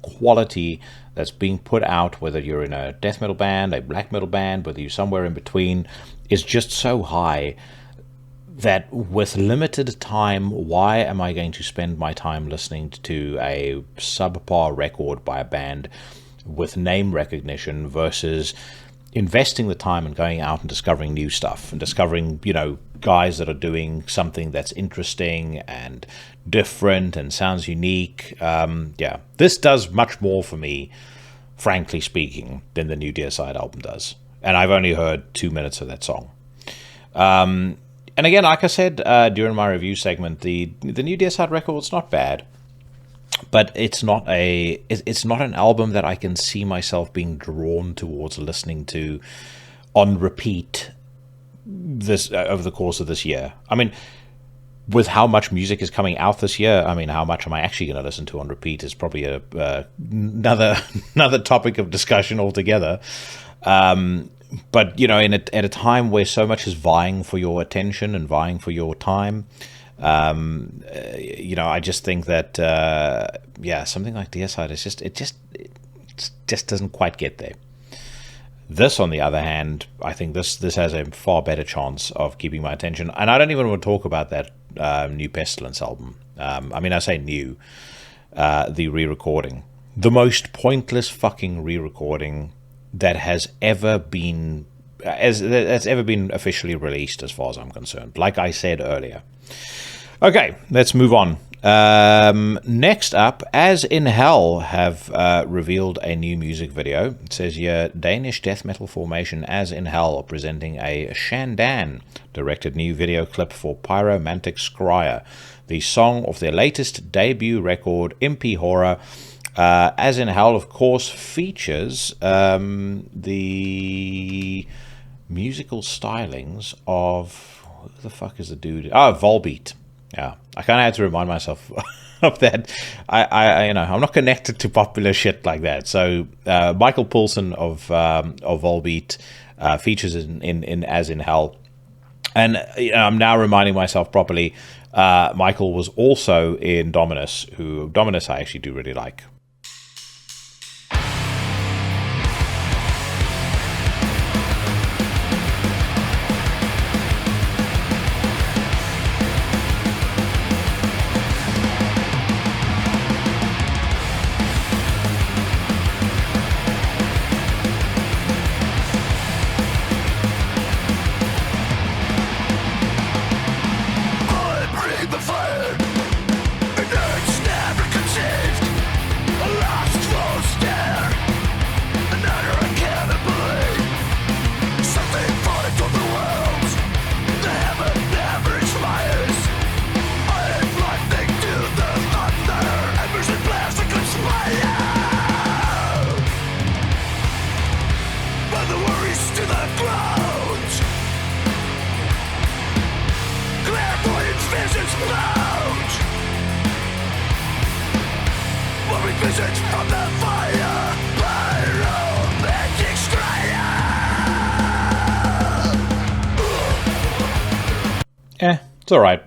quality that's being put out, whether you're in a death metal band, a black metal band, whether you're somewhere in between, is just so high that with limited time, why am I going to spend my time listening to a subpar record by a band with name recognition versus investing the time and going out and discovering new stuff and discovering, guys that are doing something that's interesting and different and sounds unique. This does much more for me, frankly speaking, than the new Deicide album does. And I've only heard 2 minutes of that song. And again, like I said during my review segment, the new Deicide record's not bad, but it's not an album that I can see myself being drawn towards listening to on repeat this over the course of this year. I mean, with how much music is coming out this year, I mean, how much am I actually going to listen to on repeat is probably another topic of discussion altogether. But at a time where so much is vying for your attention and vying for your time, I just think that something like Deicide is it just doesn't quite get there. This, on the other hand, I think this has a far better chance of keeping my attention. And I don't even want to talk about that new Pestilence album. I say new, the re-recording, the most pointless fucking re-recording that has ever been officially released, as far as I'm concerned. Like I said earlier. Okay, let's move on. Next up, As in Hell have revealed a new music video. It says here, Danish death metal formation As in Hell presenting a Shandan directed new video clip for Pyromantic Scryer, the song of their latest debut record, Impy Horror. As in Hell, of course, features the musical stylings of, who the fuck is the dude? Volbeat. Yeah, I kind of had to remind myself of that. I'm not connected to popular shit like that. So Michael Poulsen of Volbeat features in As in Hell, and I'm now reminding myself properly. Michael was also in Dominus, I actually do really like. Visage from the fire, pyromantic strider. It's all right.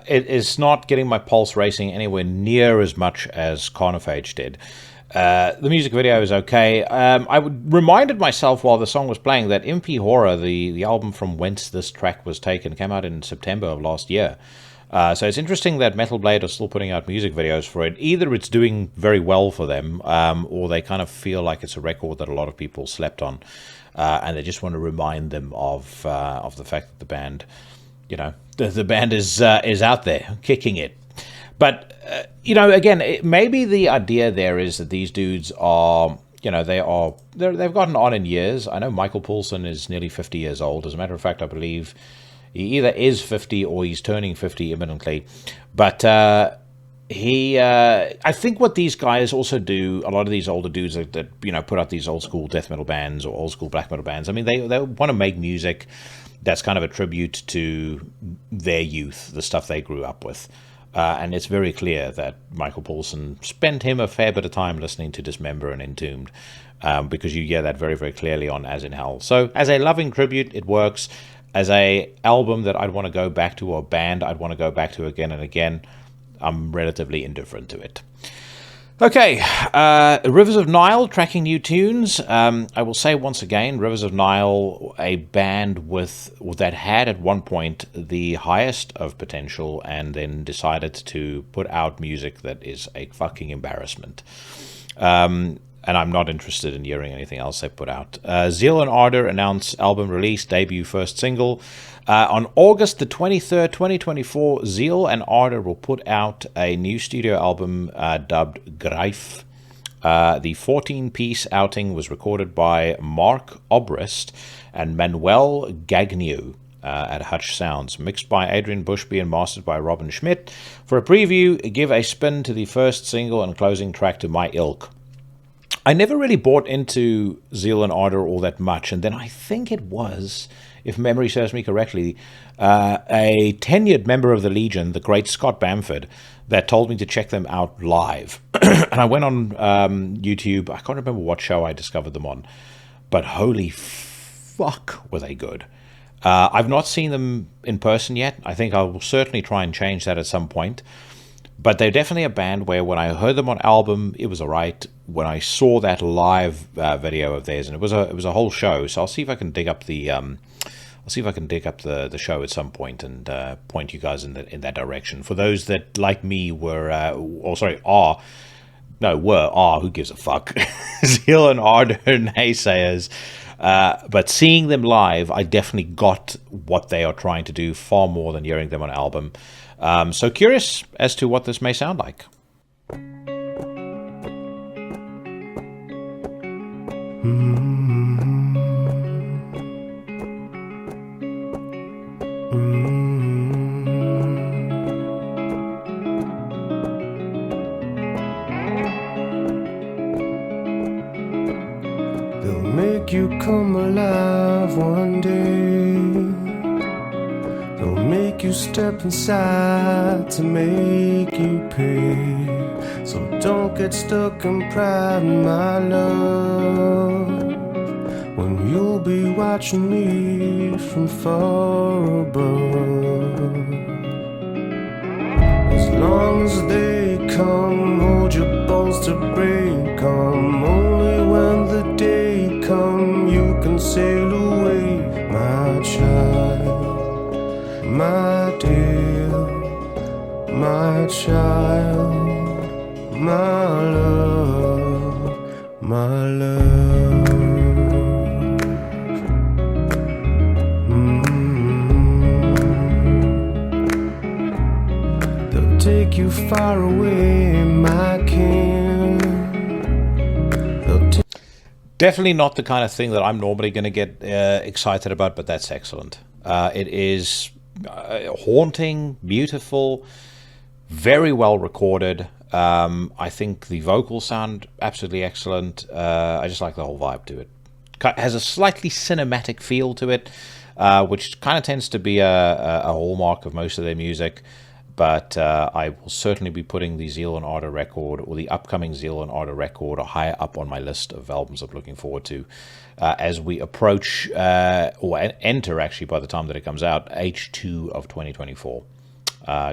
It is not getting my pulse racing anywhere near as much as Carnophage did. The music video is okay. I reminded myself while the song was playing that MP Horror, the album from whence this track was taken, came out in September of last year. So it's interesting that Metal Blade are still putting out music videos for it. Either it's doing very well for them, or they kind of feel like it's a record that a lot of people slept on, and they just want to remind them of the fact that the band, you know, the band is out there kicking it. But you know, again, maybe the idea there is that these dudes are, you know, they've gotten on in years. I know Michael Poulsen is nearly 50 years old. As a matter of fact, I believe he either is 50 or he's turning 50 imminently. But I think what these guys also do, a lot of these older dudes that you know put out these old school death metal bands or old school black metal bands, I mean, they want to make music that's kind of a tribute to their youth, the stuff they grew up with. And it's very clear that Michael Poulsen spent him a fair bit of time listening to Dismember and Entombed, because you hear that very, very clearly on As in Hell. So as a loving tribute, it works. As a album that I'd want to go back to, or a band I'd want to go back to again and again, I'm relatively indifferent to it. Okay, Rivers of Nile, tracking new tunes. I will say once again, Rivers of Nile, a band that had at one point the highest of potential and then decided to put out music that is a fucking embarrassment. And I'm not interested in hearing anything else they put out. Zeal and Ardor announced album release, debut first single. On August the 23rd, 2024, Zeal and Ardor will put out a new studio album dubbed Greif. The 14-piece outing was recorded by Mark Obrist and Manuel Gagnew at Hutch Sounds, mixed by Adrian Bushby and mastered by Robin Schmidt. For a preview, give a spin to the first single and closing track To My Ilk. I never really bought into Zeal and Ardor all that much, and then I think it was, if memory serves me correctly, a tenured member of the Legion, the great Scott Bamford, that told me to check them out live. And I went on YouTube. I can't remember what show I discovered them on, but holy fuck, were they good. I've not seen them in person yet. I think I will certainly try and change that at some point. But they're definitely a band where when I heard them on album, it was all right. When I saw that live video of theirs, and it was a whole show, so I'll see if I can dig up the the show at some point and point you guys in that direction. For those that like me were who gives a fuck, Zeal and Ardor naysayers. But seeing them live, I definitely got what they are trying to do far more than hearing them on album. So curious as to what this may sound like. They'll make you come alive one day. They'll make you step inside to make you pay. So don't get stuck in pride, my love, when you'll be watching me from far above. As long as they come, hold your balls to break 'em. Only when the day come, you can sail away, my child, my dear, my child, my love, my love. They'll take you far away, my king. Definitely not the kind of thing that I'm normally going to get excited about, but that's excellent. It is haunting, beautiful, very well recorded. I think the vocals sound absolutely excellent. I just like the whole vibe to it. It has a slightly cinematic feel to it, which kind of tends to be a hallmark of most of their music. but I will certainly be putting the Zeal and Ardor record, or the upcoming Zeal and Ardor record, higher up on my list of albums I'm looking forward to as we approach, or enter actually by the time that it comes out, H2 of 2024.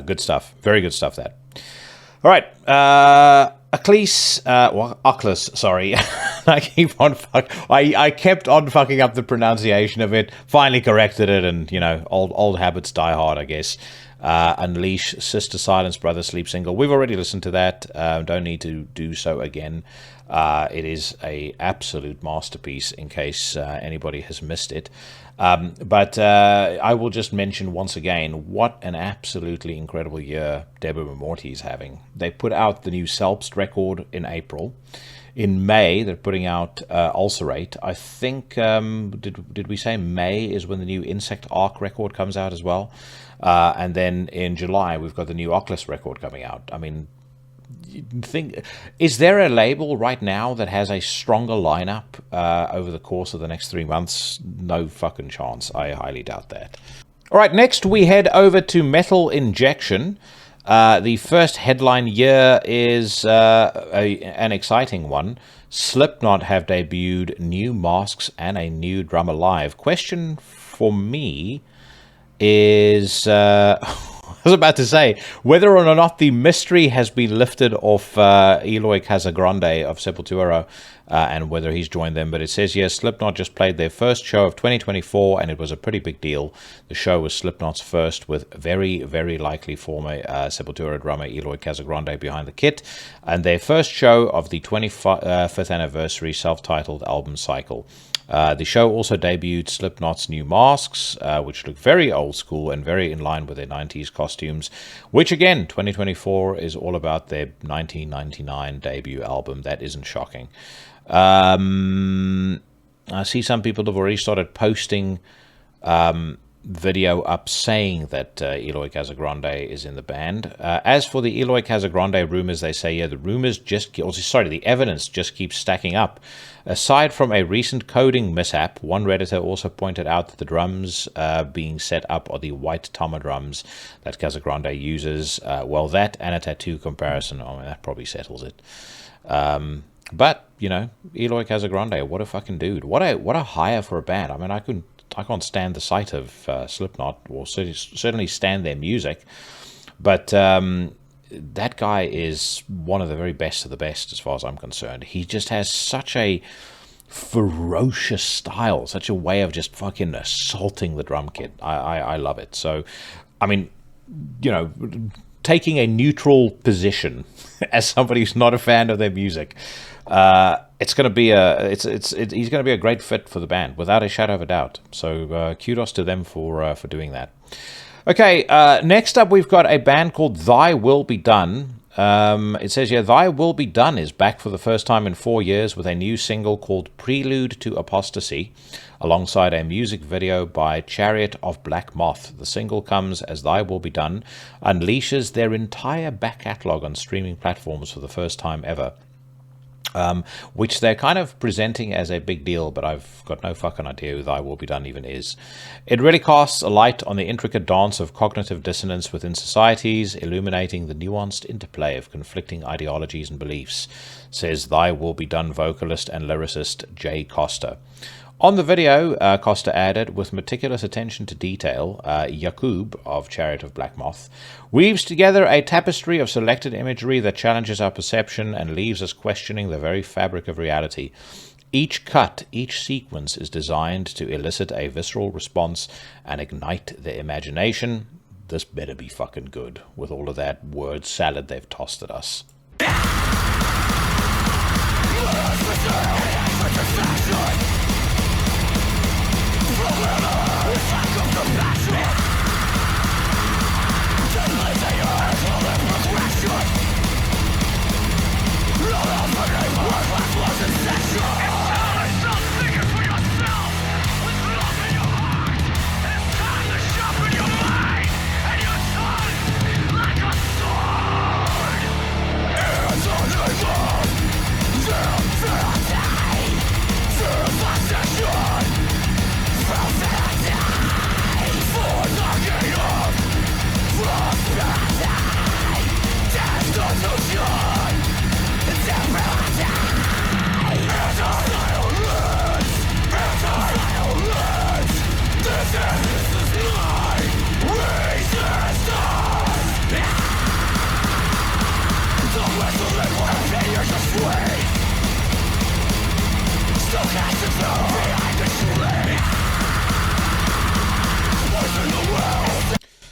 Good stuff. Very good stuff, that. All right. Oculus, sorry. I kept on fucking up the pronunciation of it, finally corrected it, and, old habits die hard, I guess. Unleash, Sister Silence, Brother Sleep single. We've already listened to that. Don't need to do so again. It is a absolute masterpiece in case anybody has missed it. But I will just mention once again what an absolutely incredible year Deborah Morty is having. They put out the new Selbst record in April. In May, they're putting out Ulcerate. I think, did we say May is when the new Insect Arc record comes out as well? And then in July, we've got the new Oculus record coming out. I mean, is there a label right now that has a stronger lineup over the course of the next 3 months? No fucking chance. I highly doubt that. All right, next we head over to Metal Injection. The first headline here is an exciting one. Slipknot have debuted new masks and a new drummer live. Question for me is, I was about to say, whether or not the mystery has been lifted off Eloy Casagrande of Sepultura, and whether he's joined them. But it says, yes, Slipknot just played their first show of 2024, and it was a pretty big deal. The show was Slipknot's first, with very, very likely former Sepultura drummer Eloy Casagrande behind the kit, and their first show of the 25th anniversary self-titled album cycle. The show also debuted Slipknot's new masks, which look very old school and very in line with their 90s costumes, which again, 2024 is all about their 1999 debut album. That isn't shocking. I see some people have already started posting video up saying that Eloy Casagrande is in the band. As for the Eloy Casagrande rumors, they say, the evidence just keeps stacking up. Aside from a recent coding mishap, one Redditor also pointed out that the drums being set up are the white Tama drums that Casagrande uses. That and a tattoo comparison, that probably settles it. But, Eloy Casagrande, what a fucking dude. What a hire for a band. I mean, I can't stand the sight of Slipknot, or certainly stand their music, but that guy is one of the very best of the best as far as I'm concerned. He just has such a ferocious style, such a way of just fucking assaulting the drum kit. I love it. So, I mean, taking a neutral position as somebody who's not a fan of their music, it's going to be he's going to be a great fit for the band, without a shadow of a doubt. So kudos to them for doing that. Okay, next up we've got a band called Thy Will Be Done. It says here, Thy Will Be Done is back for the first time in 4 years with a new single called Prelude to Apostasy, alongside a music video by Chariot of Black Moth. The single comes as Thy Will Be Done unleashes their entire back catalogue on streaming platforms for the first time ever. Which they're kind of presenting as a big deal, but I've got no fucking idea who Thy Will Be Done even is. It really casts a light on the intricate dance of cognitive dissonance within societies, illuminating the nuanced interplay of conflicting ideologies and beliefs, says Thy Will Be Done vocalist and lyricist Jay Costa. On the video, Costa added, with meticulous attention to detail, Yakub of Chariot of Black Moth weaves together a tapestry of selected imagery that challenges our perception and leaves us questioning the very fabric of reality. Each cut, each sequence is designed to elicit a visceral response and ignite the imagination. This better be fucking good, with all of that word salad they've tossed at us. For the king of prosperity.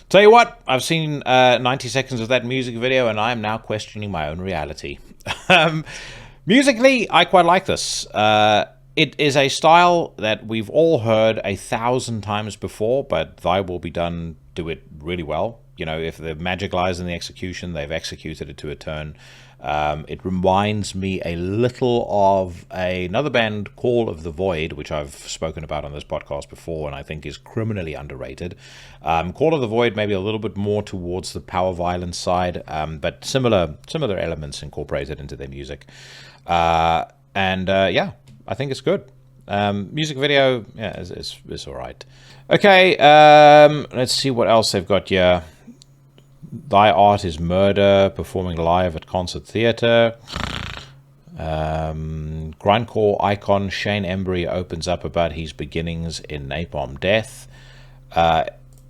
Tell you what, I've seen 90 seconds of that music video, and I am now questioning my own reality. Musically, I quite like this. It is a style that we've all heard 1,000 times before, but Thy Will Be Done do it really well. You know, if the magic lies in the execution, they've executed it to a turn. It reminds me a little of another band, Call of the Void, which I've spoken about on this podcast before, and I think is criminally underrated. Call of the Void maybe a little bit more towards the power violence side, but similar elements incorporated into their music. Yeah, I think it's good. Music video, yeah, is all right. Okay, let's see what else they've got here. Thy Art is Murder, performing live at Concert Theatre. Grindcore icon Shane Embry opens up about his beginnings in Napalm Death.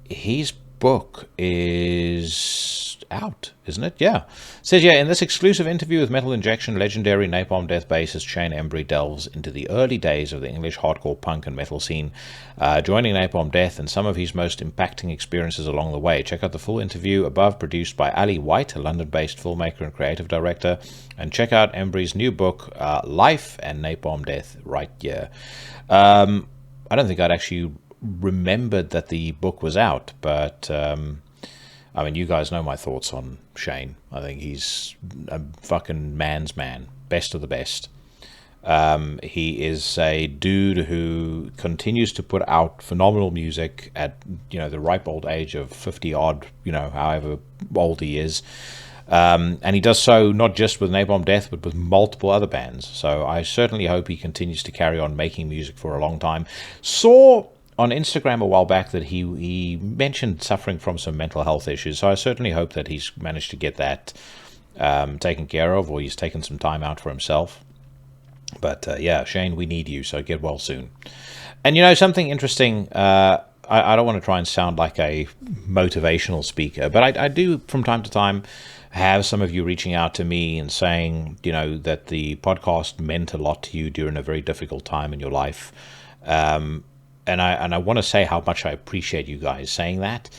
His book is out, isn't it? Yeah. Says, in this exclusive interview with Metal Injection, legendary Napalm Death bassist Shane Embry delves into the early days of the English hardcore punk and metal scene, joining Napalm Death and some of his most impacting experiences along the way. Check out the full interview above, produced by Ali White, a London-based filmmaker and creative director, and check out Embry's new book, Life and Napalm Death, right here. I don't think I'd actually remembered that the book was out, but I mean, you guys know my thoughts on Shane. I think he's a fucking man's man, best of the best. He is a dude who continues to put out phenomenal music at, the ripe old age of 50 odd, however old he is. And he does so not just with Napalm Death, but with multiple other bands. So I certainly hope he continues to carry on making music for a long time. Saw on Instagram a while back that he mentioned suffering from some mental health issues, so I certainly hope that he's managed to get that taken care of, or he's taken some time out for himself. But Shane, we need you, so get well soon. And something interesting, I don't want to try and sound like a motivational speaker, but I do from time to time have some of you reaching out to me and saying, that the podcast meant a lot to you during a very difficult time in your life. And I want to say how much I appreciate you guys saying that.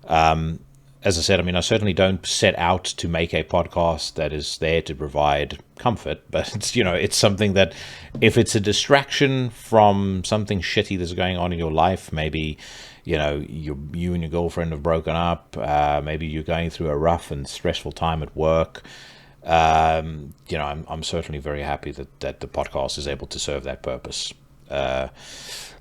As I said, I certainly don't set out to make a podcast that is there to provide comfort, but it's something that, if it's a distraction from something shitty that's going on in your life, maybe you and your girlfriend have broken up, maybe you're going through a rough and stressful time at work. I'm certainly very happy that the podcast is able to serve that purpose.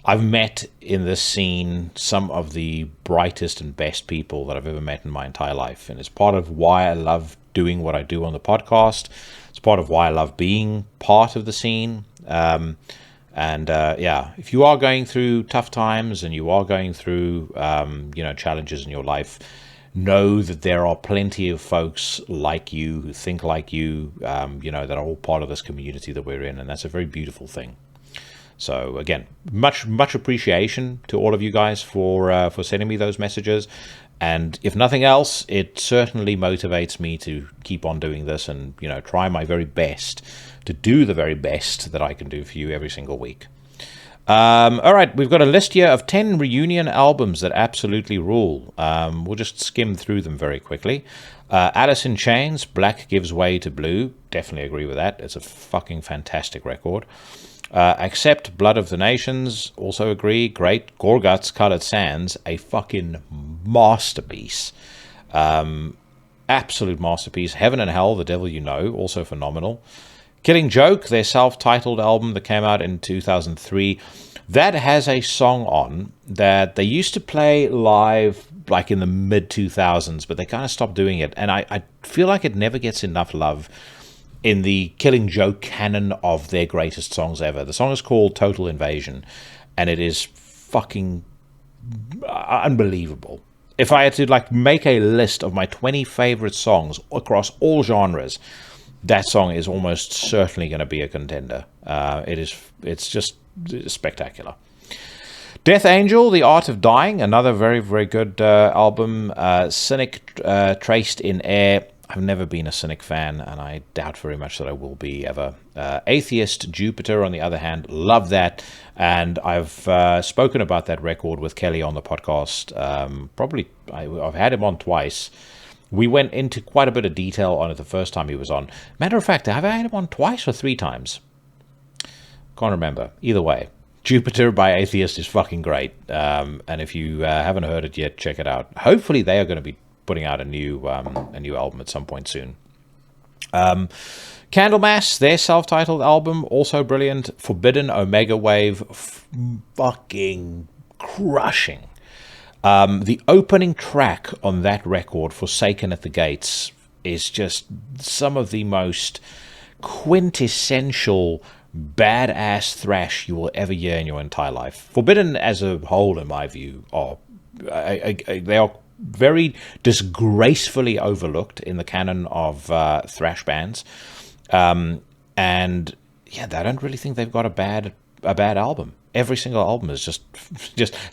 I've met in this scene some of the brightest and best people that I've ever met in my entire life. And it's part of why I love doing what I do on the podcast. It's part of why I love being part of the scene. If you are going through tough times and you are going through, challenges in your life, know that there are plenty of folks like you who think like you, that are all part of this community that we're in. And that's a very beautiful thing. So again, much appreciation to all of you guys for sending me those messages, and if nothing else, it certainly motivates me to keep on doing this and try my very best to do the very best that I can do for you every single week. All right, we've got a list here of 10 reunion albums that absolutely rule. We'll just skim through them very quickly. Alice in Chains, Black Gives Way to Blue. Definitely agree with that. It's a fucking fantastic record. Accept Blood of the Nations, also agree. Great. Gorguts, Colored Sands, a fucking masterpiece. Absolute masterpiece. Heaven and Hell, The Devil You Know, also phenomenal. Killing Joke, their self-titled album that came out in 2003, that has a song on that they used to play live like in the mid-2000s, but they kind of stopped doing it, and I feel like it never gets enough love in the Killing Joke canon of their greatest songs ever. The song is called Total Invasion, and it is fucking unbelievable. If I had to make a list of my 20 favorite songs across all genres, that song is almost certainly going to be a contender. It's just spectacular. Death Angel, The Art of Dying, another very, very good album. Cynic, Traced in Air, I've never been a Cynic fan, and I doubt very much that I will be ever. Atheist Jupiter, on the other hand, love that. And I've spoken about that record with Kelly on the podcast. I've had him on twice. We went into quite a bit of detail on it the first time he was on. Matter of fact, have I had him on twice or 3 times? Can't remember. Either way, Jupiter by Atheist is fucking great. And if you haven't heard it yet, check it out. Hopefully they are going to be putting out a new album at some point soon. Candlemass, their self-titled album, also brilliant. Forbidden Omega Wave, fucking crushing. The opening track on that record, Forsaken at the Gates, is just some of the most quintessential badass thrash you will ever hear in your entire life. Forbidden as a whole, in my view, they are very disgracefully overlooked in the canon of thrash bands, and yeah, I don't really think they've got a bad album. Every single album is just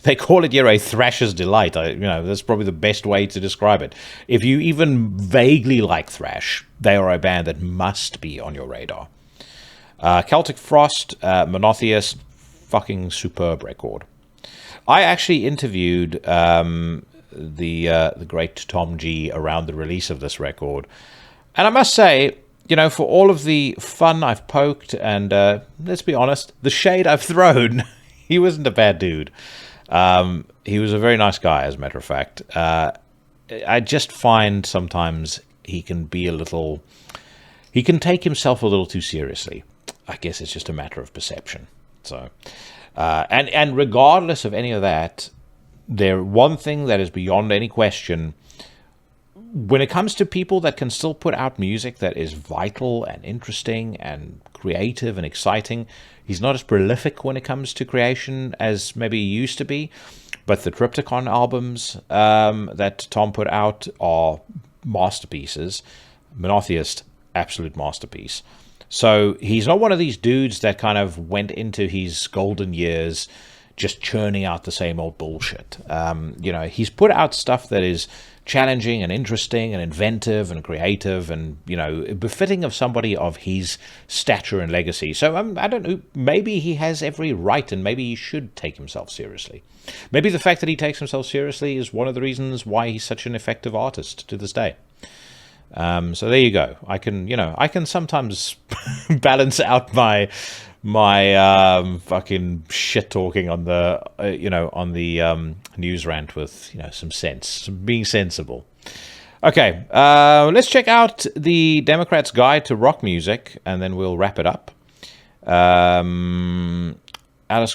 they call it a thrasher's delight. That's probably the best way to describe it. If you even vaguely like thrash, they are a band that must be on your radar. Celtic Frost, Monotheus, fucking superb record. I actually interviewed the great Tom G around the release of this record, and I must say, for all of the fun I've poked and let's be honest, the shade I've thrown, he wasn't a bad dude. He was a very nice guy, as a matter of fact. I just find sometimes he can take himself a little too seriously. I guess it's just a matter of perception. So, and regardless of any of that, one thing that is beyond any question, when it comes to people that can still put out music that is vital and interesting and creative and exciting, he's not as prolific when it comes to creation as maybe he used to be. But the Triptychon albums that Tom put out are masterpieces. Monotheist, absolute masterpiece. So he's not one of these dudes that kind of went into his golden years just churning out the same old bullshit. He's put out stuff that is challenging and interesting and inventive and creative and, befitting of somebody of his stature and legacy. So I don't know, maybe he has every right and maybe he should take himself seriously. Maybe the fact that he takes himself seriously is one of the reasons why he's such an effective artist to this day. So there you go. I can sometimes balance out my fucking shit talking on the news rant with some sense, some being sensible. Okay, let's check out the Democrats' Guide to Rock Music, and then we'll wrap it up. Alice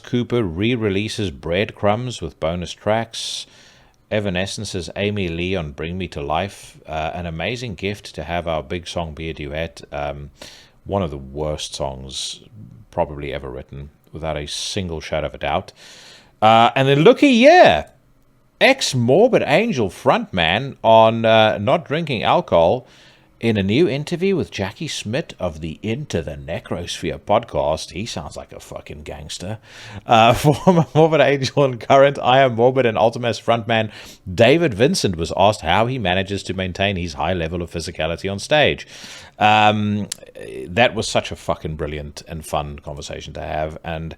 Cooper re-releases Breadcrumbs with bonus tracks. Evanescence's Amy Lee on Bring Me to Life. An amazing gift to have our big song be a duet. One of the worst songs probably ever written, without a single shadow of a doubt. And then looky, yeah, ex-Morbid Angel frontman on Not Drinking Alcohol in a new interview with Jackie Smith of the Into the Necrosphere podcast. He sounds like a fucking gangster. Former Morbid Angel and current I Am Morbid and Ultimates frontman David Vincent was asked how he manages to maintain his high level of physicality on stage. That was such a fucking brilliant and fun conversation to have. And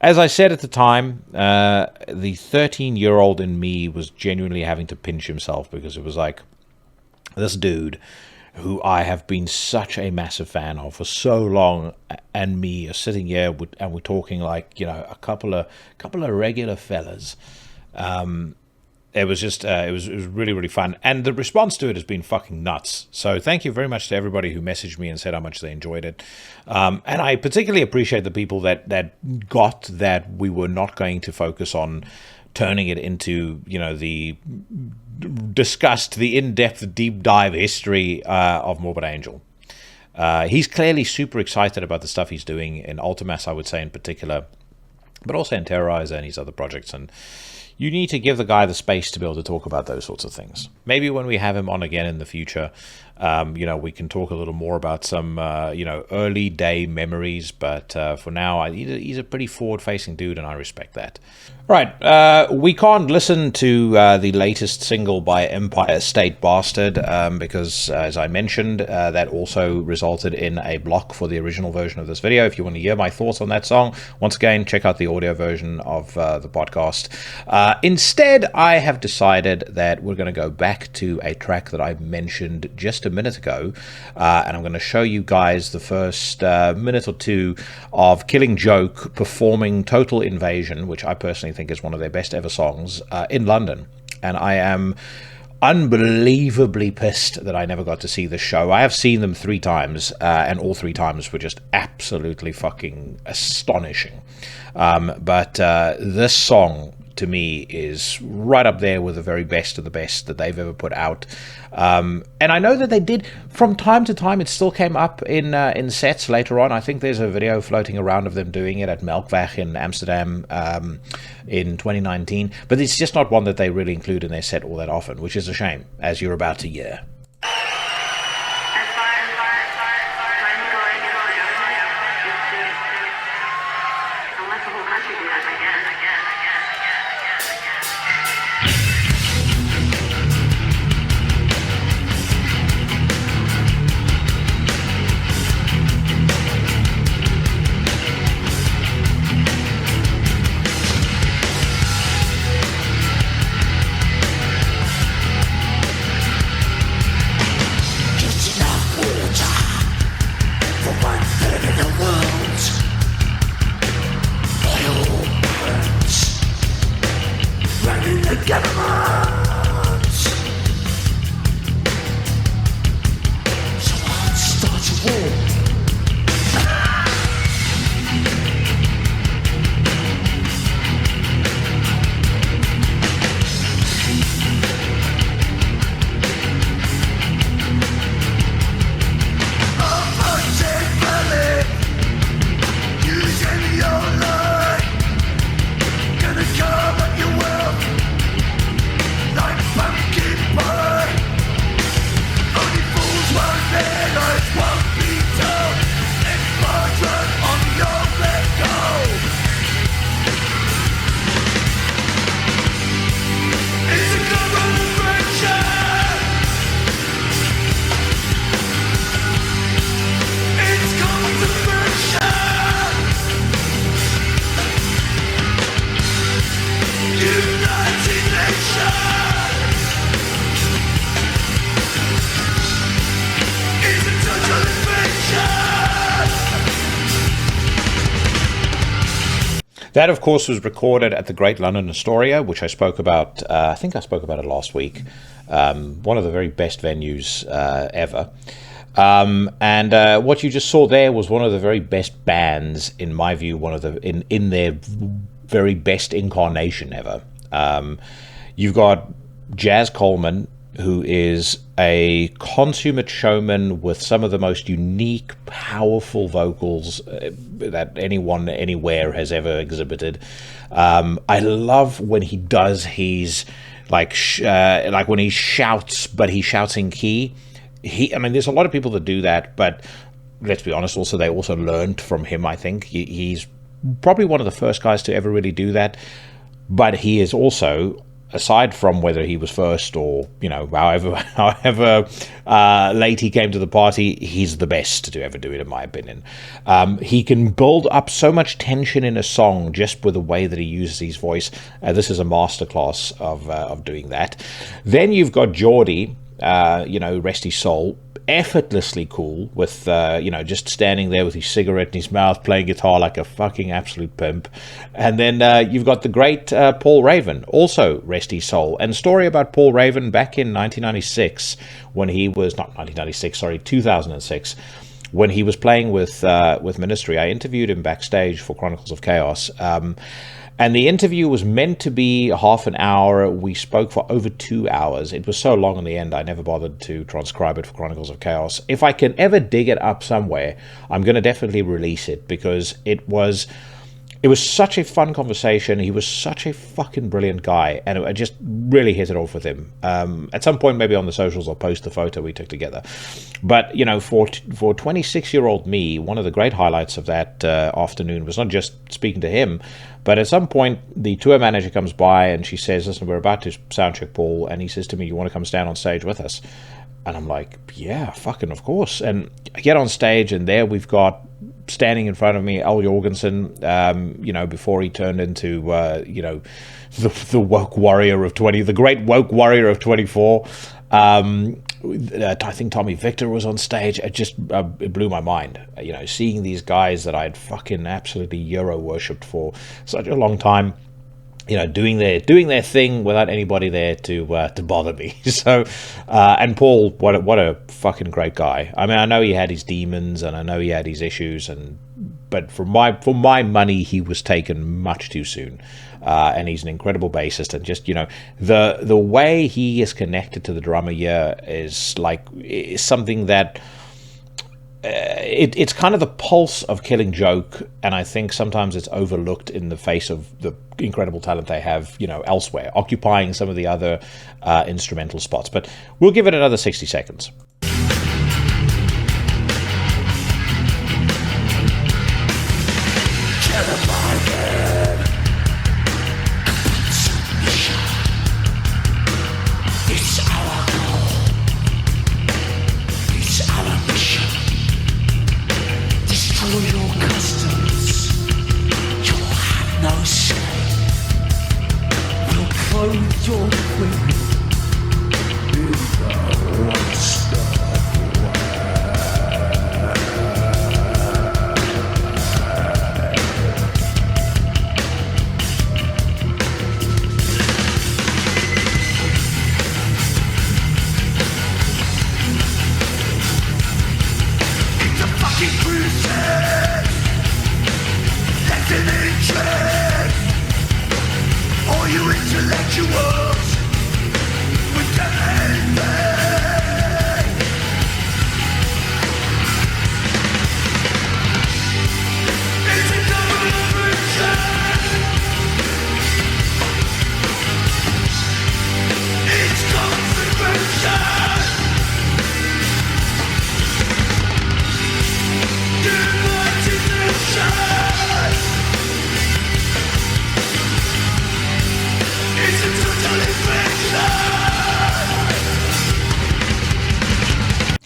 as I said at the time, the 13-year-old in me was genuinely having to pinch himself, because it was like, this dude who I have been such a massive fan of for so long, and me are sitting here and we're talking like, a couple of regular fellas. It was just, it was really, really fun. And the response to it has been fucking nuts. So thank you very much to everybody who messaged me and said how much they enjoyed it. And I particularly appreciate the people that got that we were not going to focus on turning it into, the in-depth, deep dive history of Morbid Angel. He's clearly super excited about the stuff he's doing in Ultimass, I would say in particular, but also in Terrorizer and his other projects. And you need to give the guy the space to be able to talk about those sorts of things. Maybe when we have him on again in the future, we can talk a little more about some, early day memories. But for now, he's a pretty forward-facing dude, and I respect that. Right, we can't listen to the latest single by Empire State Bastard because, as I mentioned, that also resulted in a block for the original version of this video. If you want to hear my thoughts on that song, once again, check out the audio version of the podcast. Instead, I have decided that we're going to go back to a track that I mentioned just a minute ago, and I'm going to show you guys the first minute or two of Killing Joke performing Total Invasion, which I personally think is one of their best ever songs, in London. And I am unbelievably pissed that I never got to see the show. I have seen them 3 times, and all 3 times were just absolutely fucking astonishing. But this song, to me, is right up there with the very best of the best that they've ever put out. And I know that they did, from time to time, it still came up in sets later on. I think there's a video floating around of them doing it at Melkweg in Amsterdam in 2019. But it's just not one that they really include in their set all that often, which is a shame, as you're about to hear. That, of course, was recorded at the Great London Astoria, which I spoke about. I think I spoke about it last week. One of the very best venues ever. And what you just saw there was one of the very best bands, in my view, one of the in their very best incarnation ever. You've got Jazz Coleman, who is a consummate showman with some of the most unique, powerful vocals that anyone anywhere has ever exhibited. I love when he does his like when he shouts, but he shouts in key. I mean, there's a lot of people that do that, but let's be honest. Also, they also learned from him. I think he's probably one of the first guys to ever really do that. But he is also, aside from whether he was first or, you know, however late he came to the party, he's the best to ever do it, in my opinion. He can build up so much tension in a song just with the way that he uses his voice. This is a masterclass of doing that. Then you've got Geordie, rest his soul, effortlessly cool with, just standing there with his cigarette in his mouth, playing guitar like a fucking absolute pimp. And then you've got the great Paul Raven, also rest his soul. And story about Paul Raven back in 1996, when he was, 2006, when he was playing with Ministry. I interviewed him backstage for Chronicles of Chaos. And the interview was meant to be half an hour. We spoke for over 2 hours. It was so long in the end, I never bothered to transcribe it for Chronicles of Chaos. If I can ever dig it up somewhere, I'm going to definitely release it, because it was it was such a fun conversation. He was such a fucking brilliant guy, and I just really hit it off with him. At some point, maybe on the socials, I'll post the photo we took together. But, you know, for 26-year-old me, one of the great highlights of that afternoon was not just speaking to him, but at some point, the tour manager comes by and she says, listen, we're about to soundcheck, Paul, and he says to me, you want to come stand on stage with us? And I'm like, yeah, fucking of course. And I get on stage, and there we've got, standing in front of me, Al Jorgensen, you know, before he turned into, you know, the woke warrior of 20, the great woke warrior of 24. I think Tommy Victor was on stage. It blew my mind, you know, seeing these guys that I'd fucking absolutely Euro worshipped for such a long time, you know, doing their thing without anybody there to bother me. So, and Paul, what a fucking great guy. I mean, I know he had his demons, and I know he had his issues, but for my money, he was taken much too soon. And he's an incredible bassist, and just, you know, the way he is connected to the drummer here is something that. It's kind of the pulse of Killing Joke, and I think sometimes it's overlooked in the face of the incredible talent they have, you know, elsewhere, occupying some of the other instrumental spots. But we'll give it another 60 seconds.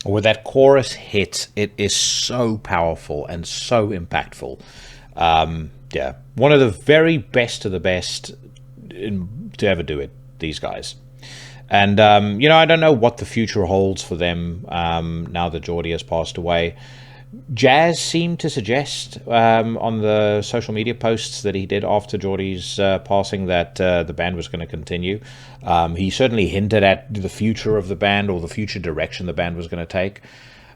With that chorus hit, it is so powerful and so impactful. Yeah, one of the very best of the best to ever do it, these guys. And, you know, I don't know what the future holds for them now that Geordie has passed away. Jazz seemed to suggest on the social media posts that he did after Geordie's passing that the band was going to continue. He certainly hinted at the future of the band, or the future direction the band was going to take.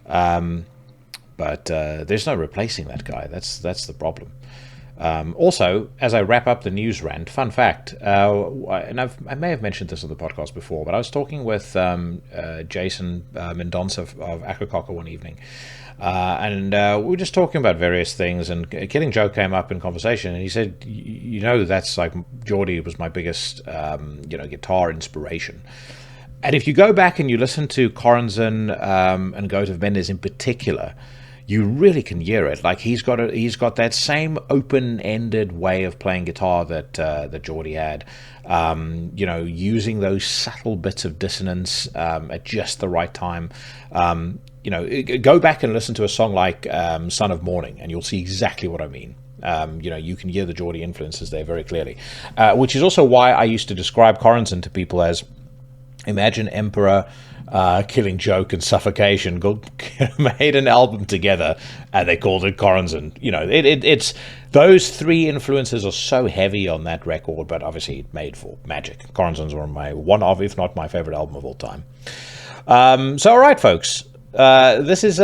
But there's no replacing that guy. That's the problem. Also, as I wrap up the news rant, fun fact, and I may have mentioned this on the podcast before, but I was talking with Jason Mendonça of Akakaka one evening. And we were just talking about various things, and Killing Joke came up in conversation, and he said, you know, that's like Geordie was my biggest, you know, guitar inspiration. And if you go back and you listen to Corazon and Goat Mendes in particular, you really can hear it. Like he's got that same open-ended way of playing guitar that Geordie had. You know, using those subtle bits of dissonance at just the right time. You know, go back and listen to a song like Son of Morning, and you'll see exactly what I mean. You know, you can hear the Geordie influences there very clearly, which is also why I used to describe Corazon to people as, imagine Emperor, Killing Joke, and Suffocation made an album together, and they called it Corazon. You know, it's those three influences are so heavy on that record, but obviously it made for magic. Corazon's one of, if not my favorite album of all time. So, all right, folks. This has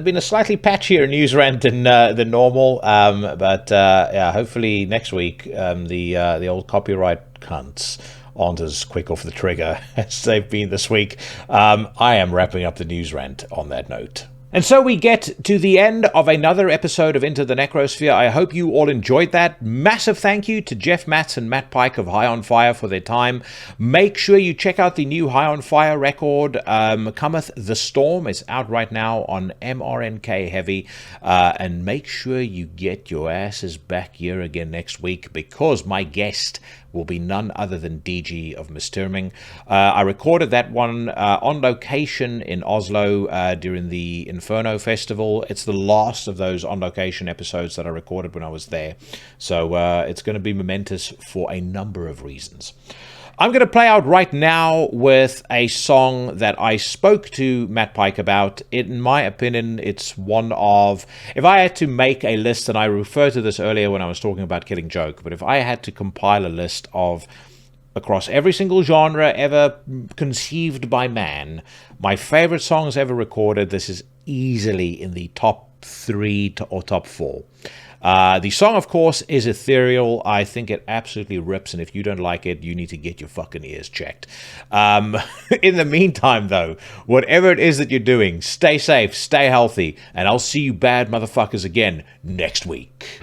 been a slightly patchier news rant than normal, but yeah, hopefully next week the old copyright cunts aren't as quick off the trigger as they've been this week. I am wrapping up the news rant on that note. And so we get to the end of another episode of Into the Necrosphere. I hope you all enjoyed that. Massive thank you to Jeff Matz and Matt Pike of High on Fire for their time. Make sure you check out the new High on Fire record, Cometh The Storm. It's out right now on MRNK Heavy. And make sure you get your asses back here again next week, because my guest will be none other than DG of Mysturming. I recorded that one on location in Oslo during the Inferno Festival. It's the last of those on-location episodes that I recorded when I was there. So it's going to be momentous for a number of reasons. I'm going to play out right now with a song that I spoke to Matt Pike about. In my opinion, it's one of... If I had to make a list, and I referred to this earlier when I was talking about Killing Joke, but if I had to compile a list of, across every single genre ever conceived by man, my favorite songs ever recorded, this is easily in the top 3 or top 4. The song, of course, is Ethereal. I think it absolutely rips, and if you don't like it, you need to get your fucking ears checked. In the meantime, though, whatever it is that you're doing, stay safe, stay healthy, and I'll see you bad motherfuckers again next week.